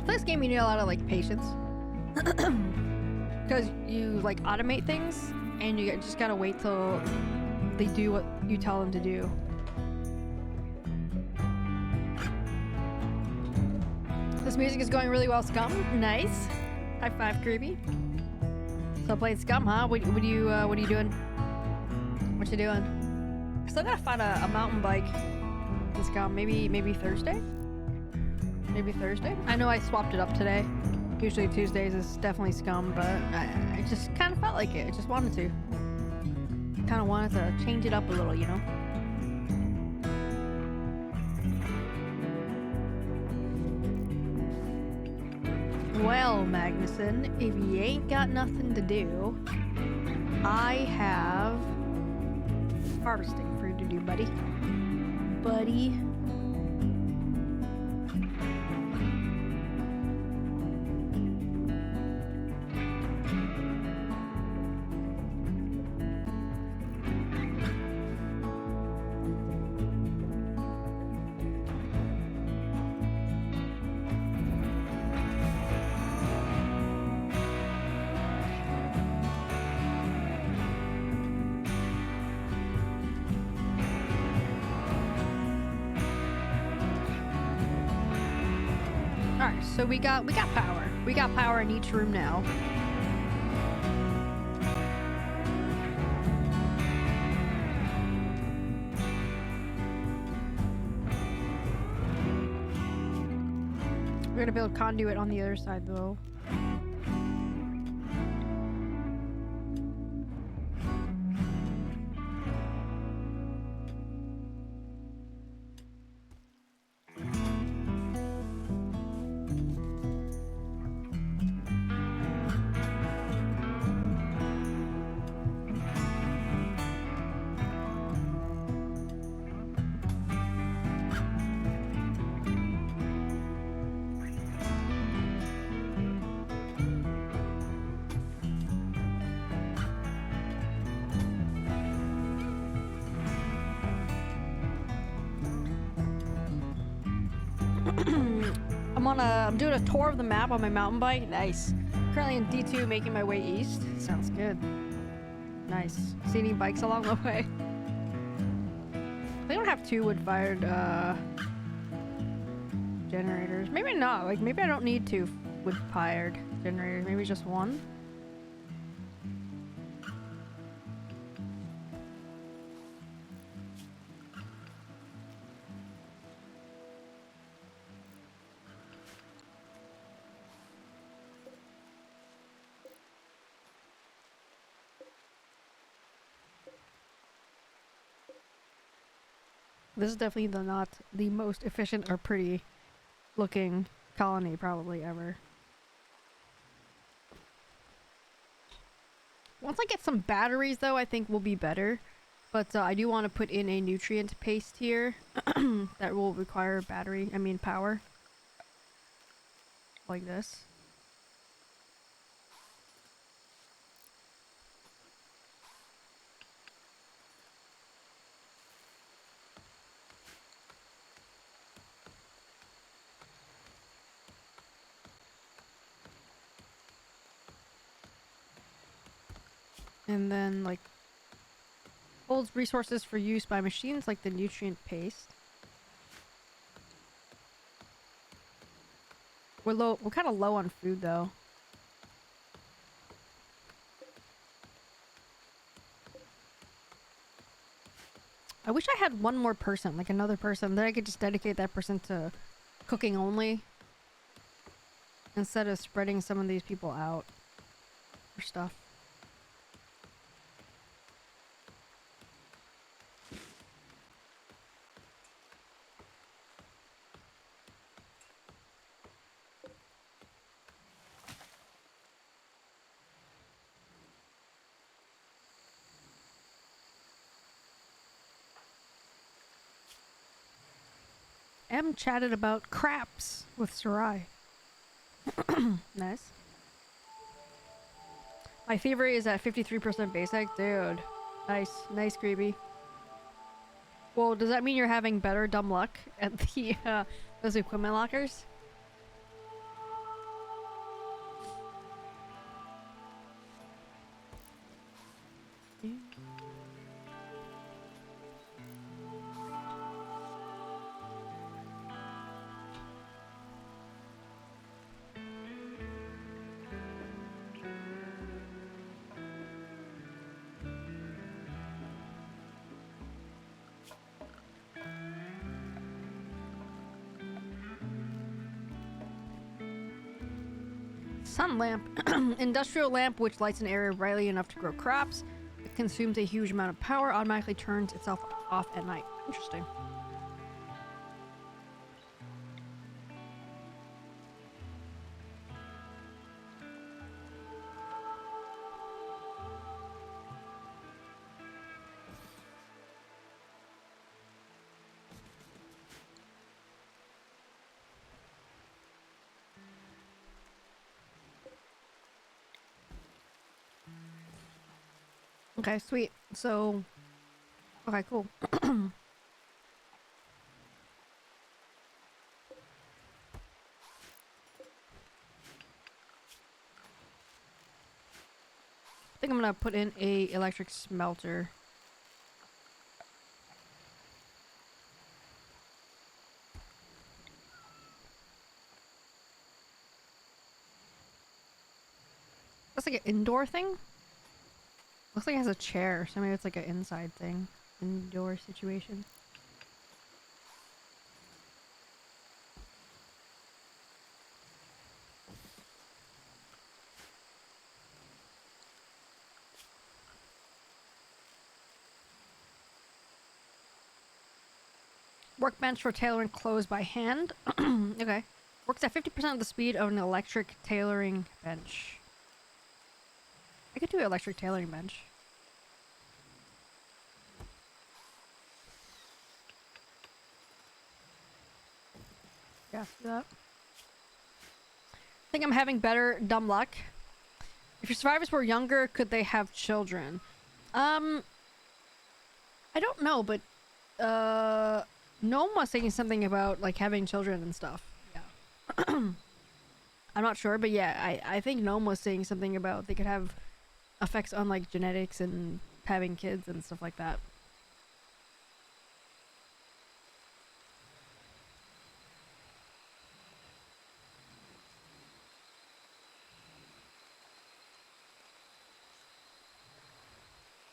A: For this game, you need a lot of, like, patience. Because you, like, automate things, and you just gotta wait till they do what you tell them to do. This music is going really well, Scum. Nice. High five, Creepy. So playing Scum, huh? What are you doing? What you doing? I still gotta find a mountain bike in Scum. Maybe Thursday? Maybe Thursday? I know I swapped it up today. Usually Tuesdays is definitely Scum, but I just kind of felt like it. I just wanted to. Kind of wanted to change it up a little, you know? Well, Magnuson, if you ain't got nothing to do, I have harvesting for you to do, buddy. Buddy. So we got power. We got power in each room now. We're gonna build conduit on the other side though. I'm doing a tour of the map on my mountain bike. Nice. Currently in D2, making my way east. Sounds good. Nice. See any bikes along the way? They don't have two wood-fired generators. Maybe not. Like, maybe I don't need two wood-fired generators. Maybe just one. This is definitely not the most efficient or pretty looking colony probably ever. Once I get some batteries though, I think we'll be better. But I do want to put in a nutrient paste here that will require power. Like this. And then, like, holds resources for use by machines like the nutrient paste. We're kind of low on food, though. I wish I had one more person, like another person, that I could just dedicate that person to cooking only. Instead of spreading some of these people out for stuff. M chatted about craps with Sarai. Nice. My fever is at 53% basic. Dude. Nice. Nice, Creepy. Well, does that mean you're having better dumb luck at the, those equipment lockers? Sun lamp. Industrial lamp which lights an area brightly enough to grow crops. It consumes a huge amount of power, automatically turns itself off at night. Interesting. Okay, sweet. So, okay, cool. I think I'm gonna put in a electric smelter. That's like an indoor thing? Looks like it has a chair, so maybe it's like an inside thing. Indoor situation. Workbench for tailoring clothes by hand. Okay. Works at 50% of the speed of an electric tailoring bench. I could do an electric tailoring bench. Yeah, do that. I think I'm having better dumb luck. If your survivors were younger, could they have children? I don't know, but Gnome was saying something about like having children and stuff. Yeah. I'm not sure, but yeah, I think Gnome was saying something about they could have effects on like genetics and having kids and stuff like that.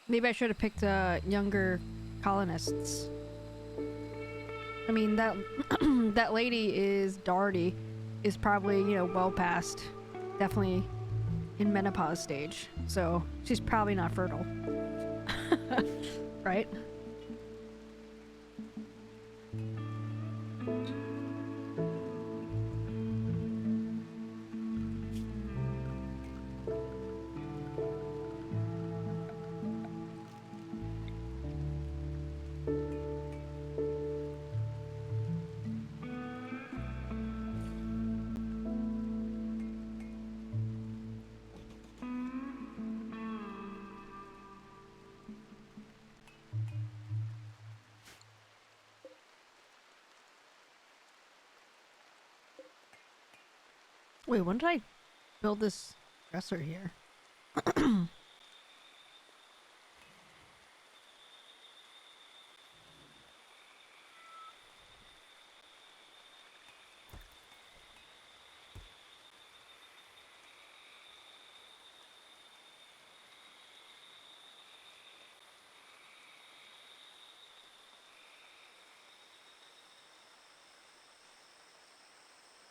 A: Maybe I should have picked younger colonists. I mean, that that lady is Darty, is probably, you know, well past, definitely in menopause stage, so she's probably not fertile. Right? Wait, when did I build this dresser here?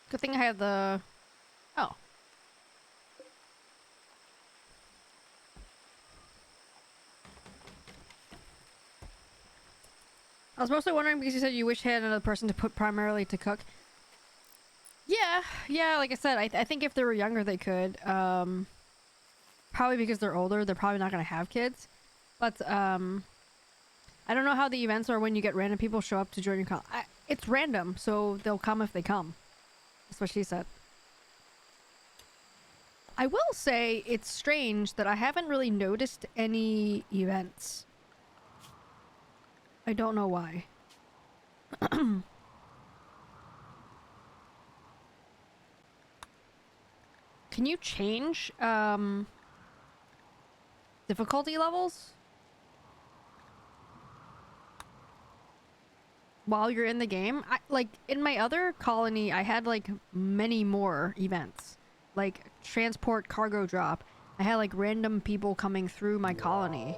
A: Good thing I have the... Oh. I was mostly wondering because you said you wish you had another person to put primarily to cook. Yeah, like I said, I think if they were younger they could. Probably because they're older, they're probably not going to have kids. But, I don't know how the events are when you get random people show up to join your call. It's random, so they'll come if they come. That's what she said. I will say it's strange that I haven't really noticed any events. I don't know why. Can you change difficulty levels while you're in the game? Like in my other colony I had like many more events, like transport cargo drop. I had like random people coming through my colony.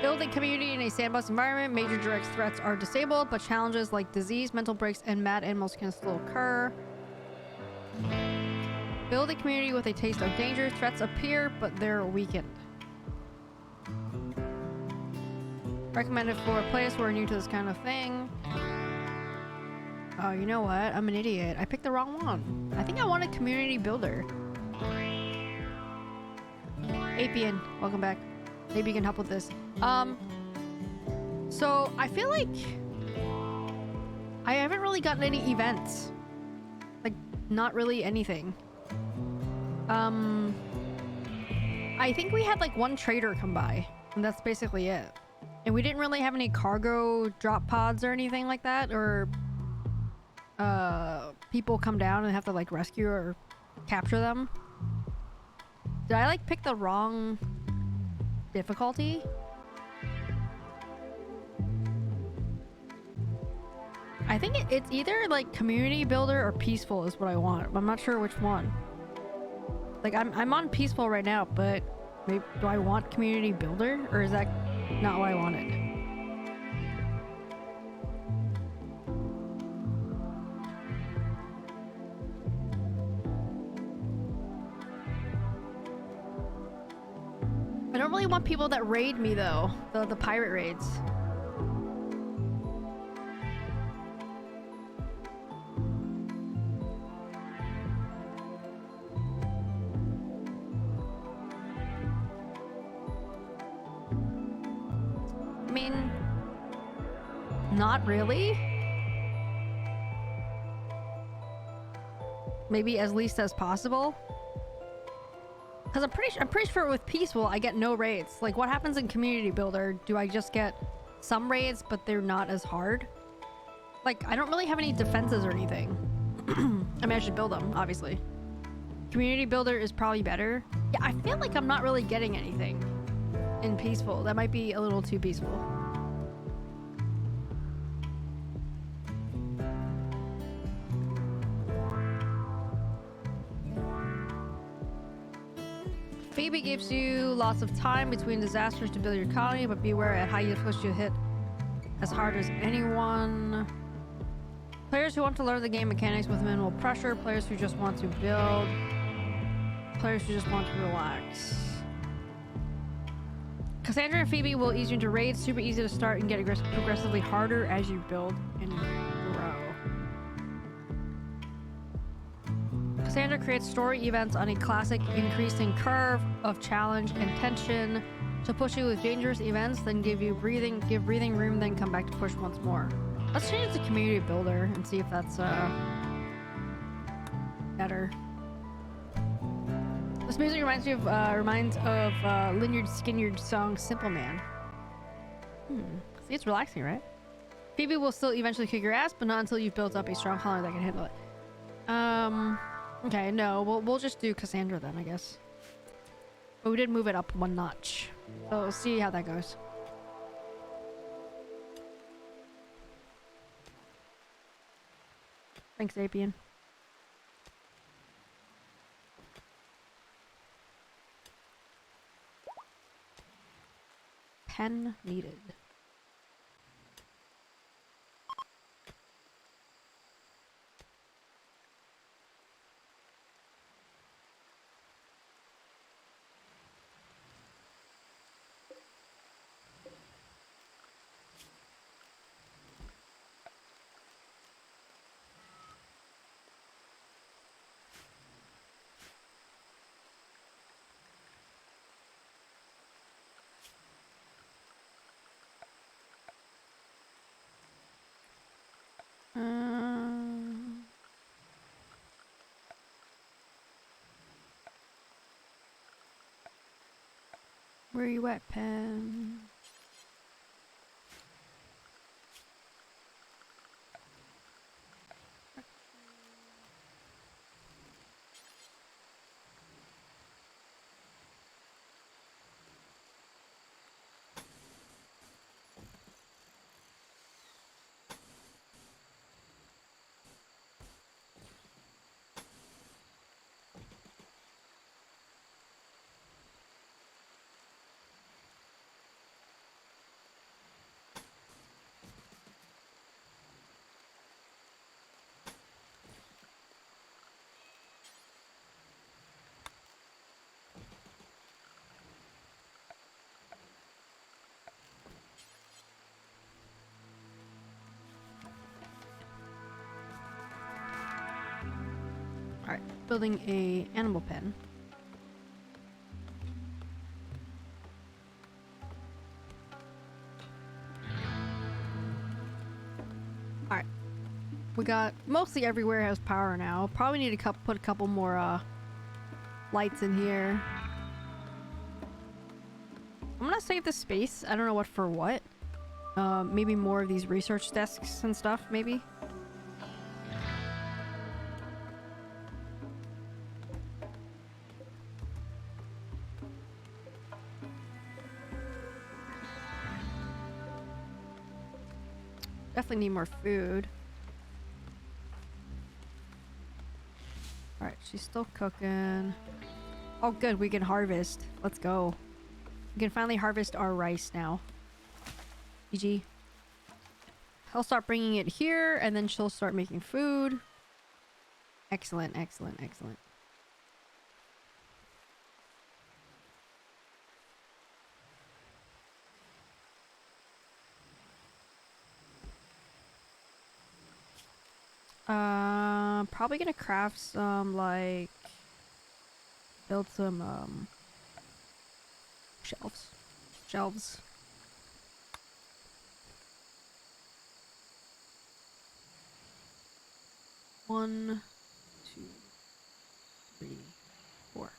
A: Building community in a sandbox environment, major direct threats are disabled, but challenges like disease, mental breaks, and mad animals can still occur. Build a community with a taste of danger. Threats appear, but they're weakened. Recommended for players who are new to this kind of thing. Oh, you know what? I'm an idiot. I picked the wrong one. I think I want a community builder. Apian, welcome back. Maybe you can help with this. So I feel like I haven't really gotten any events. Like, not really anything. I think we had like one trader come by, and that's basically it. And we didn't really have any cargo drop pods or anything like that, or people come down and have to like rescue or capture them. Did I like pick the wrong difficulty? I think it's either like community builder or peaceful is what I want. I'm not sure which one. Like I'm on peaceful right now, but maybe do I want community builder, or is that not what I wanted? I don't really want people that raid me though, the pirate raids. I mean, not really. Maybe as least as possible. Because I'm pretty sure with peaceful I get no raids. Like, what happens in community builder? Do I just get some raids, but they're not as hard? Like, I don't really have any defenses or anything. I mean, I should build them, obviously. Community builder is probably better. Yeah, I feel like I'm not really getting anything in peaceful. That might be a little too peaceful. Phoebe gives you lots of time between disasters to build your colony, but beware at high yield push you hit as hard as anyone. Players who want to learn the game mechanics with minimal pressure. Players who just want to build. Players who just want to relax. Cassandra and Phoebe will ease you into raids. Super easy to start and get progressively harder as you build and grow. Cassandra creates story events on a classic increasing curve of challenge and tension. She'll push you with dangerous events, then give breathing room, then come back to push once more. Let's change it to community builder and see if that's better. This music reminds of Lynyrd Skynyrd's song "Simple Man." See, it's relaxing, right? Phoebe will still eventually kick your ass, but not until you've built up a strong colony that can handle it. Okay, no, we'll just do Cassandra then, I guess. But we did move it up one notch, so we'll see how that goes. Thanks, Appian. Pen needed. Where you at, Pen? Alright, building a animal pen. Alright. We got mostly everywhere has power now. Probably need to put a couple more lights in here. I'm gonna save the space. I don't know what for what. Maybe more of these research desks and stuff, maybe. Definitely need more food. Alright, she's still cooking. Oh good, we can harvest. Let's go. We can finally harvest our rice now. GG. I'll start bringing it here, and then she'll start making food. Excellent, excellent, excellent. Probably gonna craft some, like, build some, shelves. One, two, three, four.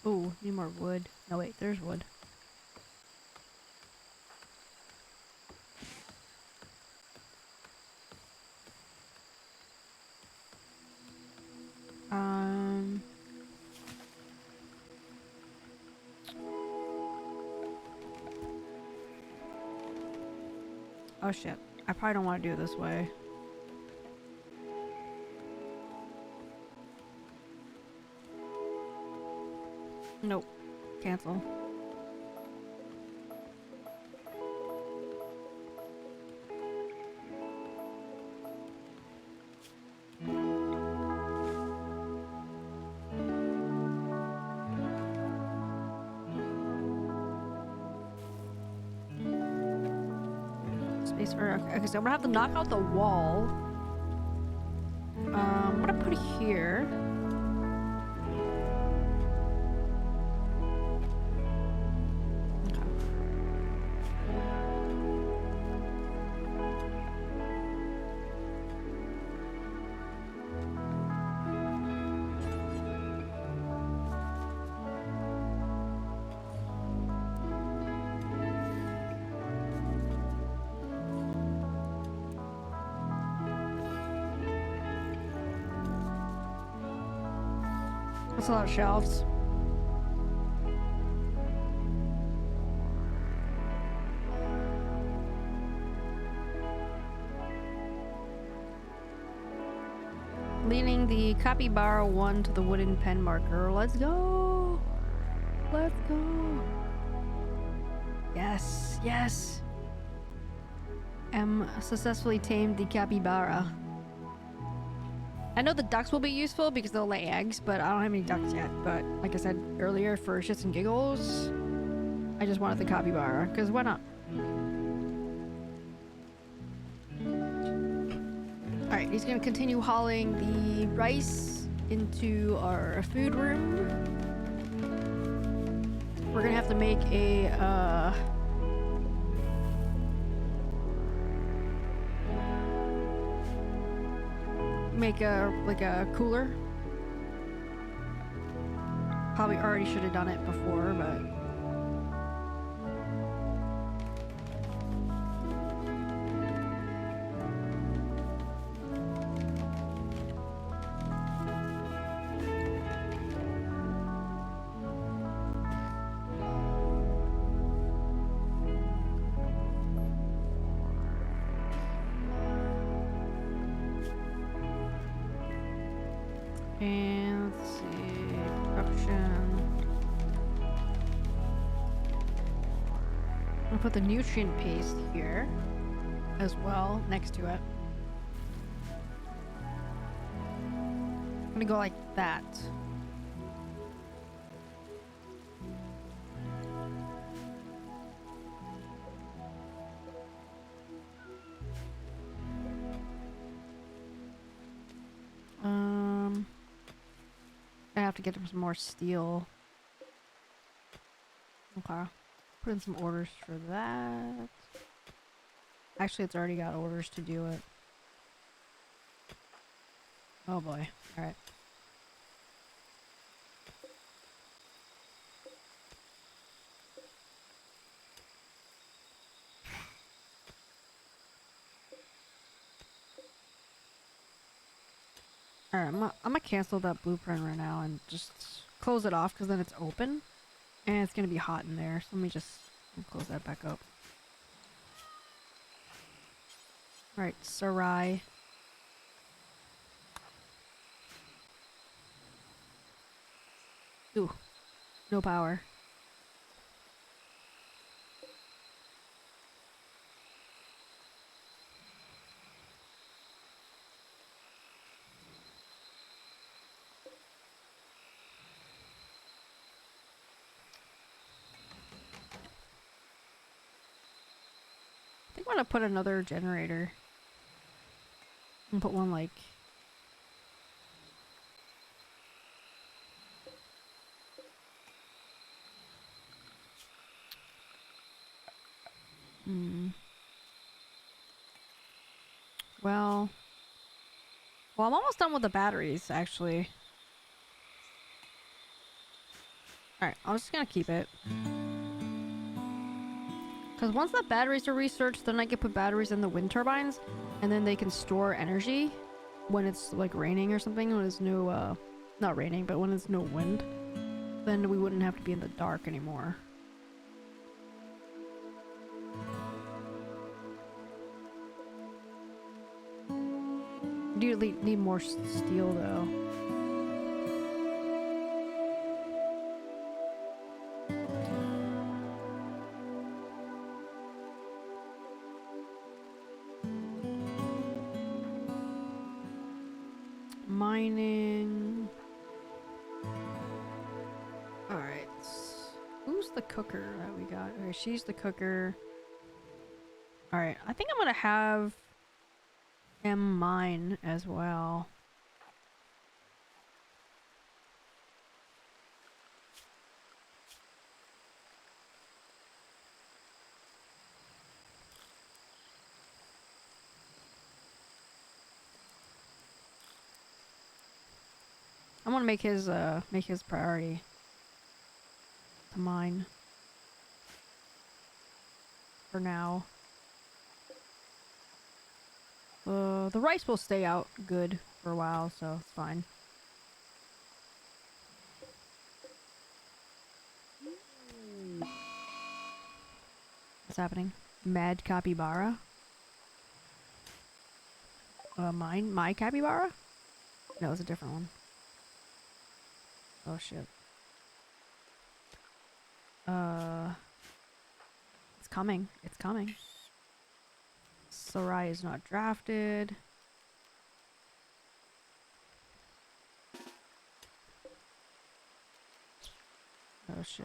A: Oh, need more wood. No, wait, there's wood. Oh shit. I probably don't want to do it this way. Nope. Cancel. Space for... Okay, so I'm gonna have to knock out the wall. I'm gonna put it here. That's a lot of shelves. Leaning the capybara one to the wooden pen marker. Let's go! Let's go! Yes, yes! Successfully tamed the capybara. I know the ducks will be useful because they'll lay eggs, but I don't have any ducks yet. But like I said earlier, for shits and giggles, I just wanted the capybara, because why not? Alright, he's gonna continue hauling the rice into our food room. We're gonna have to make a, like a cooler. Probably already should have done it before, but and let's see, production. I'll put the nutrient paste here as well, next to it. I'm gonna go like that. I have to get some more steel. Okay. Put in some orders for that. Actually, it's already got orders to do it. Oh boy. Alright. Alright, I'm gonna cancel that blueprint right now and just close it off, because then it's open and it's gonna be hot in there. So let me just close that back up. Alright, Sarai. Ooh, no power. I think I'm gonna put another generator. And put one like... Well, I'm almost done with the batteries, actually. Alright, I'm just gonna keep it. Because once the batteries are researched, then I can put batteries in the wind turbines, and then they can store energy when it's like raining or something, when there's no, not raining, but when there's no wind. Then we wouldn't have to be in the dark anymore. Do need more steel though. Mining. Alright. Who's the cooker that we got? Okay, she's the cooker. Alright, I think I'm gonna have him mine as well. I'm gonna make his priority to mine for now. The rice will stay out good for a while, so it's fine. What's happening? Mad capybara? My capybara? No, it's a different one. Oh shit. It's coming. It's coming. Sarai is not drafted. Oh shit.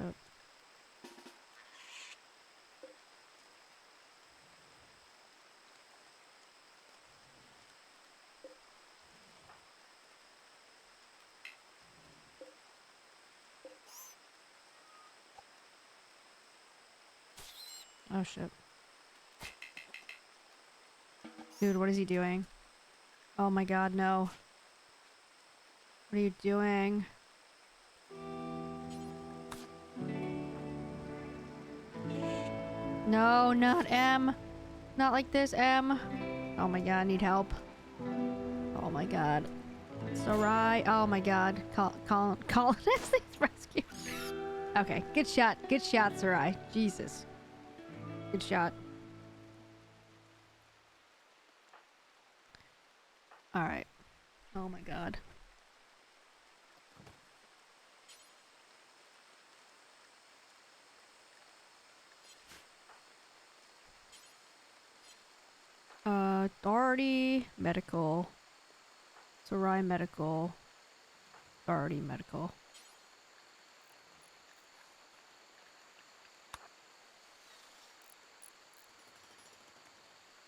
A: Oh shit. Dude, what is he doing? Oh my god, no. What are you doing? No, not M. Not like this, M. Oh my god, I need help. Oh my god. Sarai. Oh my god. Colonist rescue. Okay, good shot. Good shot, Sarai. Jesus. Good shot. Alright. Oh my god. Doherty, medical. Sarai, medical. Doherty, medical.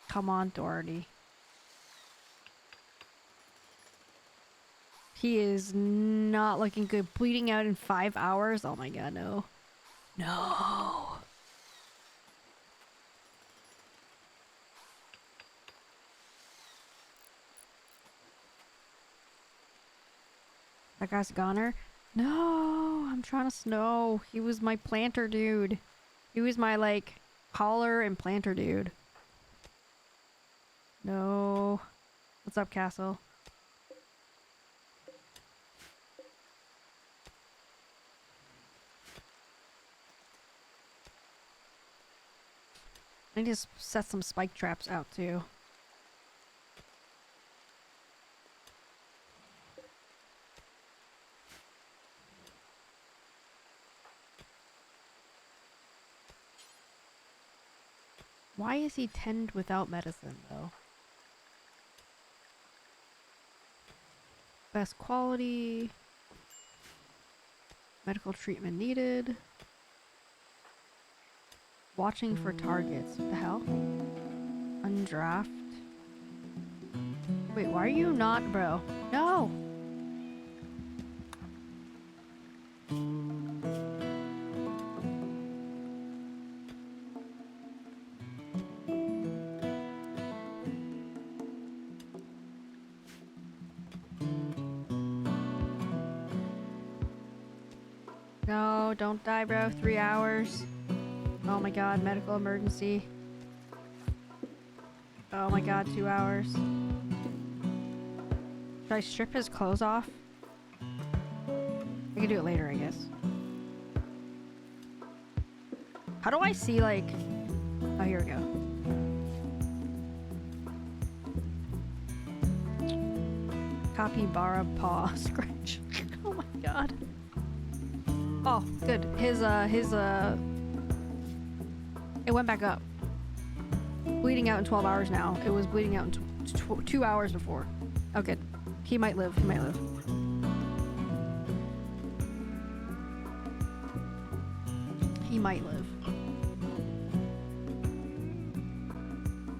A: Come on, Doherty. He is not looking good. Bleeding out in 5 hours? Oh my god, no. No! That guy's a goner? No! I'm trying to snow. He was my planter dude. He was my, like, hauler and planter dude. No. What's up, Castle? I need to set some spike traps out too. Why is he tend without medicine though? Best quality. Medical treatment needed. Watching for targets. What the hell? Undraft. Wait, why are you not, bro? No! No. no, don't die, bro. 3 hours. Oh my god, medical emergency. Oh my god, 2 hours. Should I strip his clothes off? I can do it later, I guess. How do I see, like... Oh, here we go. Capybara paw scratch. Oh my god. Oh, good. It went back up. Bleeding out in 12 hours now. It was bleeding out in 2 hours before. Oh, good. He might live. He might live. He might live.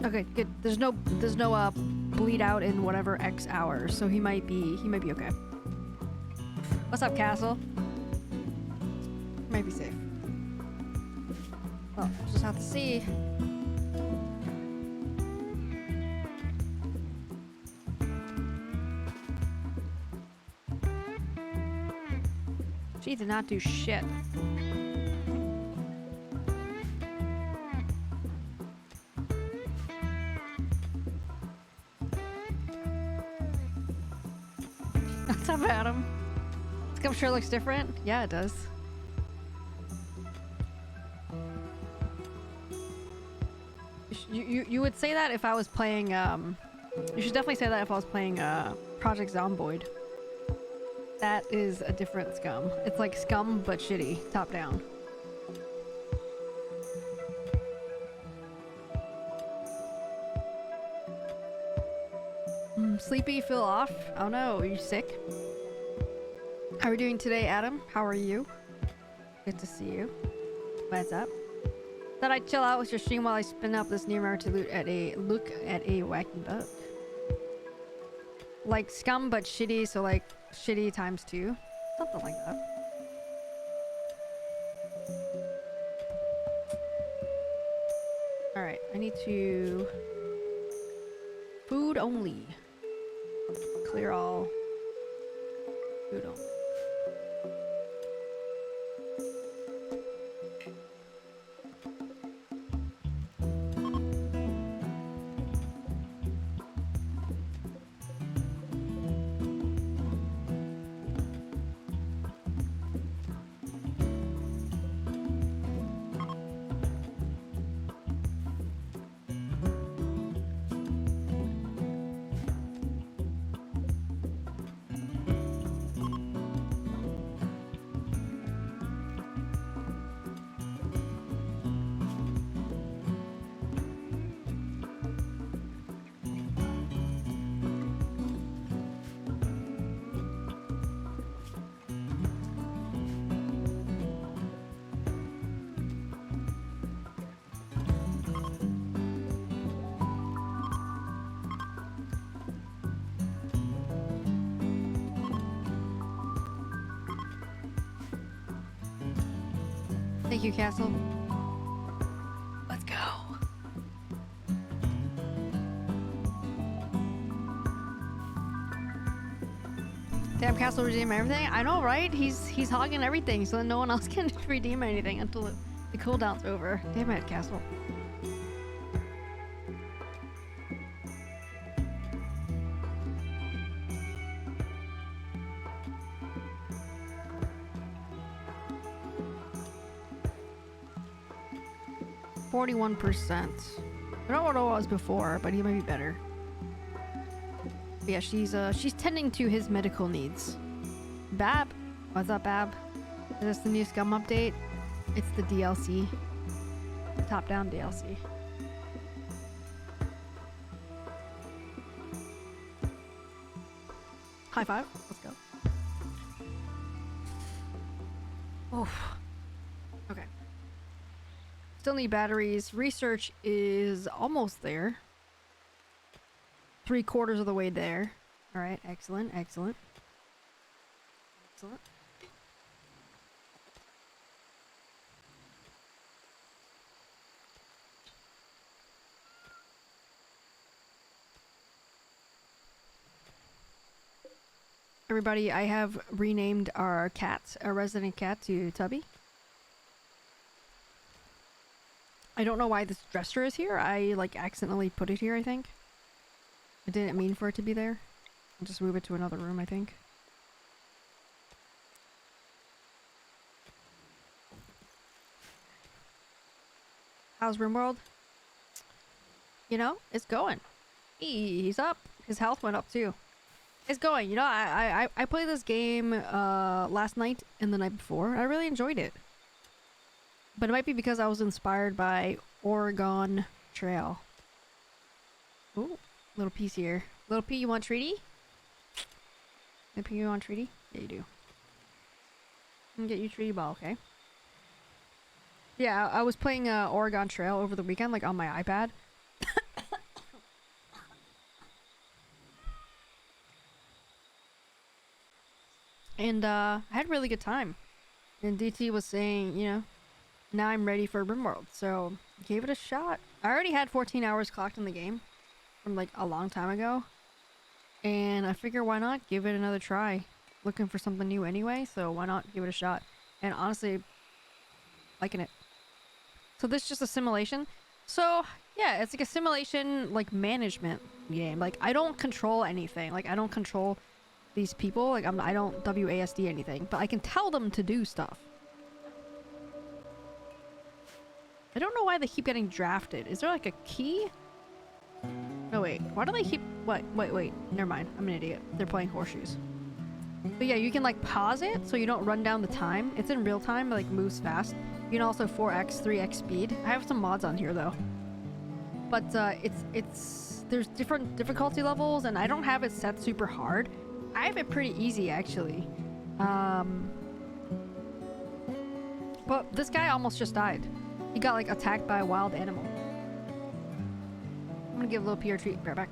A: Okay, good. There's no bleed out in whatever X hours, so he might be okay. What's up, Castle? Might be safe. Well, just have to see. She did not do shit. What's up, Adam? This cup sure looks different. Yeah, it does. You would say that if I was playing, you should definitely say that if I was playing, Project Zomboid. That is a different Scum. It's like Scum, but shitty. Top down. Sleepy, feel off? Oh no, are you sick? How are we doing today, Adam? How are you? Good to see you. What's up? Thought I'd chill out with your stream while I spin up this new mirror to look at a wacky bug. Like Scum, but shitty, so like shitty times 2. Something like that. Alright, I need to... Food only. Clear all. Food only. Thank you, Castle. Let's go. Damn, Castle redeem everything? I know, right? He's hogging everything, so no one else can redeem anything until the cooldown's over. Damn it, Castle. %. I don't know what it was before, but he might be better. But yeah, she's tending to his medical needs. Bab, what's up, Bab? Is this the new Scum update? It's the DLC, top-down DLC. High five. Let's go. Oof. Okay. Still need batteries. Research is almost there. 3/4 of the way there. Alright, excellent, excellent. Excellent. Everybody, I have renamed our cat, our resident cat, to Tubby. I don't know why this dresser is here. I like accidentally put it here, I think. I didn't mean for it to be there. I'll just move it to another room, I think. How's RimWorld? You know, it's going. He's up. His health went up too. It's going. You know, I played this game last night and the night before. I really enjoyed it. But it might be because I was inspired by Oregon Trail. Ooh, little piece here. Little P, you want treaty? Little P, you want treaty? Yeah, you do. I'm gonna get you treaty ball, okay? Yeah, I was playing Oregon Trail over the weekend, like on my iPad. And I had a really good time. And DT was saying, you know, now I'm ready for RimWorld, so gave it a shot. I already had 14 hours clocked in the game from like a long time ago. And I figure why not give it another try. Looking for something new anyway, so why not give it a shot. And honestly, liking it. So this is just a simulation. So yeah, it's like a simulation like management game. Like I don't control anything. Like I don't control these people. Like I don't WASD anything, but I can tell them to do stuff. I don't know why they keep getting drafted. Is there like a key? No, wait. Why do they keep... What? Wait. Never mind. I'm an idiot. They're playing horseshoes. But yeah, you can like pause it so you don't run down the time. It's in real time, but like moves fast. You can also 4x, 3x speed. I have some mods on here though. But it's... There's different difficulty levels and I don't have it set super hard. I have it pretty easy actually. But this guy almost just died. He got like attacked by a wild animal. I'm gonna give a little P a treat. Be right back.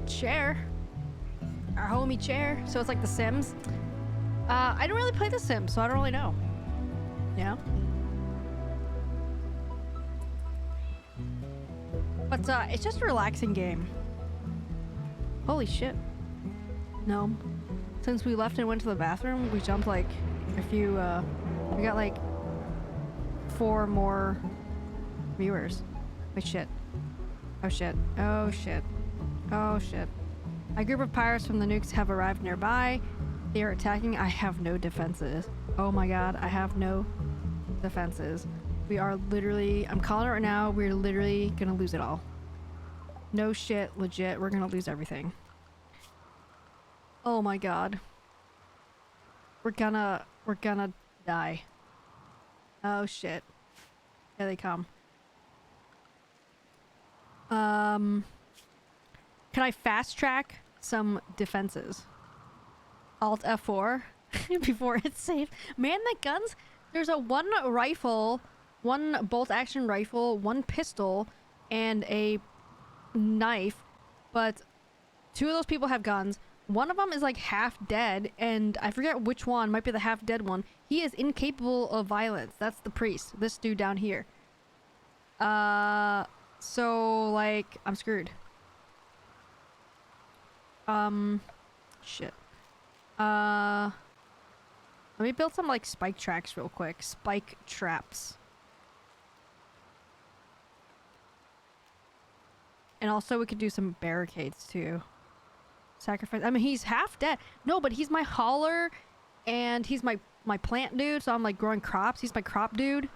A: Chair. Our homie chair. So it's like The Sims. I don't really play The Sims, so I don't really know. Yeah. But it's just a relaxing game. Holy shit. No. Since we left and went to the bathroom, we jumped like a few, we got like 4 more viewers. Wait, shit. Oh shit. Oh shit. Oh shit. A group of pirates from the nukes have arrived nearby. They are attacking. I have no defenses. Oh my god, I have no defenses. We are literally, I'm calling it right now, we're literally gonna lose it all. No shit, legit, we're gonna lose everything. Oh my god. We're gonna die. Oh shit. Here they come. Can I fast track some defenses? Alt F4 before it's safe. Man, the guns. There's a one rifle, one bolt action rifle, one pistol, and a knife. But two of those people have guns. One of them is like half dead, and I forget which one. Might be the half dead one. He is incapable of violence. That's the priest. This dude down here. So like I'm screwed. Shit. Let me build some like spike tracks real quick. Spike traps. And also we could do some barricades too. Sacrifice. I mean, he's half dead. No, but he's my hauler and he's my plant dude. So I'm like growing crops. He's my crop dude.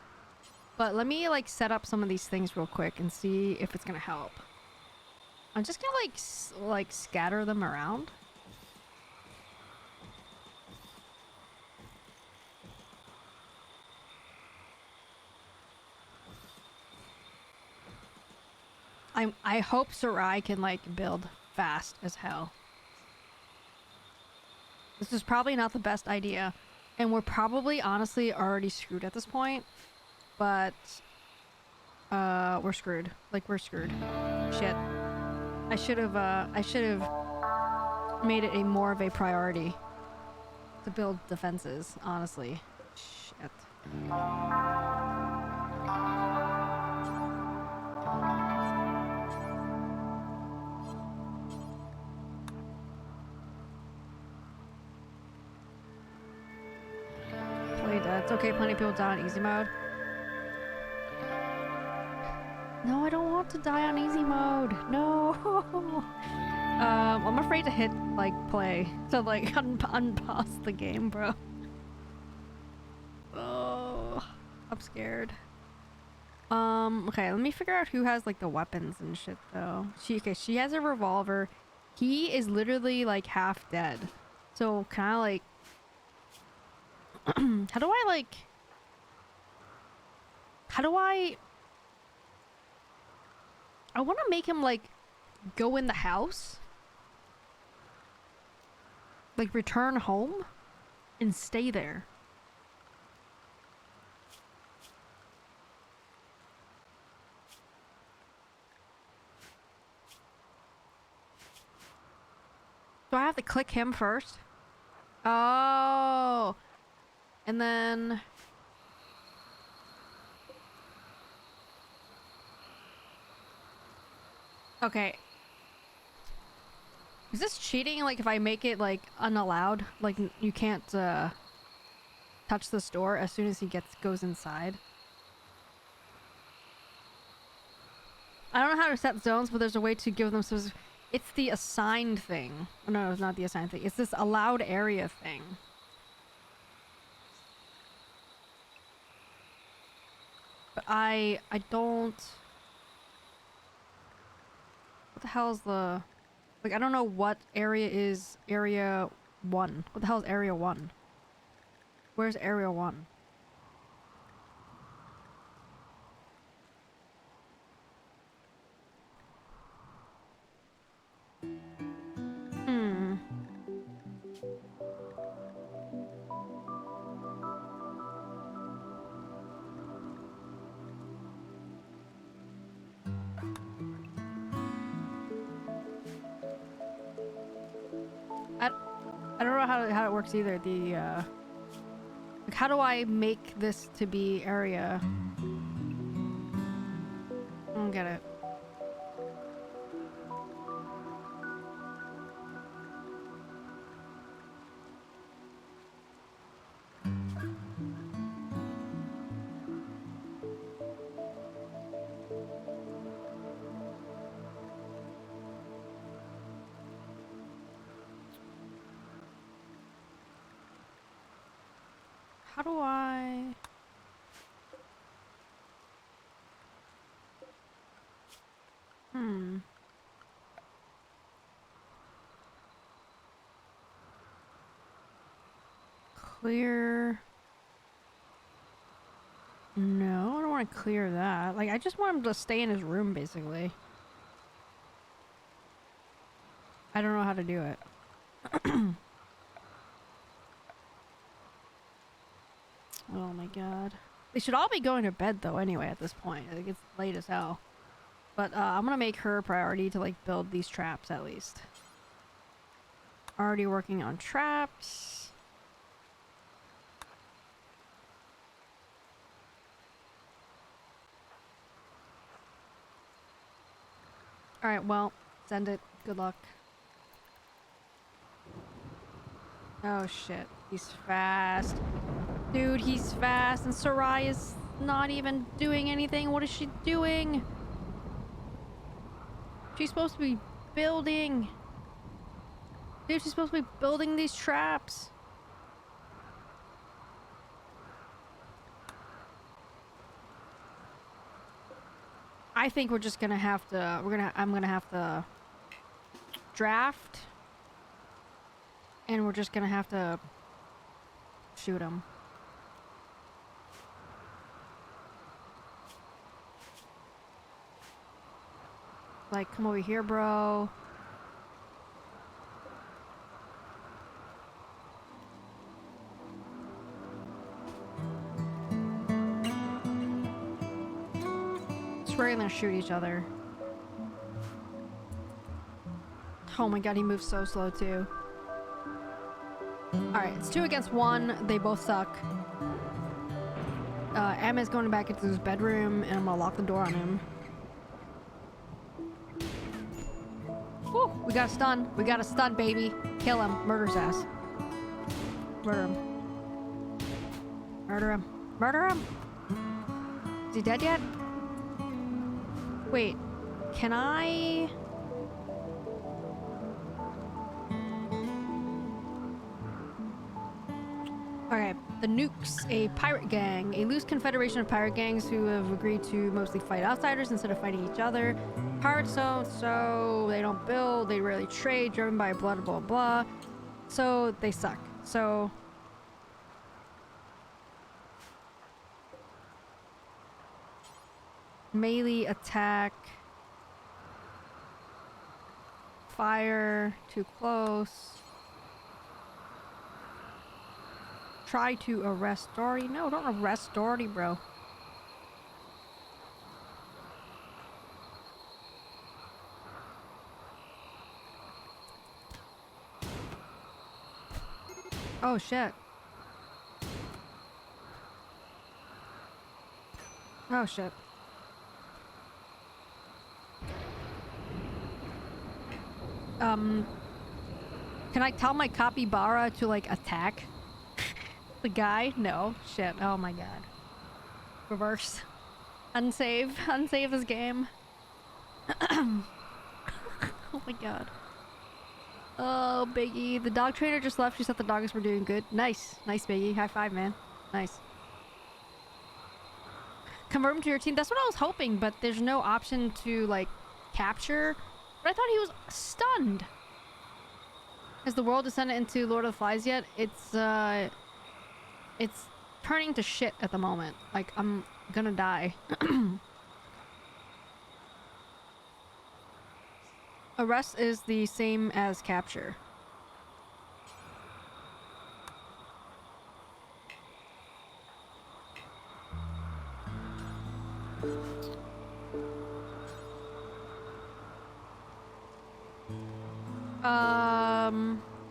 A: But let me like set up some of these things real quick and see if it's gonna help. I'm just gonna like scatter them around. I hope Sarai can like build fast as hell. This is probably not the best idea, and we're probably honestly already screwed at this point. But we're screwed. Like we're screwed. Shit. I should have made it a more of a priority to build defenses, honestly. Shit. Play dead. It's okay, plenty of people die on easy mode. No, I don't want to die on easy mode. No. I'm afraid to hit like play to like unpause the game, bro. Oh, I'm scared. Okay, let me figure out who has like the weapons and shit though. She has a revolver. He is literally like half dead. So can I like how do I want to make him like go in the house, like return home and stay there. Do I have to click him first? Oh, and then okay. Is this cheating? Like if I make it like unallowed, like you can't touch this door as soon as he goes inside? I don't know how to set zones, but there's a way to give them some. It's the assigned thing. Oh, no, it's not the assigned thing. It's this allowed area thing. But I don't. What the hell is the? Like I don't know what area is area 1. What the hell is area 1? Where's area 1? I don't know how it works either. The like how do I make this to be area? I don't get it. How do I? Clear. No, I don't want to clear that. Like, I just want him to stay in his room, basically. I don't know how to do it. Oh my god. They should all be going to bed, though, anyway, at this point. I think it's late as hell. But I'm gonna make her a priority to, like, build these traps, at least. Already working on traps. Alright, well, send it. Good luck. Oh shit, he's fast. Dude, he's fast, and Soraya's not even doing anything. What is she doing? She's supposed to be building. Dude, she's supposed to be building these traps. I think we're just gonna have to, I'm gonna have to draft. And we're just gonna have to shoot him. Like, come over here, bro. We're gonna shoot each other. Oh my god, he moves so slow too. Alright, it's 2 against 1. They both suck. Emma's going back into his bedroom, and I'm gonna lock the door on him. Woo! We got a stun. We got a stun, baby. Kill him. Murder his ass. Murder him. Murder him. Murder him! Is he dead yet? Wait. Can I... Okay, the Nukes, a pirate gang, a loose confederation of pirate gangs who have agreed to mostly fight outsiders instead of fighting each other. Pirates don't, so they don't build, they rarely trade, driven by blah blah blah. So they suck. So melee attack, fire, too close. Try to arrest Doherty. No, don't arrest Doherty, bro. Oh, shit. Oh, shit. Can I tell my capybara to, like, attack the guy? No. Shit. Oh my god. Reverse. Unsave. Unsave this game. Oh my god. Oh, Biggie. The dog trainer just left. She said the dogs were doing good. Nice. Nice, Biggie. High five, man. Nice. Convert him to your team. That's what I was hoping, but there's no option to, like, capture. But I thought he was stunned. Has the world descended into Lord of the Flies yet? It's turning to shit at the moment. Like, I'm gonna die. Arrest is the same as capture.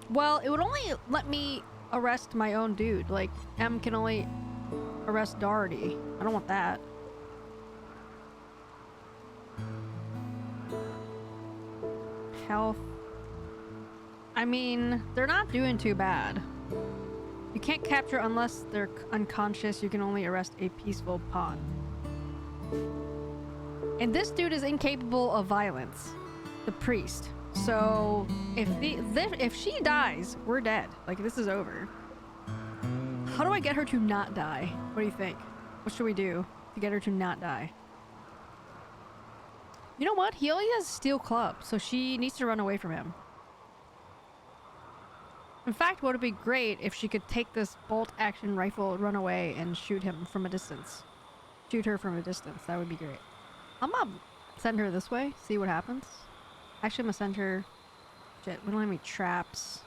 A: Well, it would only let me arrest my own dude. Like, M can only arrest Doherty. I don't want that. Health. I mean, they're not doing too bad. You can't capture unless they're unconscious. You can only arrest a peaceful pawn. And this dude is incapable of violence. The priest. So, if she dies, we're dead. Like, this is over. How do I get her to not die? What do you think? What should we do to get her to not die? You know what? He only has steel club, so she needs to run away from him. In fact, would it be great if she could take this bolt action rifle, run away, and shoot him from a distance? shoot her from a distance. That would be great. I'm gonna send her this way, see what happens. Actually, I'm gonna send her... Shit, we don't have any traps.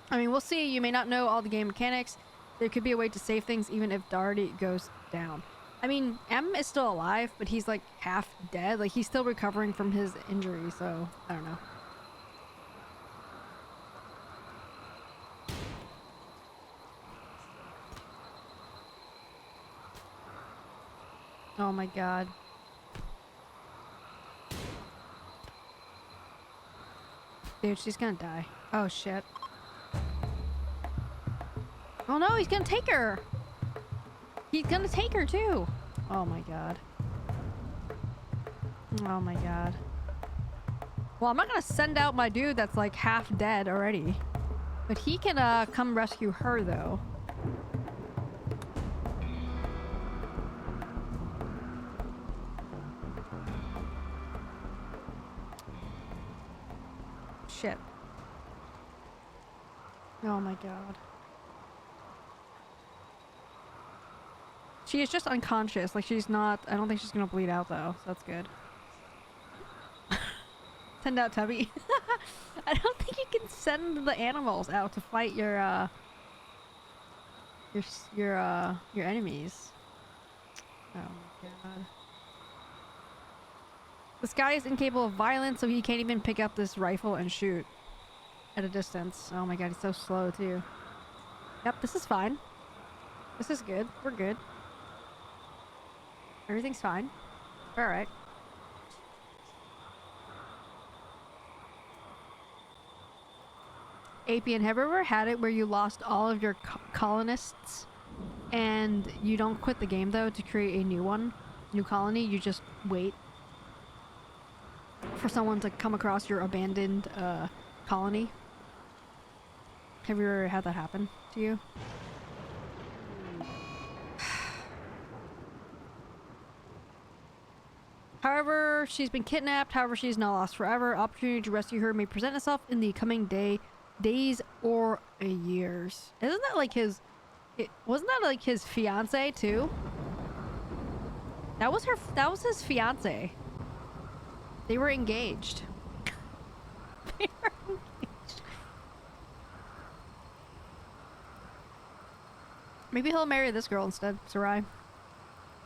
A: I mean, we'll see. You may not know all the game mechanics. There could be a way to save things even if Darty goes down. I mean, M is still alive, but he's like half dead. Like, he's still recovering from his injury, so I don't know. Oh my god. Dude, she's gonna die. Oh shit. Oh no, he's gonna take her! He's gonna take her too! Oh my god. Oh my god. Well, I'm not gonna send out my dude that's like half dead already. But he can come rescue her though. Shit. Oh my god. She is just unconscious. Like, she's not... I don't think she's gonna bleed out though, so that's good. Send out Tubby. I don't think you can send the animals out to fight your enemies. Oh my god. This guy is incapable of violence, so he can't even pick up this rifle and shoot at a distance. Oh my god, he's so slow too. Yep, this is fine. This is good. We're good. Everything's fine. Alright. Apian, have you ever had it where you lost all of your colonists and you don't quit the game though to create a new one? New colony? You just wait for someone to come across your abandoned colony? Have you ever had that happen to you? However, she's been kidnapped. However, she's not lost forever. Opportunity to rescue her may present itself in the coming days or years. Isn't that like his... wasn't that like his fiance too? That was his fiance. They were engaged. They were engaged. Maybe he'll marry this girl instead, Sarai.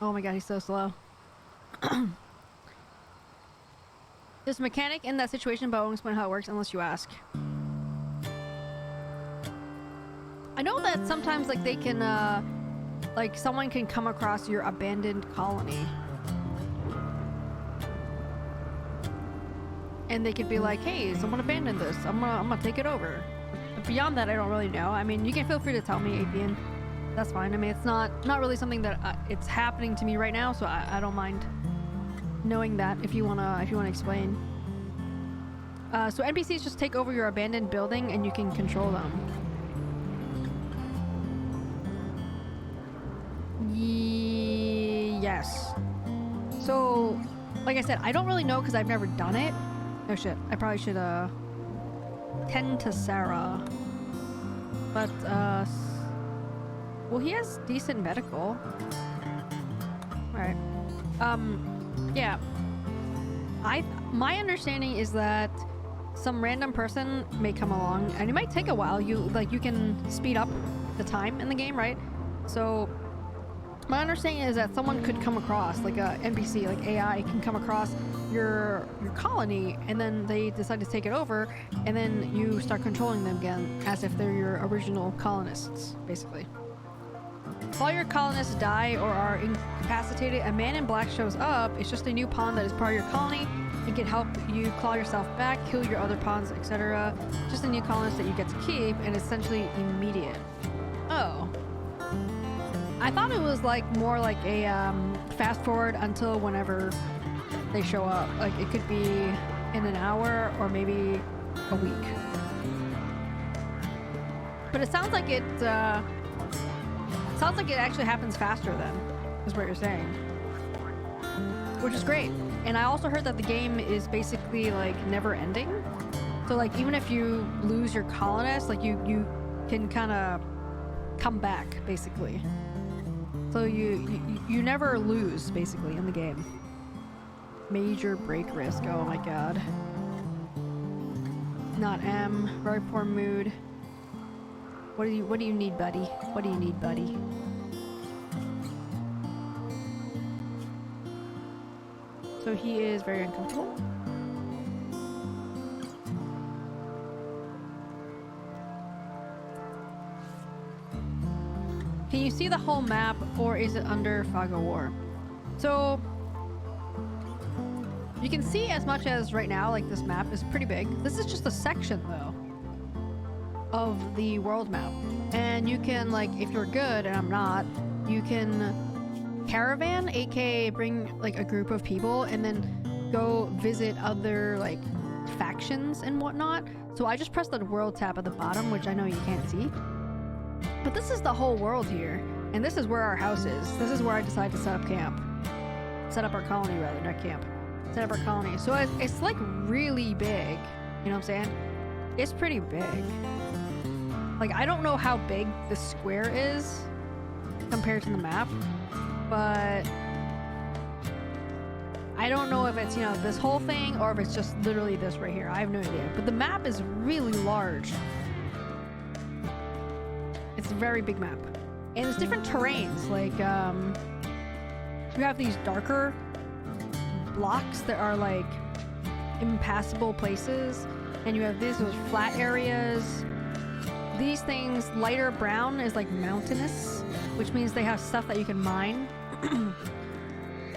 A: Oh my god, he's so slow. There's a mechanic in that situation, but I won't explain how it works unless you ask. I know that sometimes, like, they can, like, someone can come across your abandoned colony. And they could be like, hey, someone abandoned this. I'm gonna take it over. But beyond that, I don't really know. I mean, you can feel free to tell me, Apian. That's fine. I mean, it's not really something that it's happening to me right now, so I don't mind knowing that if you wanna explain. So NPCs just take over your abandoned building and you can control them. Yes. So, like I said, I don't really know because I've never done it. Oh shit, I probably should tend to Sarah. But well, he has decent medical. Right. Yeah. My understanding is that some random person may come along and it might take a while. You can speed up the time in the game, right? So my understanding is that someone could come across, like a NPC, like AI can come across your colony, and then they decide to take it over, and then you start controlling them again as if they're your original colonists, basically. If all your colonists die or are incapacitated, a man in black shows up. It's just a new pawn that is part of your colony. It can help you claw yourself back, kill your other pawns, etc. Just a new colonist that you get to keep, and essentially immediate. Oh. I thought it was like more like a fast forward until whenever they show up. Like it could be in an hour or maybe a week. But it sounds like it actually happens faster then, is what you're saying. Which is great. And I also heard that the game is basically like never ending. So like even if you lose your colonists, like you can kind of come back basically. So you never lose basically in the game. Major break risk. Oh my god. Not M. Very poor mood. What do you need, buddy? What do you need, buddy? So he is very uncomfortable. Can you see the whole map, or is it under Fog of War? So you can see as much as right now, like this map is pretty big. This is just a section though of the world map. And you can, like, if you're good, and I'm not, you can caravan, aka bring like a group of people and then go visit other like factions and whatnot. So I just pressed the world tab at the bottom, which I know you can't see. But this is the whole world here. And this is where our house is. This is where I decided to set up camp. Set up our colony, rather, not camp. Set up our colony. So it's like really big. You know what I'm saying? It's pretty big. Like, I don't know how big the square is compared to the map, but I don't know if it's, you know, this whole thing or if it's just literally this right here. I have no idea. But the map is really large. It's a very big map. And there's different terrains. Like, you have these darker blocks that are like impassable places. And you have those flat areas. These things, lighter brown is like mountainous, which means they have stuff that you can mine.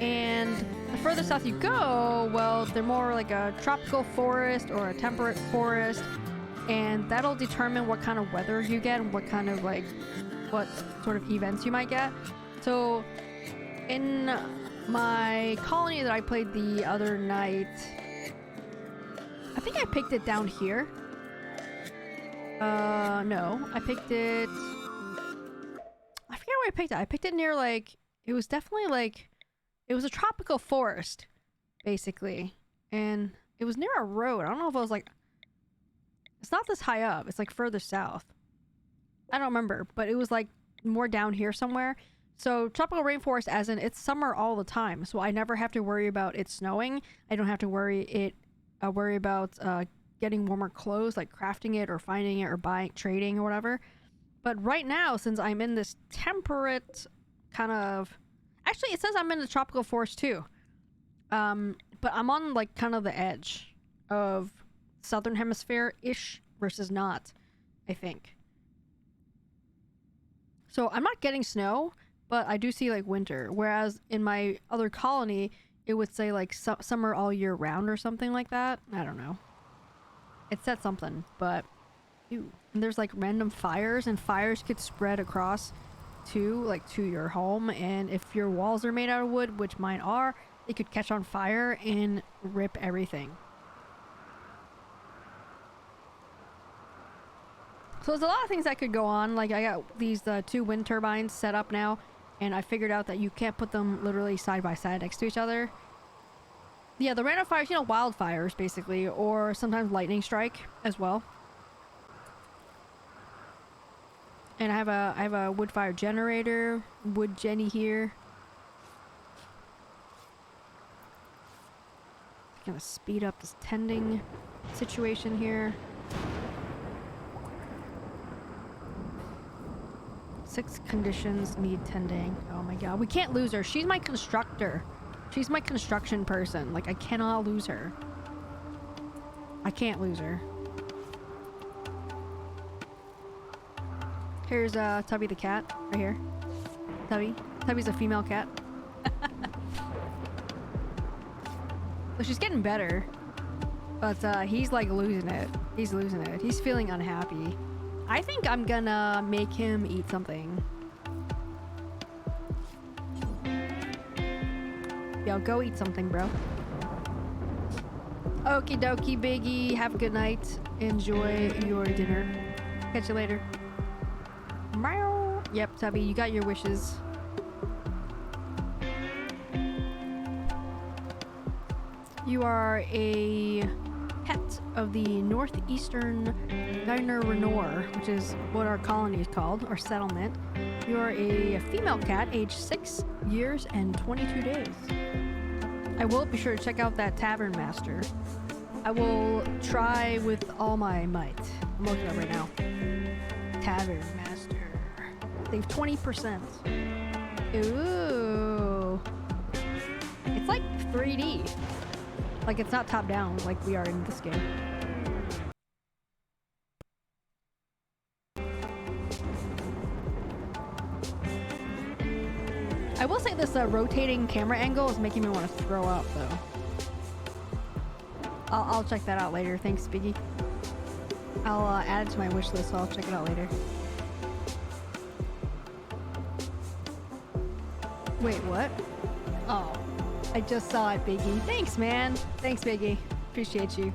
A: And the further south you go, well, they're more like a tropical forest or a temperate forest. And that'll determine what kind of weather you get and what kind of like, what sort of events you might get. So in my colony that I played the other night, I think I picked it down here. No, I picked it, I forget where I picked it. I picked it near like, it was definitely like, it was a tropical forest, basically. And it was near a road. I don't know if it was like, it's not this high up. It's like further south. I don't remember, but it was like more down here somewhere. So tropical rainforest, as in it's summer all the time. So I never have to worry about it snowing. I don't have to worry about getting warmer clothes, like crafting it or finding it or buying, trading or whatever. But right now, since I'm in this temperate kind of, actually it says I'm in the tropical forest too. But I'm on like kind of the edge of southern hemisphere-ish versus not, I think. So I'm not getting snow, but I do see like winter. Whereas in my other colony, it would say like summer all year round or something like that. I don't know. It said something, but ew. And there's like random fires, and fires could spread across to your home. And if your walls are made out of wood, which mine are, they could catch on fire and rip everything. So there's a lot of things that could go on. Like I got these 2 wind turbines set up now, and I figured out that you can't put them literally side by side next to each other. Yeah, the random fires, you know, wildfires basically, or sometimes lightning strike as well. And I have a wood fire generator, wood Jenny here. Gonna speed up this tending situation here. 6 conditions need tending. Oh my god, we can't lose her. She's my constructor. She's my construction person. Like, I cannot lose her. I can't lose her. Here's Tubby the cat, right here. Tubby's a female cat. So she's getting better. But he's like losing it. He's losing it. He's feeling unhappy. I think I'm gonna make him eat something. Yo, go eat something, bro. Okie dokie, Biggie. Have a good night. Enjoy your dinner. Catch you later. Meow. Yep, Tubby, you got your wishes. You are a pet of the northeastern Renor, which is what our colony is called, our settlement. You are a female cat, aged 6 years and 22 days. I will be sure to check out that tavern master. I will try with all my might. I'm looking up right now. Tavern master. Save 20%. Ooh. It's like 3D. Like it's not top down like we are in this game. I will say this rotating camera angle is making me want to throw up though. I'll check that out later. Thanks, Biggie. I'll add it to my wish list, so I'll check it out later. Wait, what? Oh, I just saw it, Biggie. Thanks, man. Thanks, Biggie. Appreciate you.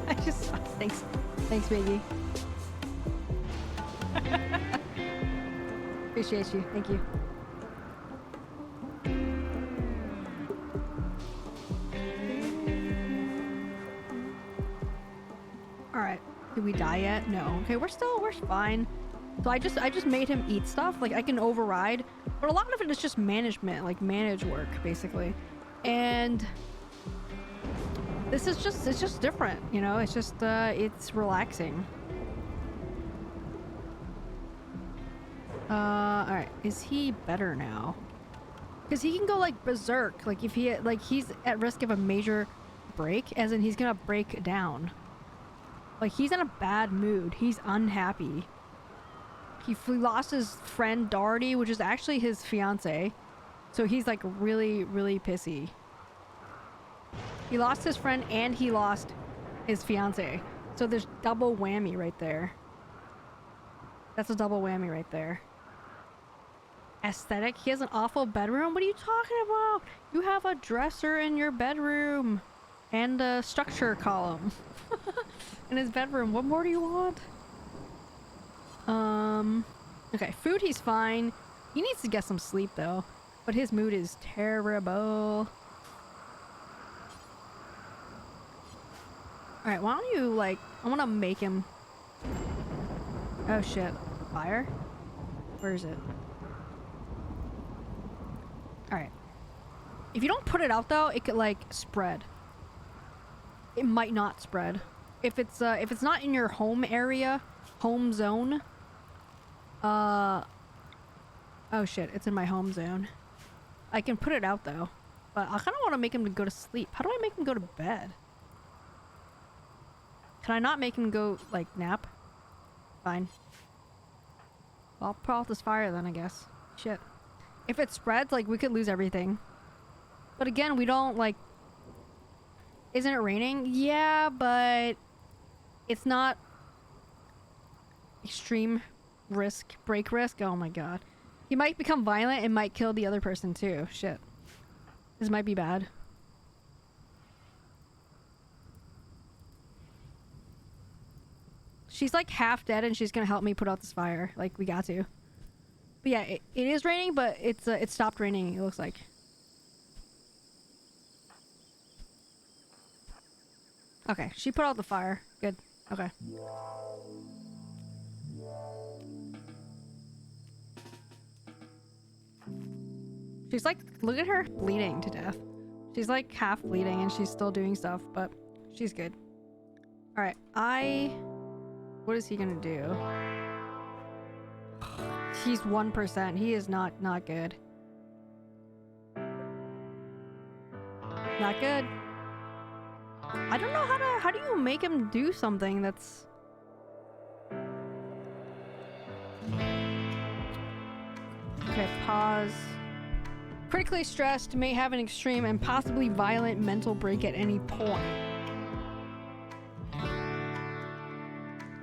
A: I just saw it. Thanks. Thanks, Biggie. Appreciate you. Thank you. Alright. Did we die yet? No. Okay, we're fine. So I just made him eat stuff. Like I can override. But a lot of it is just management, like manage work, basically. And this is just, it's just different, you know? It's just, it's relaxing. Alright. Is he better now? Because he can go, like, berserk. Like, if he, like, he's at risk of a major break, as in he's gonna break down. Like, he's in a bad mood. He's unhappy. He lost his friend Doherty, which is actually his fiance. So he's, like, really, really pissy. He lost his friend and he lost his fiance. So there's double whammy right there. That's a double whammy right there. Aesthetic? He has an awful bedroom? What are you talking about? You have a dresser in your bedroom. And a structure column. In his bedroom. What more do you want? Okay, food he's fine. He needs to get some sleep though. But his mood is terrible. Alright, why don't you, like, I want to make him... Oh shit. Fire? Where is it? Alright. If you don't put it out though, it could, like, spread. It might not spread. If it's not in your home area, home zone. Oh shit, it's in my home zone. I can put it out though. But I kind of want to make him go to sleep. How do I make him go to bed? Can I not make him go, like, nap? Fine. Well, I'll put out this fire then, I guess. Shit. If it spreads, like, we could lose everything. But again, we don't, like... Isn't it raining? Yeah, but... It's not... Extreme risk. Break risk? Oh my god. He might become violent and might kill the other person too. Shit. This might be bad. She's like half dead and she's gonna help me put out this fire. Like, we got to. But yeah, it is raining, but it stopped raining, it looks like. Okay, she put out the fire. Good. Okay. She's like, look at her bleeding to death. She's like half bleeding and she's still doing stuff, but she's good. Alright, what is he gonna do? He's 1%. He is not good. Not good. I don't know how do you make him do something that's... Okay, pause. Critically stressed, may have an extreme and possibly violent mental break at any point.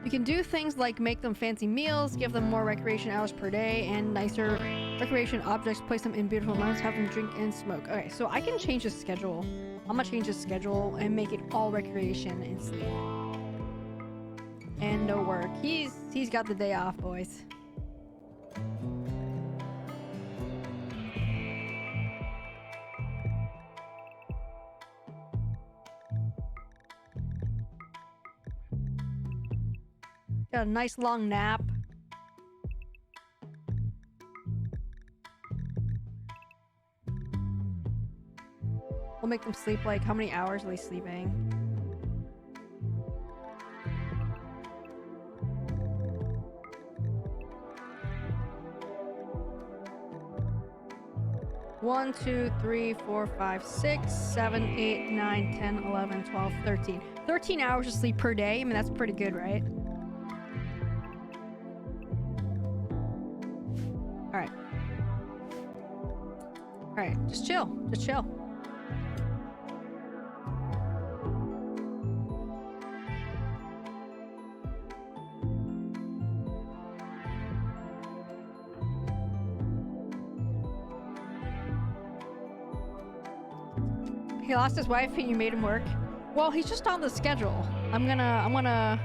A: You can do things like make them fancy meals, give them more recreation hours per day, and nicer recreation objects, place them in beautiful environments, have them drink and smoke. Okay, so I can change his schedule. I'm gonna change his schedule and make it all recreation and sleep. And no work. He's got the day off, boys. Got a nice long nap. We'll make them sleep like, how many hours are they sleeping? One, 2, 3, 4, 5, 6, 7, 8, 9, 10, 11, 12, 13. 13 hours of sleep per day. I mean, that's pretty good, right? Alright. Alright, just chill. Just chill. He lost his wife and you made him work. Well, he's just on the schedule. I'm gonna...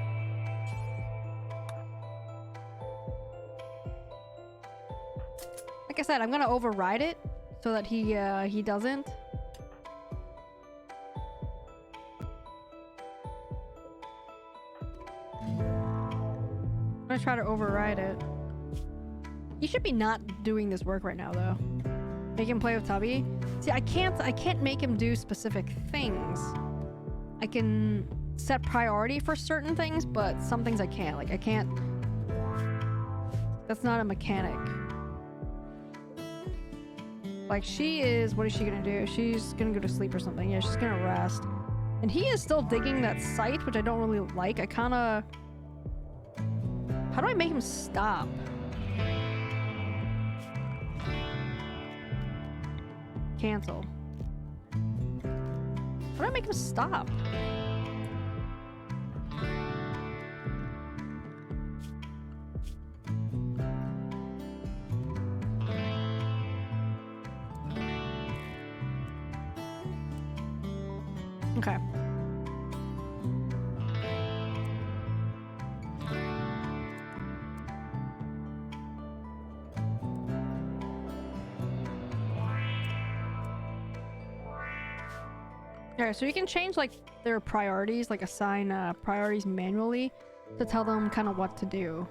A: Like I said, I'm gonna override it so that he doesn't. I'm gonna try to override it. He should be not doing this work right now, though. Make him play with Tubby. See, I can't make him do specific things. I can set priority for certain things, but some things I can't. Like, I can't... That's not a mechanic. Like, she is... What is she gonna do? She's gonna go to sleep or something. Yeah, she's gonna rest. And he is still digging that site, which I don't really like. I kinda... How do I make him stop? Cancel. How do I make him stop? Okay. Alright, so you can change like their priorities, like assign priorities manually to tell them kind of what to do.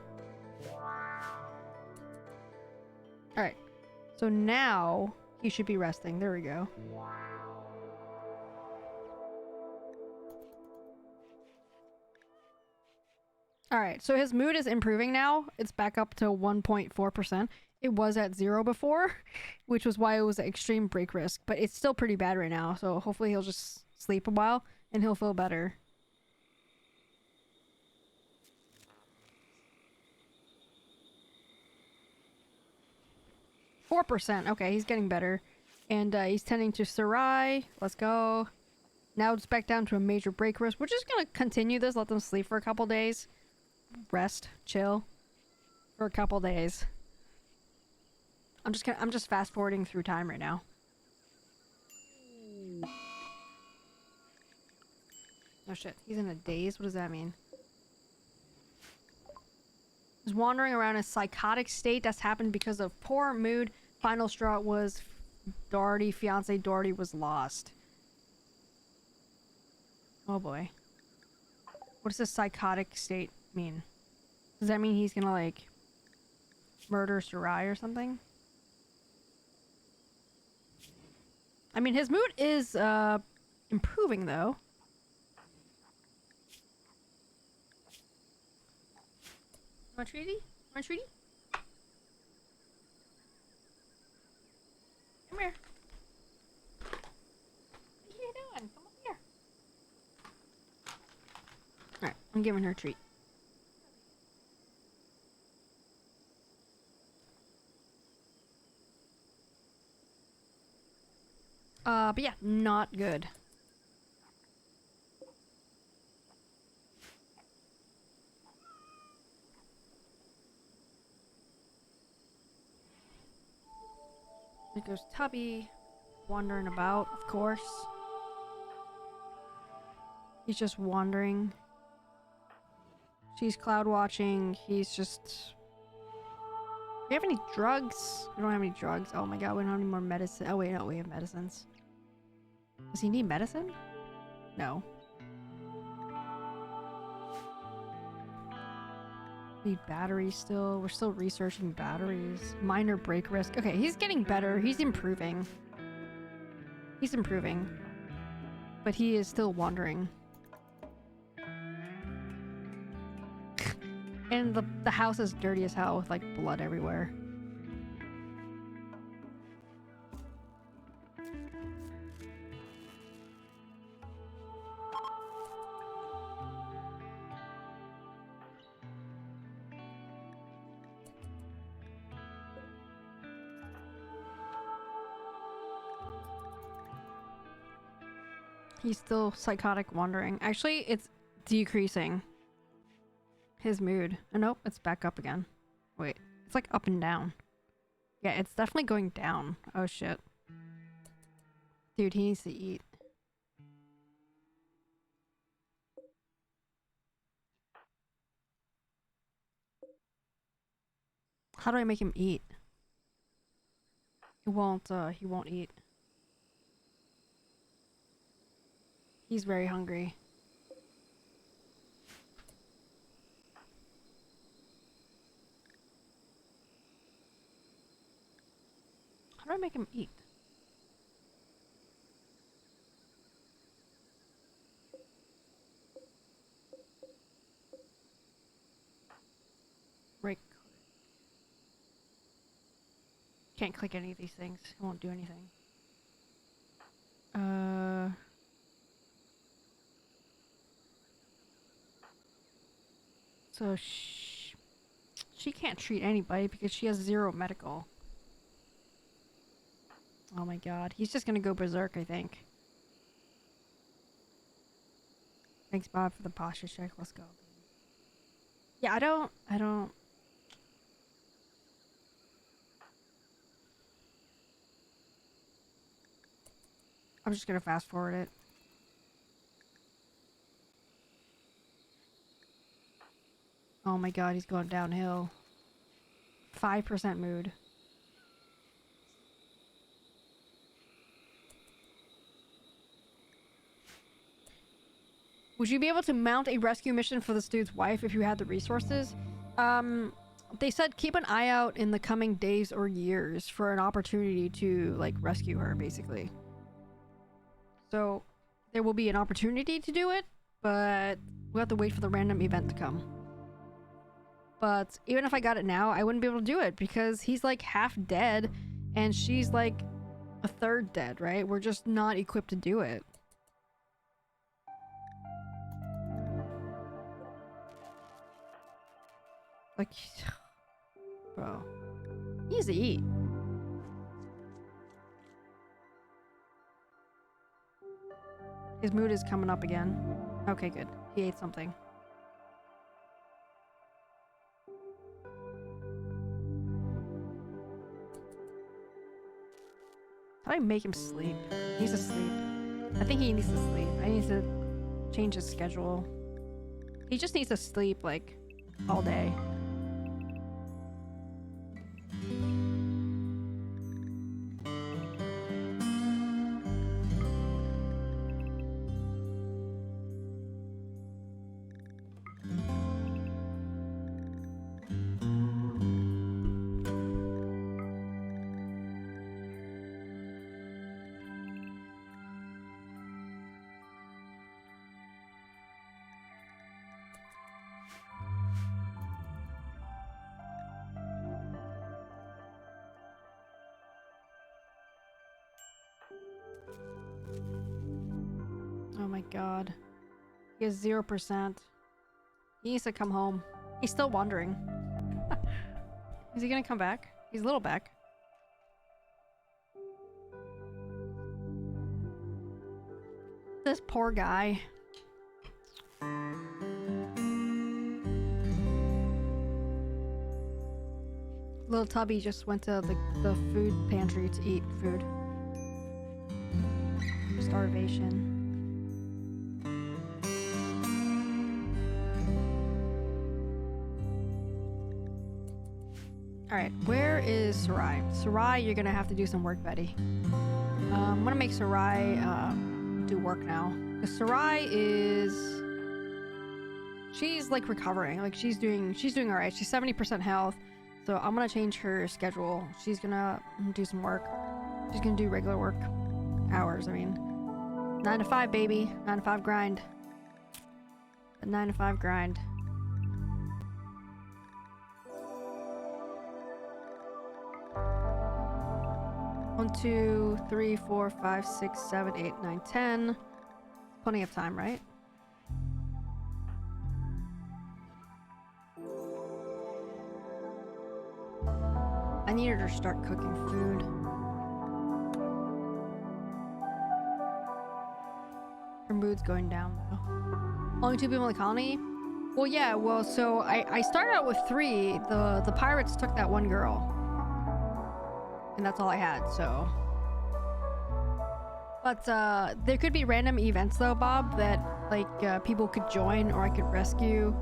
A: Alright, so now he should be resting. There we go. Alright, so his mood is improving now. It's back up to 1.4%. It was at 0 before, which was why it was an extreme break risk, but it's still pretty bad right now, so hopefully he'll just sleep a while and he'll feel better. %. Okay, he's getting better. And he's tending to Sarai. Let's go. Now it's back down to a major break risk. We're just gonna continue this, let them sleep for a couple days. Rest, chill for a couple days. I'm just fast forwarding through time right now. Oh shit, he's in a daze? What does that mean? He's wandering around in a psychotic state. That's happened because of poor mood. Final straw was Doherty, fiance Doherty was lost. Oh boy. What does this psychotic state mean? Does that mean he's gonna like murder Sarai or something? I mean, his mood is improving though. Want a treaty? Want a treaty? Come here. What are you doing? Come up here. Alright, I'm giving her a treat. But yeah, not good. There goes Tubby, wandering about, of course. He's just wandering. She's cloud watching. He's just... Do we have any drugs? We don't have any drugs. Oh my god, we don't have any more medicine. Oh wait, no, we have medicines. Does he need medicine? No. Need batteries still. We're still researching batteries. Minor break risk. Okay, he's getting better. He's improving. He's improving. But he is still wandering. And the house is dirty as hell with like blood everywhere. He's still psychotic wandering. Actually, it's decreasing. His mood. Oh, nope, it's back up again. Wait, it's like up and down. Yeah, it's definitely going down. Oh shit. Dude, he needs to eat. How do I make him eat? He won't eat. He's very hungry. How do I make him eat? Right. Can't click any of these things. It won't do anything. So she can't treat anybody because she has 0 medical. Oh my god. He's just gonna go berserk, I think. Thanks, Bob, for the posture check. Let's go. Yeah, I don't... I'm just gonna fast forward it. Oh my god, he's going downhill. 5% mood. Would you be able to mount a rescue mission for this dude's wife if you had the resources? They said keep an eye out in the coming days or years for an opportunity to, like, rescue her, basically. So, there will be an opportunity to do it, but we'll have to wait for the random event to come. But even if I got it now, I wouldn't be able to do it because he's, like, half dead and she's, like, a third dead, right? We're just not equipped to do it. Like, bro, he needs to eat. His mood is coming up again. Okay, good. He ate something. How do I make him sleep? He needs to sleep. I think he needs to sleep. I need to change his schedule. He just needs to sleep, like, all day. Oh my god. He has 0%. He needs to come home. He's still wandering. Is he gonna come back? He's a little back. This poor guy. Little Tubby just went to the food pantry to eat food. Starvation. Alright, where is Sarai? Sarai, you're gonna have to do some work, buddy. I'm gonna make Sarai do work now. Because Sarai is... she's like recovering. Like she's doing all right. She's 70% health. So I'm gonna change her schedule. She's gonna do some work. She's gonna do regular work hours. I mean, 9 to 5, baby. 9 to 5 grind. The 9 to 5 grind. One, 2, 3, 4, 5, 6, 7, 8, 9, 10. Plenty of time, right? I need her to start cooking food. Her mood's going down though. Only 2 people in the colony? Well, yeah, well, so I started out with 3. The pirates took that one girl. And that's all I had, so. But there could be random events though, Bob, that like people could join or I could rescue.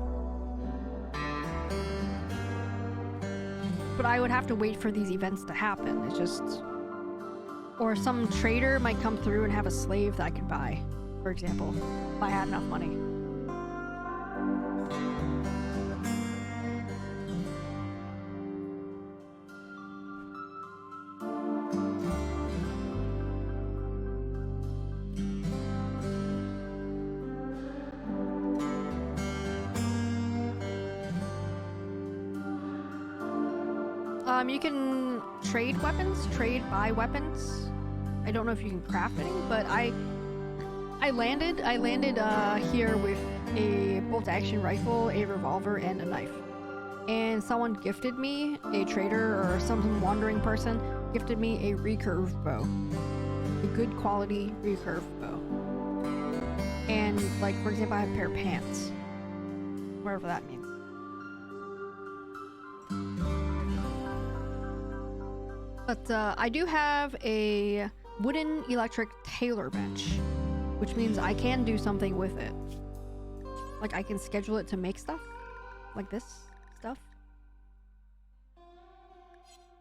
A: But I would have to wait for these events to happen. It's just... Or some trader might come through and have a slave that I could buy, for example, if I had enough money. You can trade weapons, buy weapons. I don't know if you can craft any, but I landed here with a bolt-action rifle, a revolver, and a knife. And someone gifted me, a trader or some wandering person, gifted me a recurve bow. A good quality recurve bow. And, like, for example, I have a pair of pants. Whatever that means. But I do have a wooden electric tailor bench, which means I can do something with it. Like I can schedule it to make stuff, like this stuff.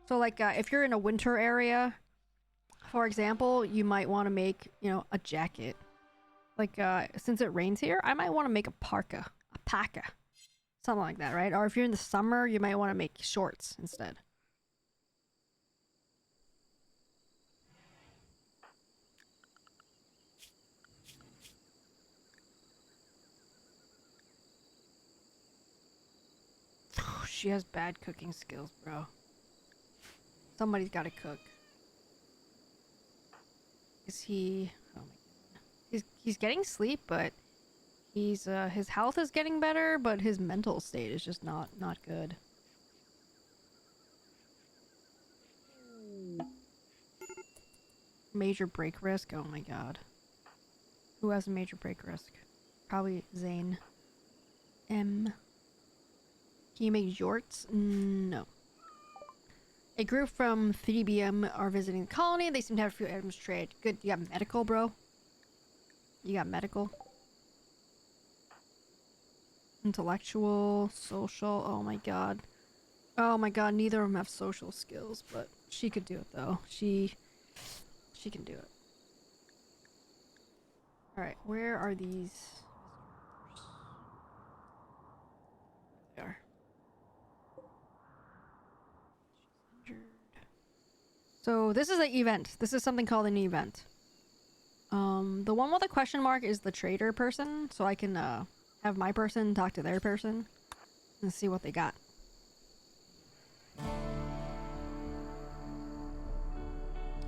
A: So like if you're in a winter area, for example, you might want to make, you know, a jacket. Like since it rains here, I might want to make a parka, something like that, right? Or if you're in the summer, you might want to make shorts instead. She has bad cooking skills, bro. Somebody's got to cook. Is he? Oh my god. He's getting sleep, but he's his health is getting better, but his mental state is just not good. Major break risk. Oh my god. Who has a major break risk? Probably Zane. M. Can you make jorts? No. A group from 3BM are visiting the colony. They seem to have a few items to trade. Good. You got medical, bro? You got medical? Intellectual, social. Oh my god. Oh my god, neither of them have social skills, but she could do it though. She can do it. Alright, where are these? They are. So this is an event. This is something called an event. The one with the question mark is the trader person, so I can have my person talk to their person and see what they got.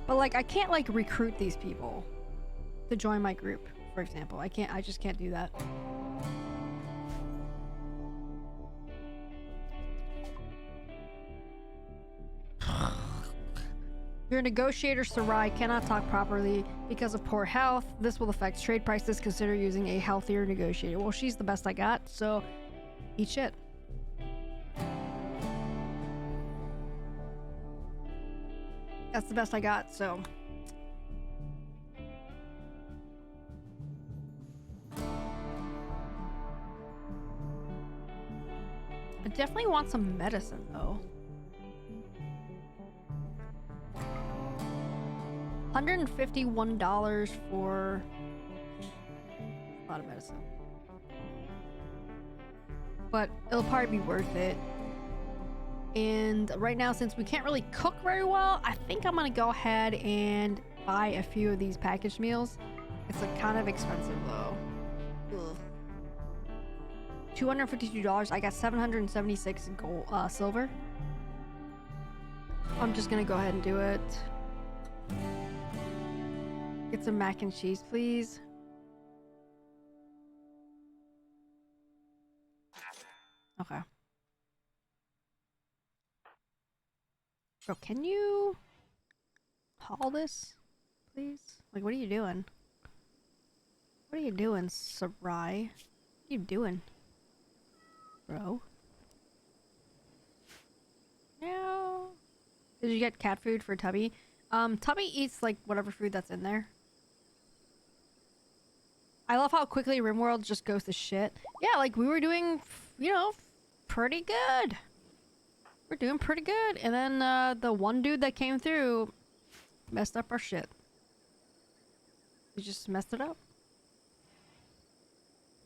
A: But like I can't like recruit these people to join my group, for example. I just can't do that. Your negotiator, Sarai, cannot talk properly because of poor health. This will affect trade prices. Consider using a healthier negotiator. Well, she's the best I got, so eat shit. That's the best I got, so... I definitely want some medicine, though. $151 for a lot of medicine. but it'll probably be worth it. And right now, since we can't really cook very well, I think I'm gonna go ahead and buy a few of these packaged meals. It's like kind of expensive though. Ugh. $252. I got 776 gold, silver. I'm just gonna go ahead and do it. Get some mac and cheese, please. Okay. Bro, can you haul this, please? Like, what are you doing? What are you doing, Sarai? What are you doing, bro? No. Did you get cat food for Tubby? Tubby eats, like, whatever food that's in there. I love how quickly RimWorld just goes to shit. Yeah, like, we were doing, you know, pretty good. We're doing pretty good. And then, the one dude that came through messed up our shit. He just messed it up.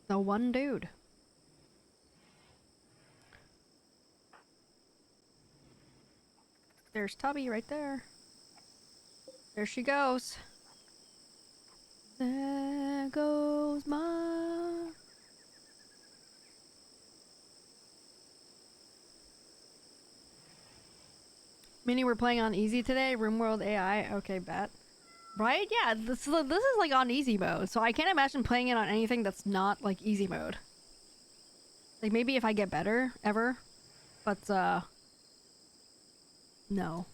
A: The one dude. There's Tubby right there. There she goes. There goes my... Mini, we're playing on easy today. RimWorld AI. Okay, bet. Right? Yeah, this is like on easy mode. So I can't imagine playing it on anything that's not like easy mode. Like maybe if I get better ever. But no.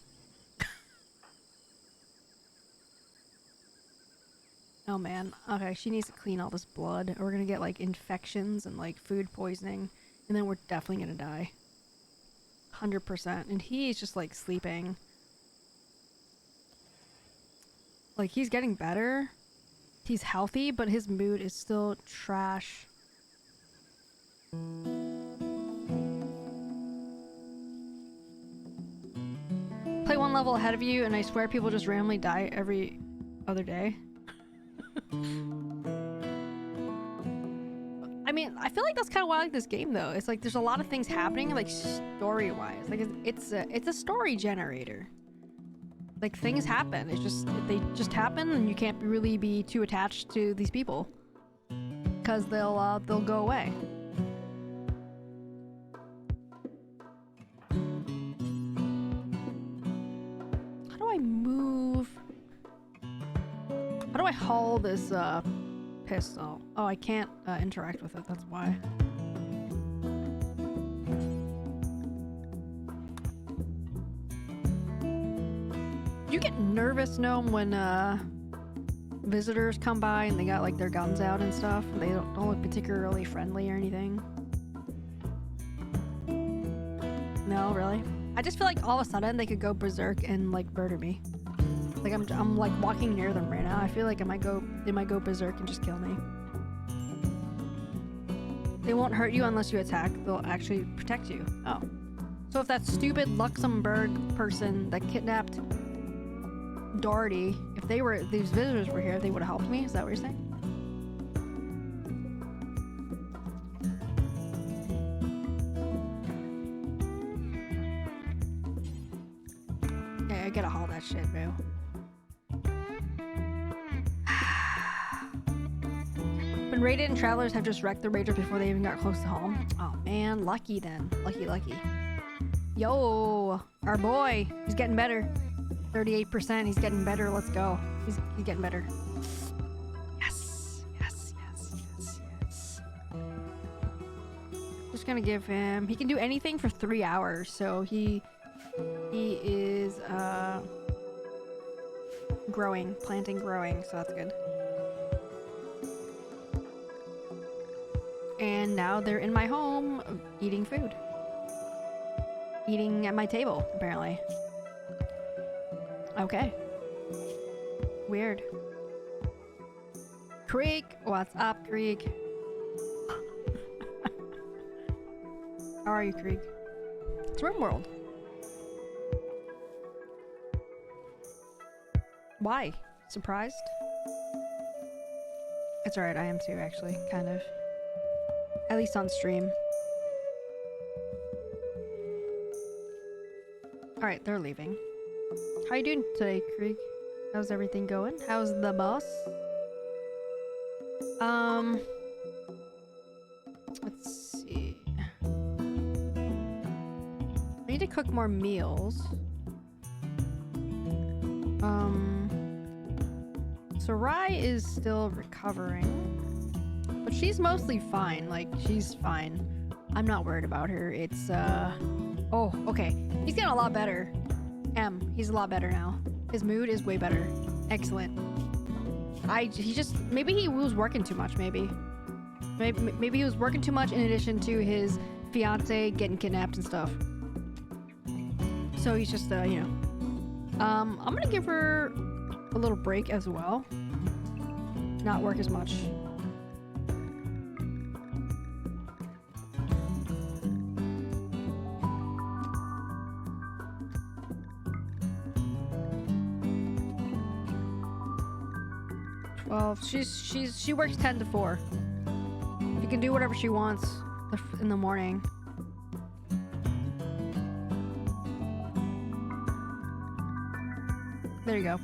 A: Oh man. Okay, she needs to clean all this blood. We're gonna get like infections and like food poisoning. And then we're definitely gonna die. 100%. And he's just like sleeping. Like he's getting better. He's healthy, but his mood is still trash. Play one level ahead of you and I swear people just randomly die every other day. I mean, I feel like that's kind of why I like this game though. It's like there's a lot of things happening like story-wise. Like it's a story generator. Like things happen. It's just they just happen and you can't really be too attached to these people. Cuz they'll go away. How do I move? How do I haul this pistol? Oh, I can't interact with it, that's why. You get nervous, Gnome, when visitors come by and they got like their guns out and stuff. And they don't look particularly friendly or anything. No, really? I just feel like all of a sudden they could go berserk and like murder me. Like I'm like walking near them right now. I feel like they might go berserk and just kill me. They won't hurt you unless you attack. They'll actually protect you. Oh. So if that stupid Luxembourg person that kidnapped Doherty, if these visitors were here, they would have helped me? Is that what you're saying? Yeah, I gotta haul that shit, bro. Been raided and travelers have just wrecked the raiders before they even got close to home. Oh man, lucky then. Lucky. Yo, our boy, he's getting better. 38%, he's getting better. Let's go. He's getting better. Yes. Just gonna give him. He can do anything for 3 hours, so he is planting, growing. So that's good. And now they're in my home, eating food. Eating at my table, apparently. Okay. Weird. Creek, what's up, Creek? How are you, Creek? It's RimWorld. Why? Surprised? It's alright, I am too, actually, kind of. At least on stream. Alright, they're leaving. How you doing today, Krieg? How's everything going? How's the boss? Let's see. I need to cook more meals. Sarai is still recovering, but she's mostly fine. Like, she's fine. I'm not worried about her. It's, oh, okay. He's getting a lot better. He's a lot better now. His mood is way better. Excellent. He just, maybe he was working too much, maybe. Maybe he was working too much in addition to his fiance getting kidnapped and stuff. So he's just, you know. I'm gonna give her a little break as well. Not work as much. Well, she works 10 to 4. She can do whatever she wants in the morning. There you go.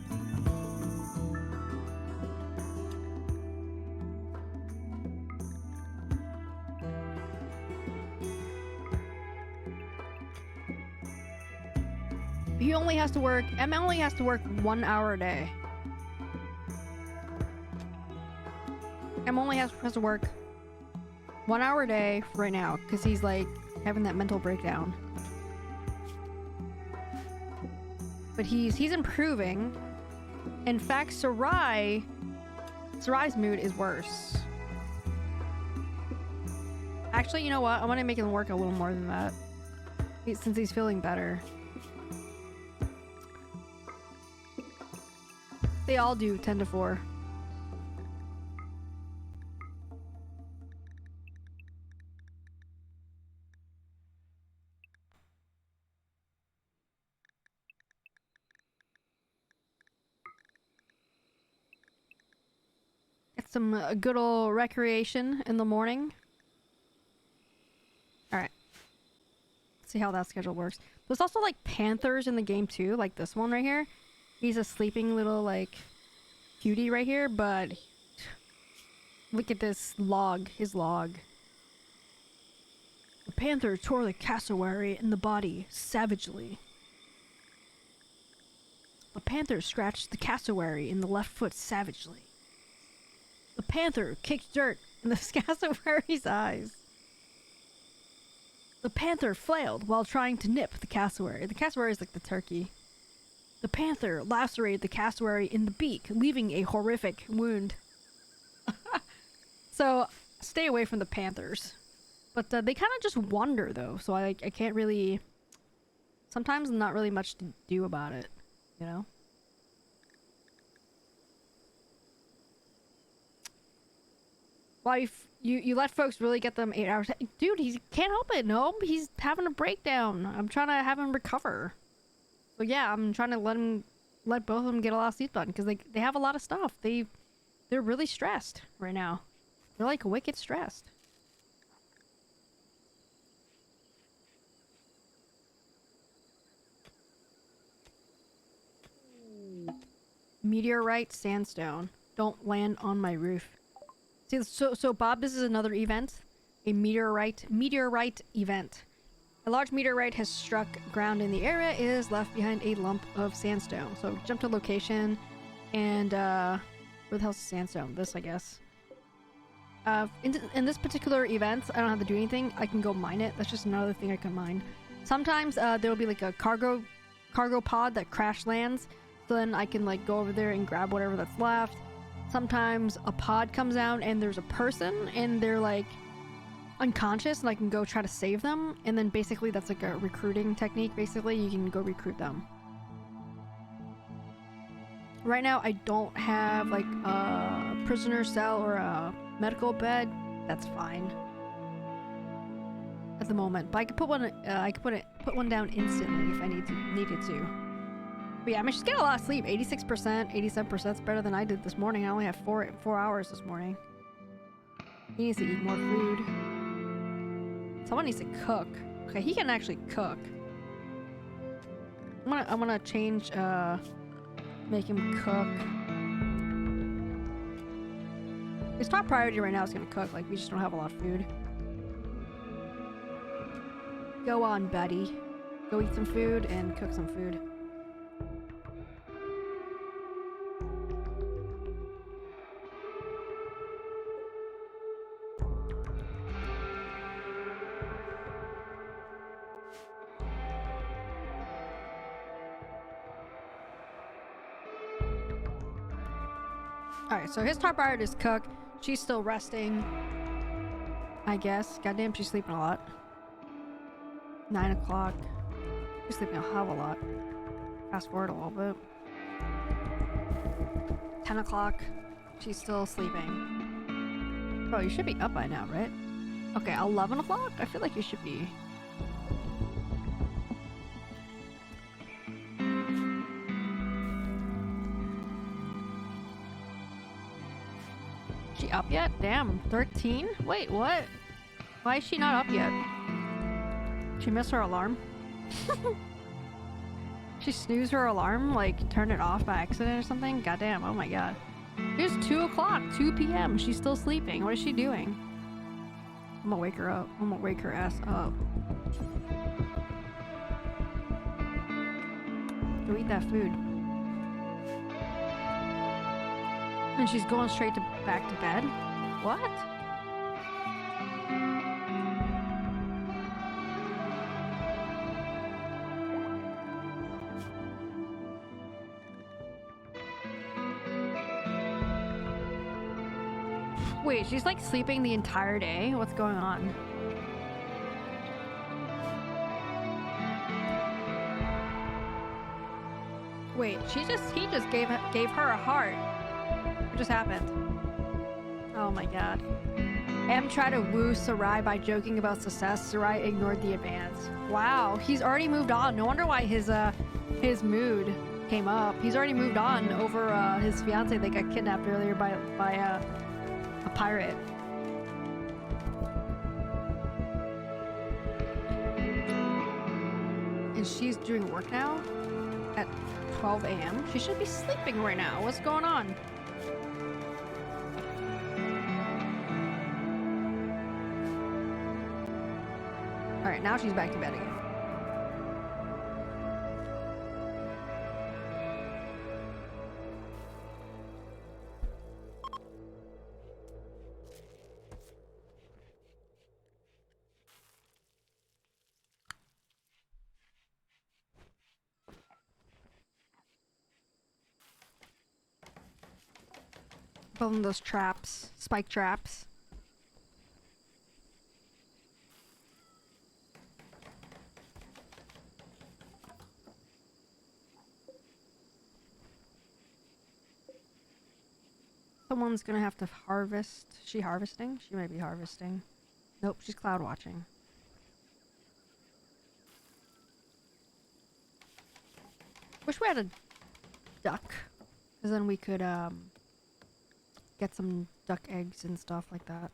A: Emma only has to work 1 hour a day. Emma only has to work 1 hour a day right now because he's like having that mental breakdown. But he's improving. In fact, Sarai's mood is worse. Actually, you know what? I want to make him work a little more than that. Since he's feeling better. They all do 10 to 4. Get some good old recreation in the morning. Alright. Let's see how that schedule works. There's also like panthers in the game too, like this one right here. He's a sleeping little, like, cutie right here, but look at this log, his log. The panther tore the cassowary in the body savagely. The panther scratched the cassowary in the left foot savagely. The panther kicked dirt in the cassowary's eyes. The panther flailed while trying to nip the cassowary. The cassowary is like the turkey. The panther lacerated the cassowary in the beak, leaving a horrific wound. So, stay away from the panthers. But they kind of just wander, though, so I can't really... Sometimes not really much to do about it, you know? Why you let folks really get them 8 hours? Dude, he can't help it, no? He's having a breakdown. I'm trying to have him recover. So yeah, I'm trying to let both of them get a lot of sleep done because they have a lot of stuff. They're really stressed right now. They're like wicked stressed. Meteorite sandstone. Don't land on my roof. See, so Bob, this is another event. A meteorite event. A large meteorite has struck ground in the area. It is left behind a lump of sandstone. So jump to location and where the hell's the sandstone? This, I guess. In this particular event, I don't have to do anything. I can go mine it. That's just another thing I can mine. Sometimes there will be like a cargo pod that crash lands. So then I can like go over there and grab whatever that's left. Sometimes a pod comes out and there's a person and they're like unconscious and I can go try to save them, and then basically that's like a recruiting technique. Basically you can go recruit them. Right now I don't have like a prisoner cell or a medical bed. That's fine at the moment, but I could put one put one down instantly if I needed to. But yeah, I mean, she's getting a lot of sleep. 86%, 87% is better than I did this morning. I only have 4 hours this morning. He needs to eat more food. Someone needs to cook. Okay, he can actually cook. I'm gonna change, make him cook. His top priority right now is gonna cook. Like, we just don't have a lot of food. Go on, buddy. Go eat some food and cook some food. Alright, so his top priority is cook. She's still resting, I guess. Goddamn, she's sleeping a lot. 9 o'clock. She's sleeping a hell of a lot. Fast forward a little bit. 10 o'clock. She's still sleeping. Bro, you should be up by now, right? Okay, 11 o'clock? I feel like you should be. She up yet? Damn, 13? Wait, what? Why is she not up yet? She missed her alarm? She snoozed her alarm? Like, turned it off by accident or something? Goddamn, oh my god. It's 2 o'clock, 2 p.m. She's still sleeping. What is she doing? I'm gonna wake her up. I'm gonna wake her ass up. Go eat that food. And she's going straight to back to bed? What? Wait, she's like sleeping the entire day? What's going on? Wait, he just gave her a heart. What just happened? Oh my god. M tried to woo Sarai by joking about success. Sarai ignored the advance. Wow, he's already moved on. No wonder why his mood came up. He's already moved on over his fiance that got kidnapped earlier by a pirate. And she's doing work now at 12 a.m. She should be sleeping right now. What's going on? Alright, now she's back to bed again. Building those traps, spike traps. Someone's gonna have to harvest. Is she harvesting? She might be harvesting. Nope, she's cloud watching. Wish we had a duck, because then we could get some duck eggs and stuff like that.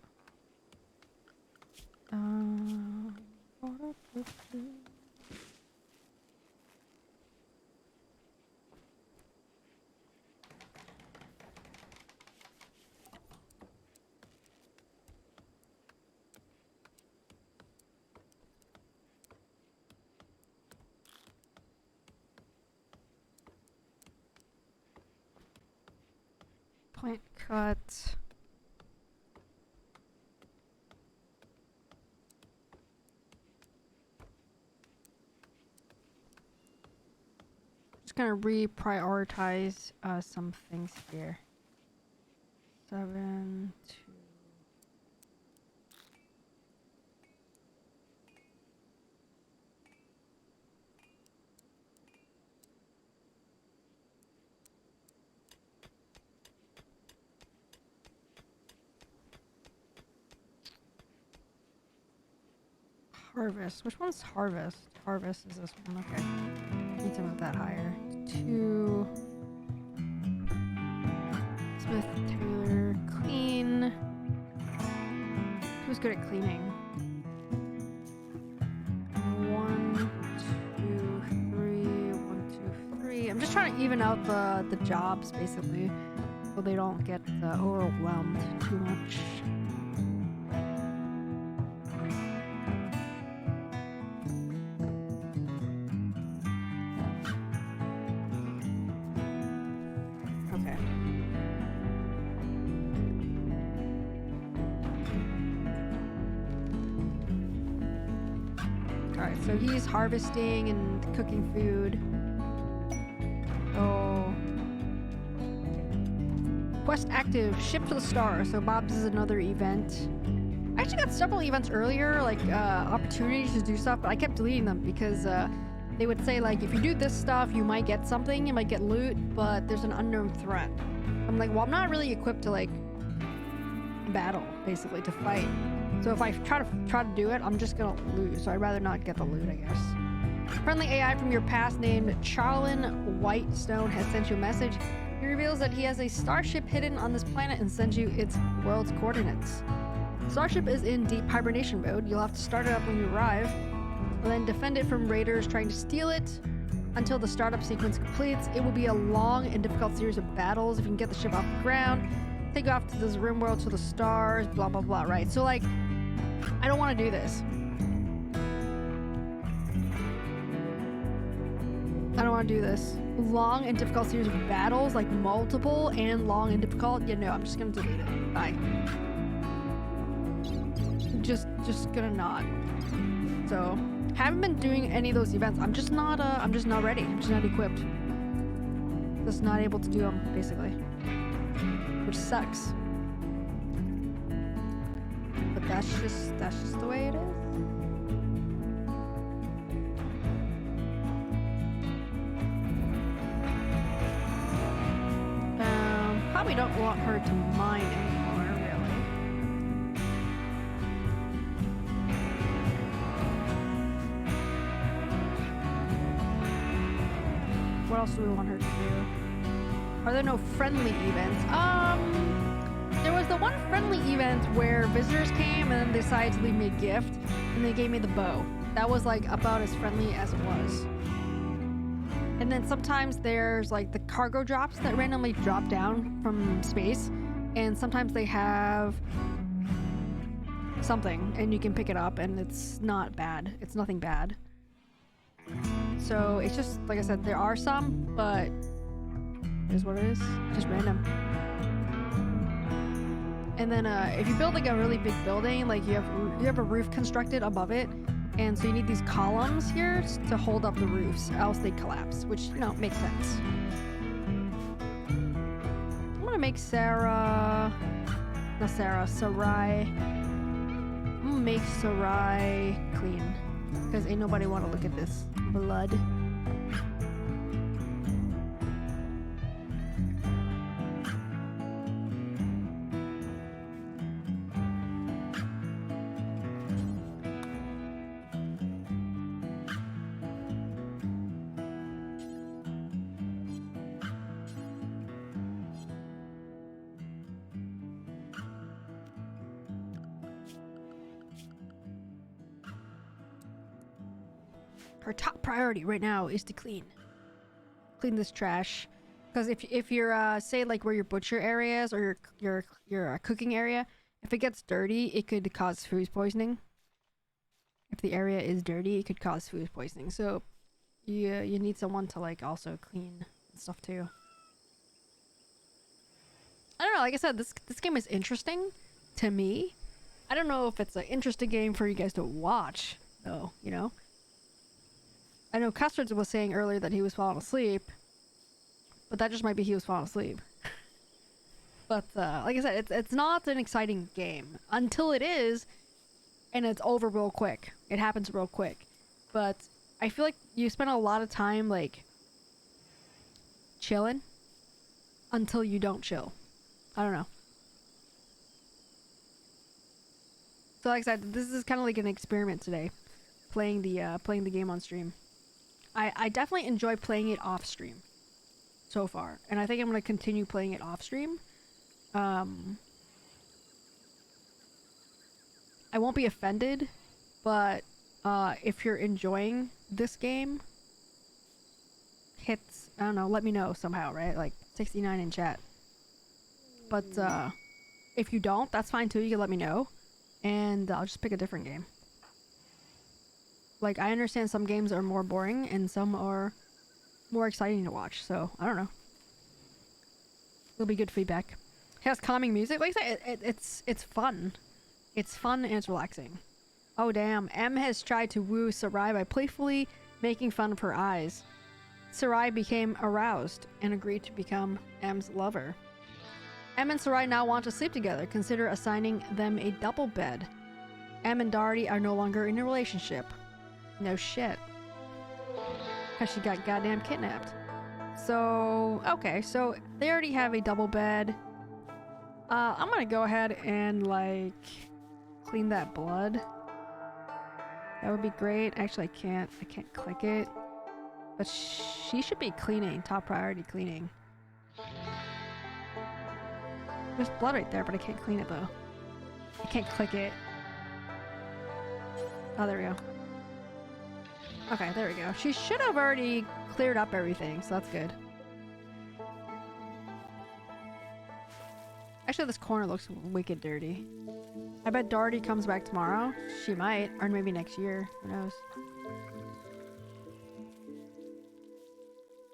A: Plant cut. Just gonna reprioritize some things here. 7, 2. Harvest. Which one's harvest? Harvest is this one. Okay. Need to move that higher. 2. Smith, Taylor, clean. Who's good at cleaning? 1, 2, 3. 1, even out the jobs basically, so they don't get overwhelmed too much. Okay. All right, so he's harvesting and cooking food. Oh. Quest active, ship to the star. So Bob's is another event. I actually got several events earlier, like opportunities to do stuff, but I kept deleting them because they would say like, if you do this stuff, you might get something, you might get loot, but there's an unknown threat. I'm like, well, I'm not really equipped to like battle, basically, to fight. So if I try to do it, I'm just gonna lose. So I'd rather not get the loot, I guess. Friendly AI from your past named Charlin Whitestone has sent you a message. He reveals that he has a starship hidden on this planet and sends you its world's coordinates. Starship is in deep hibernation mode. You'll have to start it up when you arrive, and then defend it from raiders trying to steal it until the startup sequence completes. It will be a long and difficult series of battles. If you can get the ship off the ground, take off to this RimWorld to the stars, blah blah blah, right? So like, I don't want to do this. I don't want to do this. Long and difficult series of battles, like multiple and long and difficult. Yeah, no, I'm just gonna delete it. Bye. Just gonna not. So, haven't been doing any of those events. I'm just not ready. I'm just not equipped. Just not able to do them, basically. Which sucks. But that's just the way it is. Probably don't want her to mine anymore, really. What else do we want her to do? Are there no friendly events? There was the one friendly event where visitors came and then they decided to leave me a gift, and they gave me the bow. That was like about as friendly as it was. And then sometimes there's like the cargo drops that randomly drop down from space, and sometimes they have something and you can pick it up and it's not bad. It's nothing bad. So it's just, like I said, there are some, but it is what it is. Just random. And then if you build like a really big building, like you have a roof constructed above it, and so you need these columns here to hold up the roofs, else they collapse, which, you know, makes sense. I'm gonna make Sarai. I'm gonna make Sarai clean, because ain't nobody want to look at this blood. Her top priority right now is to clean this trash, because if you're say like where your butcher areas or your cooking area, if it gets dirty, it could cause food poisoning. If the area is dirty, it could cause food poisoning. So you need someone to like also clean stuff too. I don't know, like I said, this game is interesting to me. I don't know if it's an interesting game for you guys to watch though, you know. I know Custard was saying earlier that he was falling asleep, but that just might be he was falling asleep. But like I said, it's not an exciting game until it is, and it's over real quick. It happens real quick. But I feel like you spend a lot of time like chilling until you don't chill. I don't know. So like I said, this is kind of like an experiment today, playing the game on stream. I definitely enjoy playing it off stream so far, and I think I'm going to continue playing it off stream. I won't be offended, but if you're enjoying this game, hit I don't know, let me know somehow, right? Like 69 in chat. But if you don't, that's fine too. You can let me know, and I'll just pick a different game. Like, I understand some games are more boring and some are more exciting to watch, so I don't know. It'll be good feedback. It has calming music. Like I said, it's fun. It's fun and it's relaxing. Oh damn, M has tried to woo Sarai by playfully making fun of her eyes. Sarai became aroused and agreed to become M's lover. M and Sarai now want to sleep together. Consider assigning them a double bed. M and Doherty are no longer in a relationship. No shit. Because she got goddamn kidnapped. So, okay, so they already have a double bed. I'm gonna go ahead and, like, clean that blood. That would be great. Actually, I can't click it. But she should be cleaning. Top priority cleaning. There's blood right there, but I can't clean it, though. I can't click it. Oh, there we go. Okay, there we go. She should have already cleared up everything, so that's good. Actually, this corner looks wicked dirty. I bet Doherty comes back tomorrow. She might, or maybe next year. Who knows?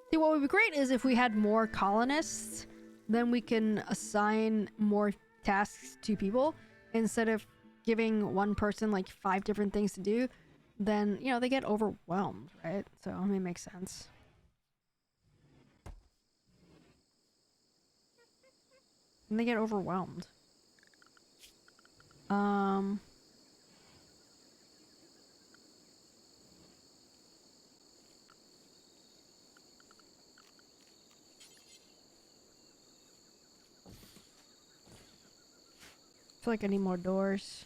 A: See, what would be great is if we had more colonists, then we can assign more tasks to people instead of giving one person like 5 different things to do. Then, you know, they get overwhelmed, right? So, I mean, it makes sense. And they get overwhelmed. I feel like I need more doors.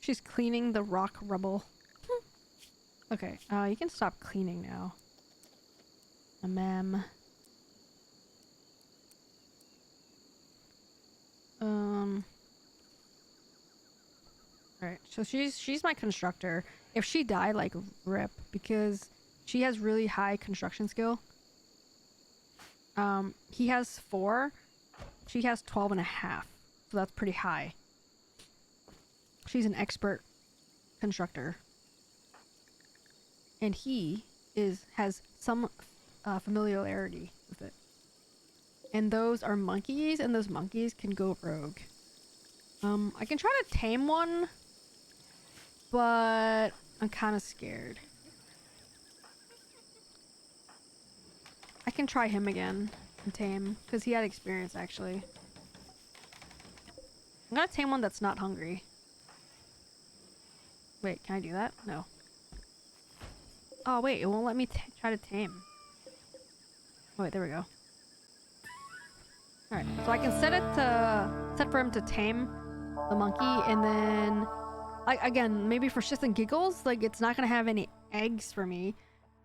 A: She's cleaning the rock rubble. Okay, you can stop cleaning now. Ma'am. Alright, so she's my constructor. If she died, like, rip, because she has really high construction skill. He has 4. She has 12.5. So that's pretty high. She's an expert constructor. And he has some familiarity with it. And those are monkeys, and those monkeys can go rogue. I can try to tame one, but I'm kind of scared. I can try him again and tame, because he had experience, actually. I'm gonna tame one that's not hungry. Wait, can I do that? No. Oh, wait, it won't let me try to tame. Oh, wait, there we go. Alright, so I can set for him to tame the monkey, and then, like, again, maybe for shits and giggles, like, it's not gonna have any eggs for me,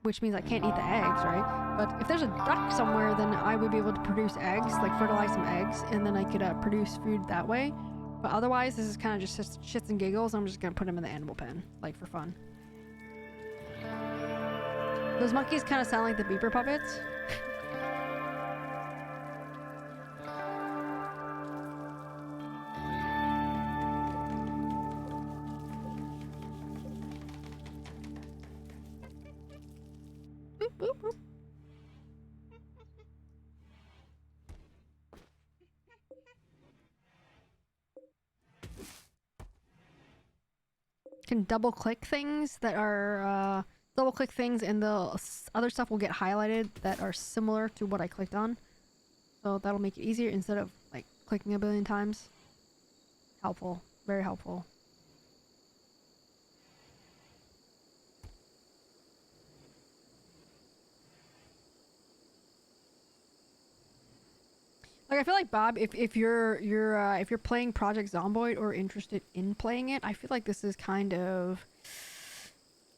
A: which means I can't eat the eggs, right? But if there's a duck somewhere, then I would be able to produce eggs, like fertilize some eggs, and then I could produce food that way. But otherwise, this is kind of just shits and giggles. I'm just gonna put him in the animal pen, like, for fun. Those monkeys kind of sound like the beeper puppets. Boop, boop, boop. Can double click things that are double click things, and the other stuff will get highlighted that are similar to what I clicked on. So that'll make it easier instead of, like, clicking a billion times. Helpful. Very helpful. Like, I feel like, Bob, if you're playing Project Zomboid or interested in playing it, I feel like this is kind of,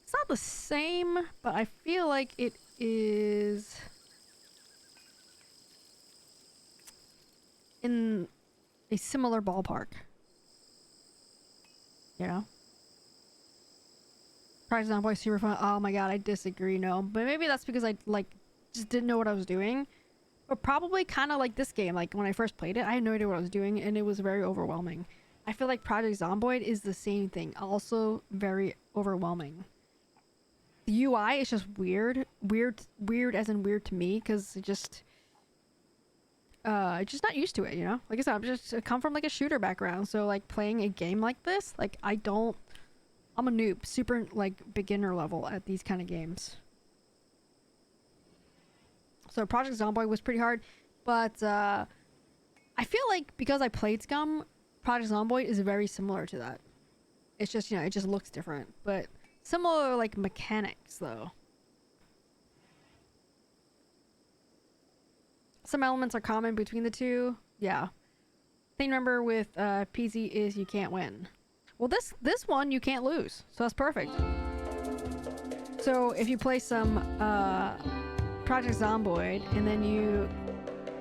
A: it's not the same, but I feel like it is in a similar ballpark. You know? Project Zomboid super fun. Oh my god, I disagree. No, but maybe that's because I like just didn't know what I was doing. But probably kind of like this game. Like when I first played it, I had no idea what I was doing, and it was very overwhelming. I feel like Project Zomboid is the same thing, also very overwhelming. The UI is just weird as in weird to me, because it just just not used to it, you know. Like I said, I come from like a shooter background, so like playing a game like this, like I'm a noob, super like beginner level at these kind of games. So Project Zomboid was pretty hard, but I feel like because I played Scum, Project Zomboid is very similar to that. It's just, you know, it just looks different, but similar like mechanics though. Some elements are common between the two. Yeah. Thing number with PZ is you can't win. Well, this one you can't lose, so that's perfect. So if you play some Project Zomboid and then you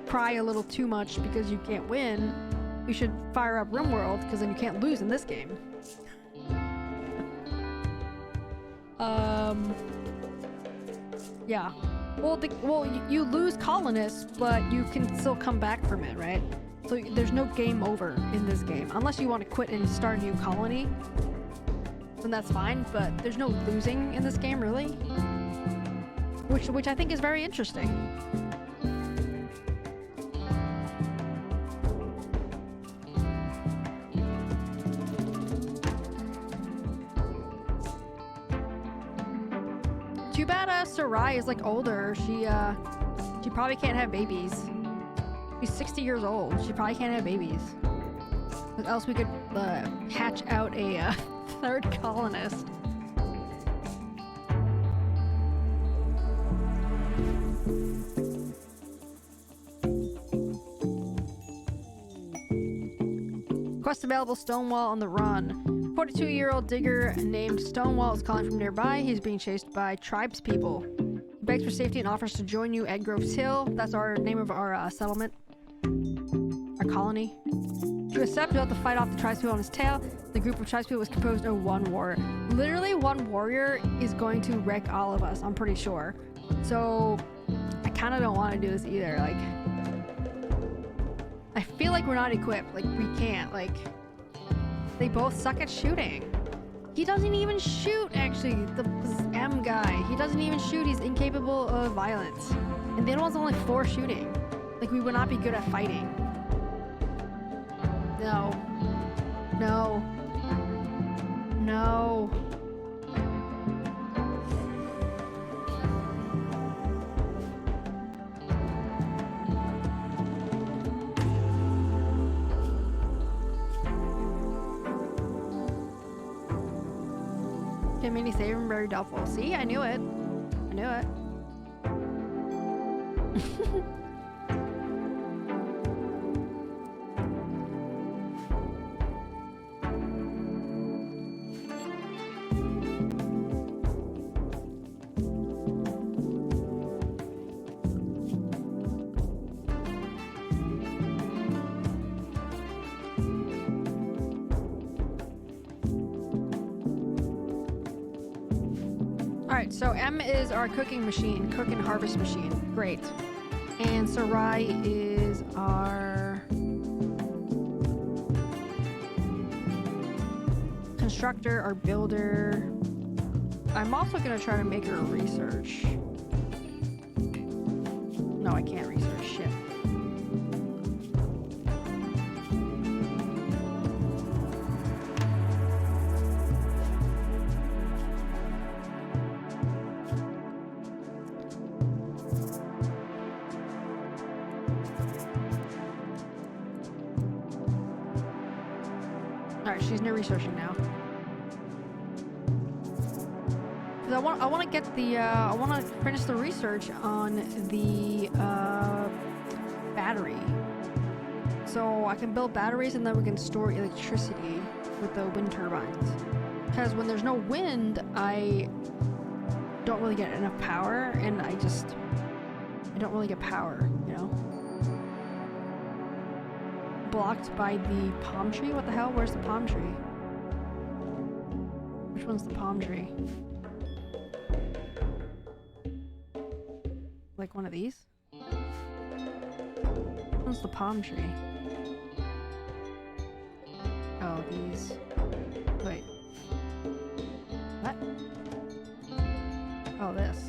A: cry a little too much because you can't win, you should fire up RimWorld, because then you can't lose in this game. Yeah. Well, you lose colonists, but you can still come back from it, right? So there's no game over in this game. Unless you want to quit and start a new colony, then that's fine, but there's no losing in this game, really. Which I think is very interesting. Too bad Sarai is like older. She probably can't have babies. She's 60 years old. She probably can't have babies. Or else we could hatch out a third colonist. Quest available: Stonewall on the run. 42-year-old digger named Stonewall is calling from nearby. He's being chased by tribes people. He begs for safety and offers to join you at Grove's Hill. That's our name of our settlement. Our colony. To accept, you'll have to fight off the tribes people on his tail. The group of tribes people was composed of one warrior. Literally, one warrior is going to wreck all of us, I'm pretty sure. So, I kind of don't want to do this either. Like, I feel like we're not equipped. Like, we can't. Like, they both suck at shooting. He doesn't even shoot, actually. The M guy. He doesn't even shoot. He's incapable of violence. And the other one's only 4 shooting. Like, we would not be good at fighting. No. No. No. Can mini save him? Very doubtful. See, I knew it. I knew it. Alright, so M is our cooking machine, cook and harvest machine. Great. And Sarai is our constructor, our builder. I'm also gonna try to make her research. No, I can't research. Shit. Alright, she's near researching now. I want to get the I want to finish the research on the battery, so I can build batteries and then we can store electricity with the wind turbines. Because when there's no wind, I don't really get enough power, and I don't really get power, you know. Blocked by the palm tree. What the hell? Where's the palm tree? Which one's the palm tree? Like one of these? What's the palm tree? Oh, these. Wait. What? Oh, this.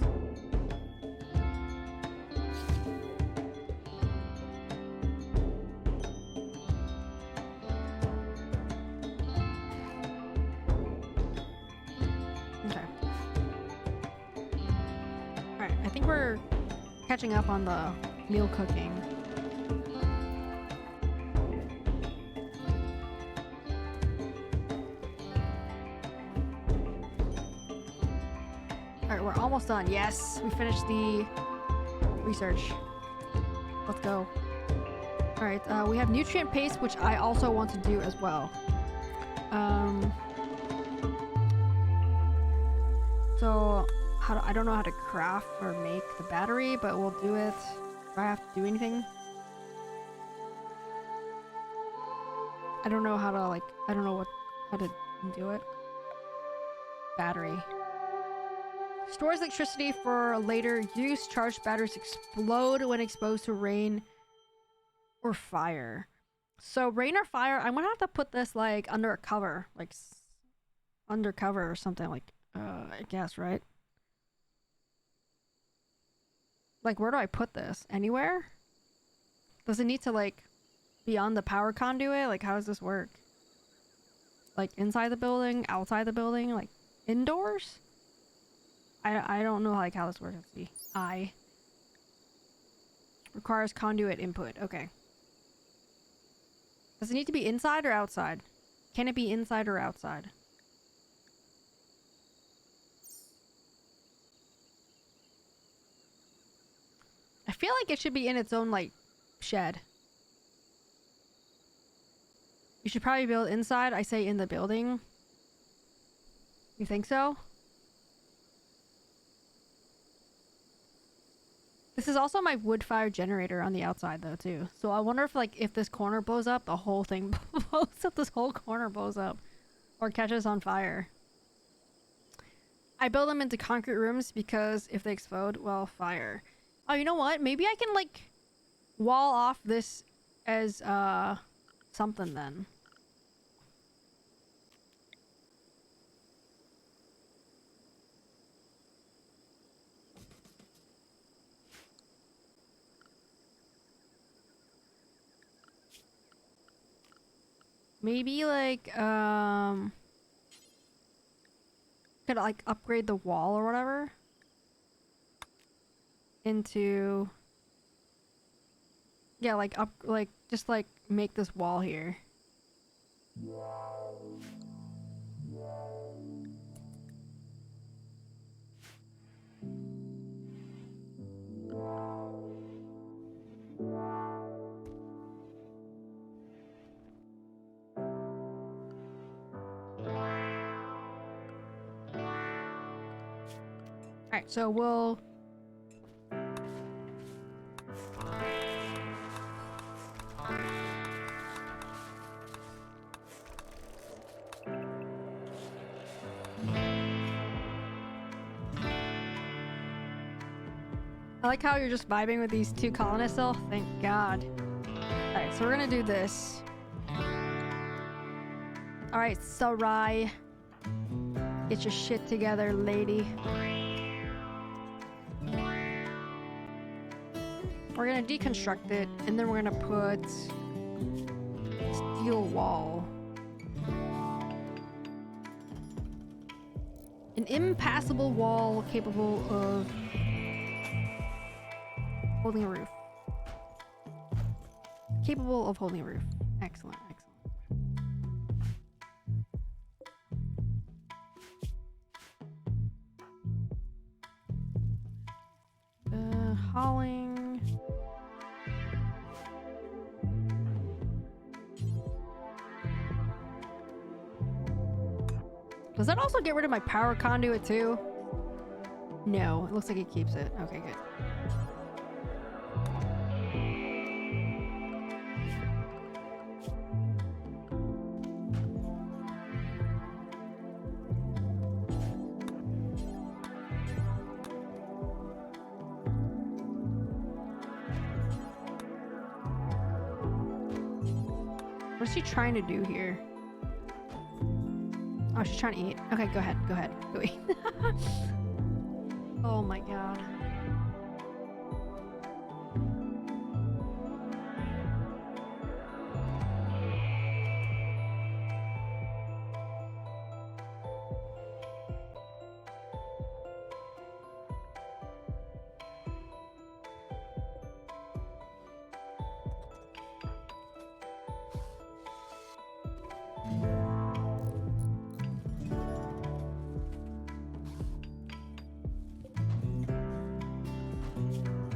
A: Okay. Alright, I think we're catching up on the meal cooking. Alright, we're almost done. Yes, we finished the research. Let's go. Alright, we have nutrient paste, which I also want to do as well. So, I don't know how to craft or make the battery, but we'll do it. Do I have to do anything? I don't know how to, like, I don't know how to do it. Battery. Stores electricity for later use. Charged batteries explode when exposed to rain or fire. So rain or fire, I'm gonna have to put this like under a cover, like under cover or something, like I guess, right? Like, where do I put this? Anywhere? Does it need to like be on the power conduit? Like, how does this work? Like inside the building, outside the building, like indoors? I don't know like how this works. Let's see. I requires conduit input. Okay. Does it need to be inside or outside? Can it be inside or outside? I feel like it should be in its own like shed. You should probably build inside. I say in the building. You think so? This is also my wood fire generator on the outside though too. So I wonder if like if this corner blows up, the whole thing blows up. This whole corner blows up or catches on fire. I build them into concrete rooms because if they explode, well, fire. Oh, you know what? Maybe I can like wall off this as something then. Maybe like could I like upgrade the wall or whatever into, yeah, like just like make this wall here. Alright, so we'll... I like how you're just vibing with these two colonists still. Thank God. Alright, so we're gonna do this. Alright, Sarai. Get your shit together, lady. We're gonna deconstruct it, and then we're gonna put steel wall. An impassable wall capable of holding a roof. Capable of holding a roof. Excellent, excellent. Hauling. Does that also get rid of my power conduit too? No, it looks like it keeps it. Okay, good. What's she trying to do here? Oh, she's trying to eat. Okay, go ahead. Go ahead. Go eat. Oh my god.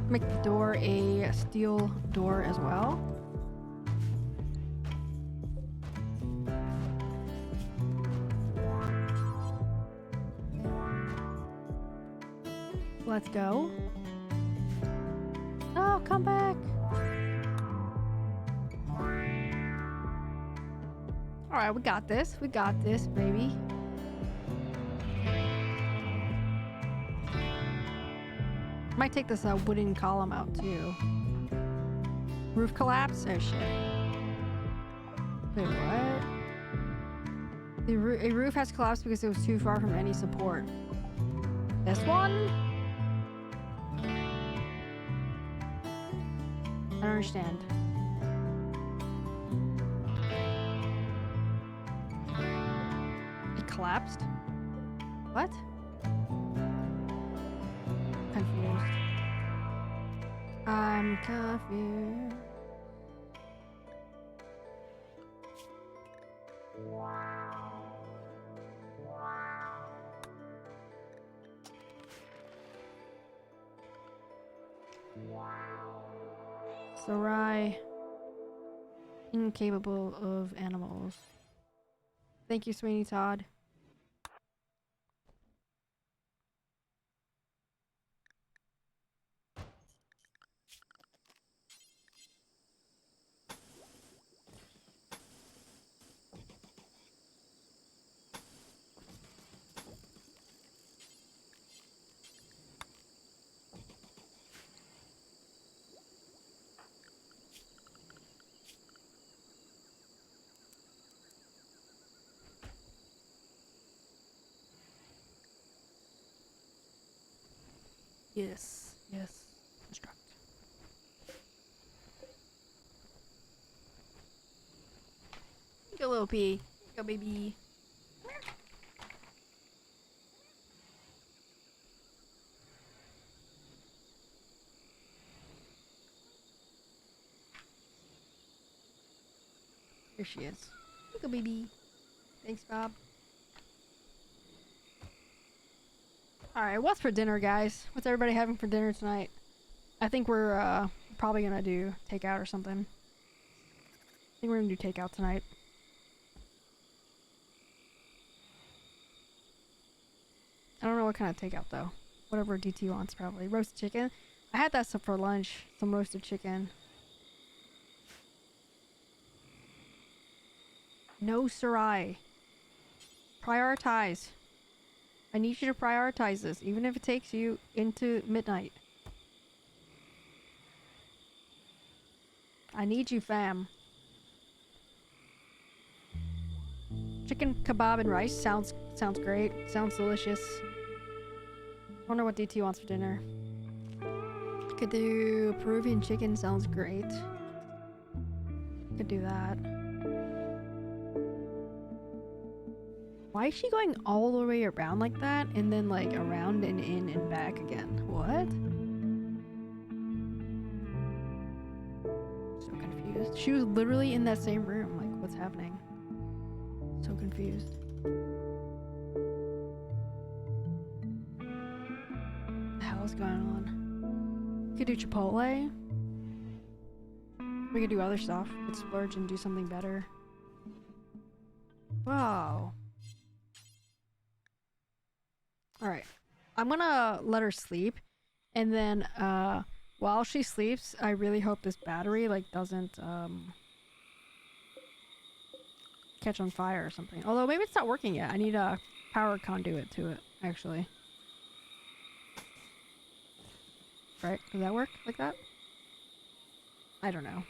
A: Make the door a steel door as well. Let's go. Oh, come back. Alright, we got this. We got this, baby. Might take this wooden column out too. Roof collapse? Oh shit. Wait, what? A roof has collapsed because it was too far from any support. This one? I don't understand. It collapsed? What? Confused. I'm confused. Sarai. Incapable of animals. Thank you, Sweeney Todd. Yes, yes. Construct. Go, little pea. Go, baby. Here she is. Go, baby. Thanks, Bob. Alright, what's for dinner, guys? What's everybody having for dinner tonight? I think we're probably gonna do takeout or something. I think we're gonna do takeout tonight. I don't know what kind of takeout though. Whatever DT wants, probably. Roasted chicken. I had that stuff for lunch. Some roasted chicken. No, Sarai. Prioritize. I need you to prioritize this, even if it takes you into midnight. I need you, fam. Chicken kebab and rice sounds great. Sounds delicious. Wonder what DT wants for dinner. Could do Peruvian chicken. Sounds great. Could do that. Why is she going all the way around like that and then like around and in and back again? What? So confused. She was literally in that same room. Like, what's happening? So confused. What the hell is going on? We could do Chipotle. We could do other stuff. We could splurge and do something better. Wow. Alright. I'm gonna let her sleep. And then, while she sleeps, I really hope this battery, like, doesn't, catch on fire or something. Although, maybe it's not working yet. I need a power conduit to it, actually. Right? Does that work like that? I don't know.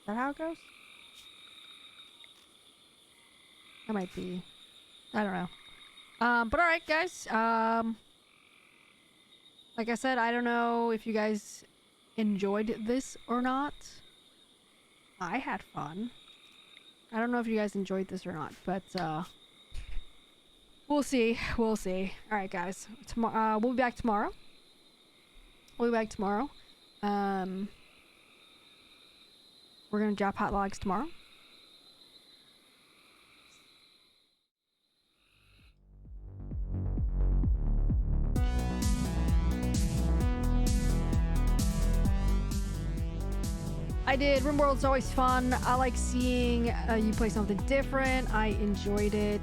A: that how it goes? That might be. I don't know. But alright, guys. Like I said, I don't know if you guys enjoyed this or not. I had fun. I don't know if you guys enjoyed this or not, but we'll see. We'll see. Alright, guys. Tomorrow, we'll be back tomorrow. We'll be back tomorrow. We're gonna drop hot logs tomorrow. I did. RimWorld's always fun. I like seeing you play something different. I enjoyed it.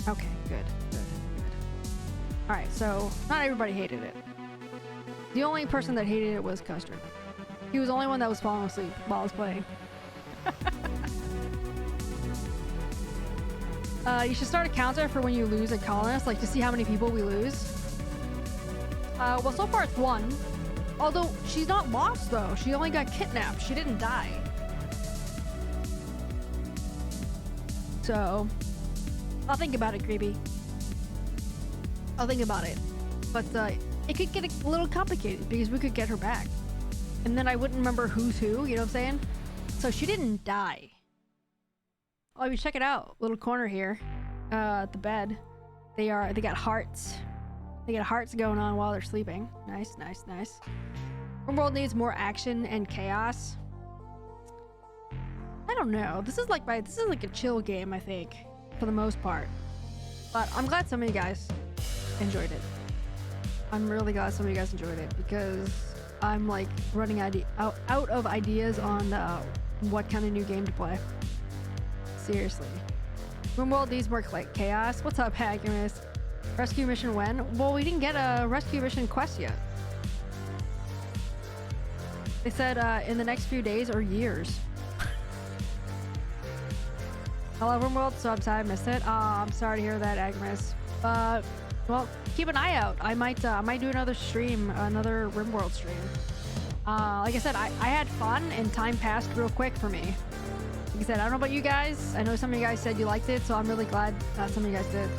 A: Okay, good. Alright, so not everybody hated it. The only person that hated it was Custard. He was the only one that was falling asleep while I was playing. You should start a counter for when you lose a colonist, like to see how many people we lose. Well, so far it's 1. Although, she's not lost though. She only got kidnapped. She didn't die. So, I'll think about it, Creepy. I'll think about it. But, it could get a little complicated because we could get her back. And then I wouldn't remember who's who, you know what I'm saying? So she didn't die. Oh, you check it out. Little corner here. At the bed. They got hearts. They got hearts going on while they're sleeping. Nice, nice, nice. RimWorld needs more action and chaos. I don't know. This is like a chill game, I think, for the most part. But I'm glad some of you guys enjoyed it. I'm really glad some of you guys enjoyed it because I'm like running out of ideas on what kind of new game to play. Seriously. RimWorld needs more chaos. What's up, Hackers? Rescue mission when? Well, we didn't get a rescue mission quest yet. They said in the next few days or years. Hello, RimWorld. So I'm sorry I missed it. I'm sorry to hear that, Agnes. Well, keep an eye out. I might do another stream, another RimWorld stream. Like I said, I had fun and time passed real quick for me. Like I said, I don't know about you guys. I know some of you guys said you liked it, so I'm really glad some of you guys did.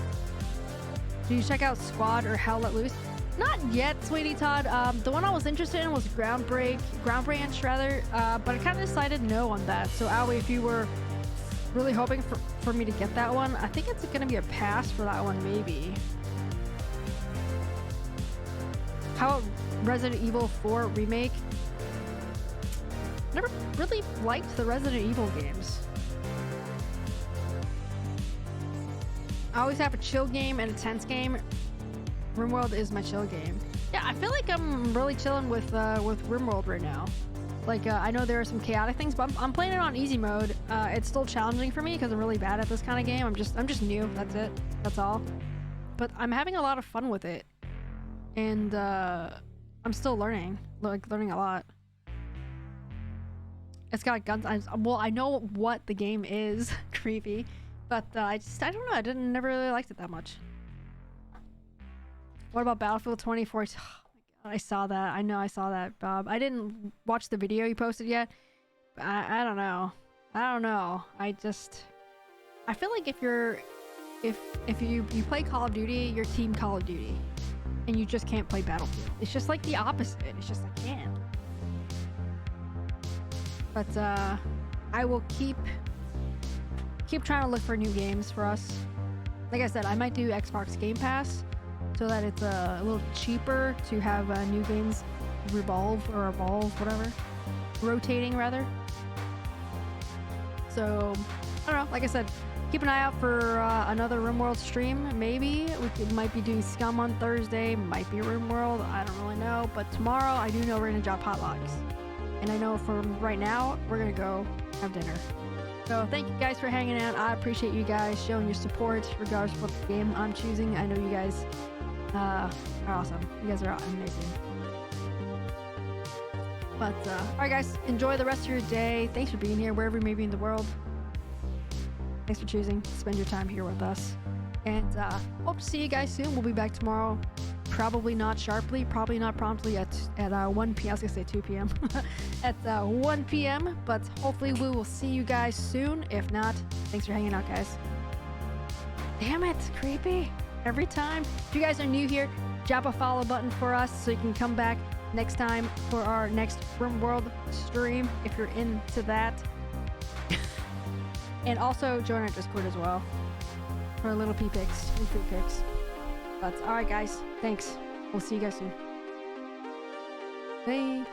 A: Did you check out Squad or Hell Let Loose? Not yet, Sweetie Todd. The one I was interested in was Ground Branch rather, but I kind of decided no on that. So Aoi, if you were really hoping for me to get that one, I think it's gonna be a pass for that one, maybe. How about Resident Evil 4 Remake? Never really liked the Resident Evil games. I always have a chill game and a tense game. RimWorld is my chill game. Yeah, I feel like I'm really chilling with RimWorld right now. Like, I know there are some chaotic things, but I'm playing it on easy mode. It's still challenging for me because I'm really bad at this kind of game. I'm just new. That's it. That's all. But I'm having a lot of fun with it, and I'm still learning. Like learning a lot. It's got guns. I know what the game is, creepy, but I don't know. Never really liked it that much. What about Battlefield 2042? Oh my god, I saw that. I know I saw that, Bob. I didn't watch the video you posted yet. But I don't know. I don't know. I feel like if you play Call of Duty, you're Team Call of Duty, and you just can't play Battlefield. It's just like the opposite. It's just I can't. But I will keep trying to look for new games for us. Like I said, I might do Xbox Game Pass so that it's a little cheaper to have new games evolve, whatever. Rotating, rather. So, I don't know. Like I said, keep an eye out for another RimWorld stream, maybe. We might be doing Scum on Thursday, might be RimWorld, I don't really know. But tomorrow, I do know we're going to drop hot logs. And I know from right now, we're going to go have dinner. So thank you guys for hanging out. I appreciate you guys showing your support regardless of what game I'm choosing. I know you guys are awesome. You guys are amazing. But alright guys, enjoy the rest of your day. Thanks for being here wherever you may be in the world. Thanks for choosing to spend your time here with us. And hope to see you guys soon. We'll be back tomorrow. Probably not sharply, probably not promptly at 1 p.m. I was gonna say 2 p.m. at 1 p.m. But hopefully we will see you guys soon. If not, thanks for hanging out, guys. Damn it, creepy. Every time. If you guys are new here, drop a follow button for us so you can come back next time for our next RimWorld stream if you're into that. And also join our Discord as well for little P-pics and food pics. But alright guys, thanks. We'll see you guys soon. Bye.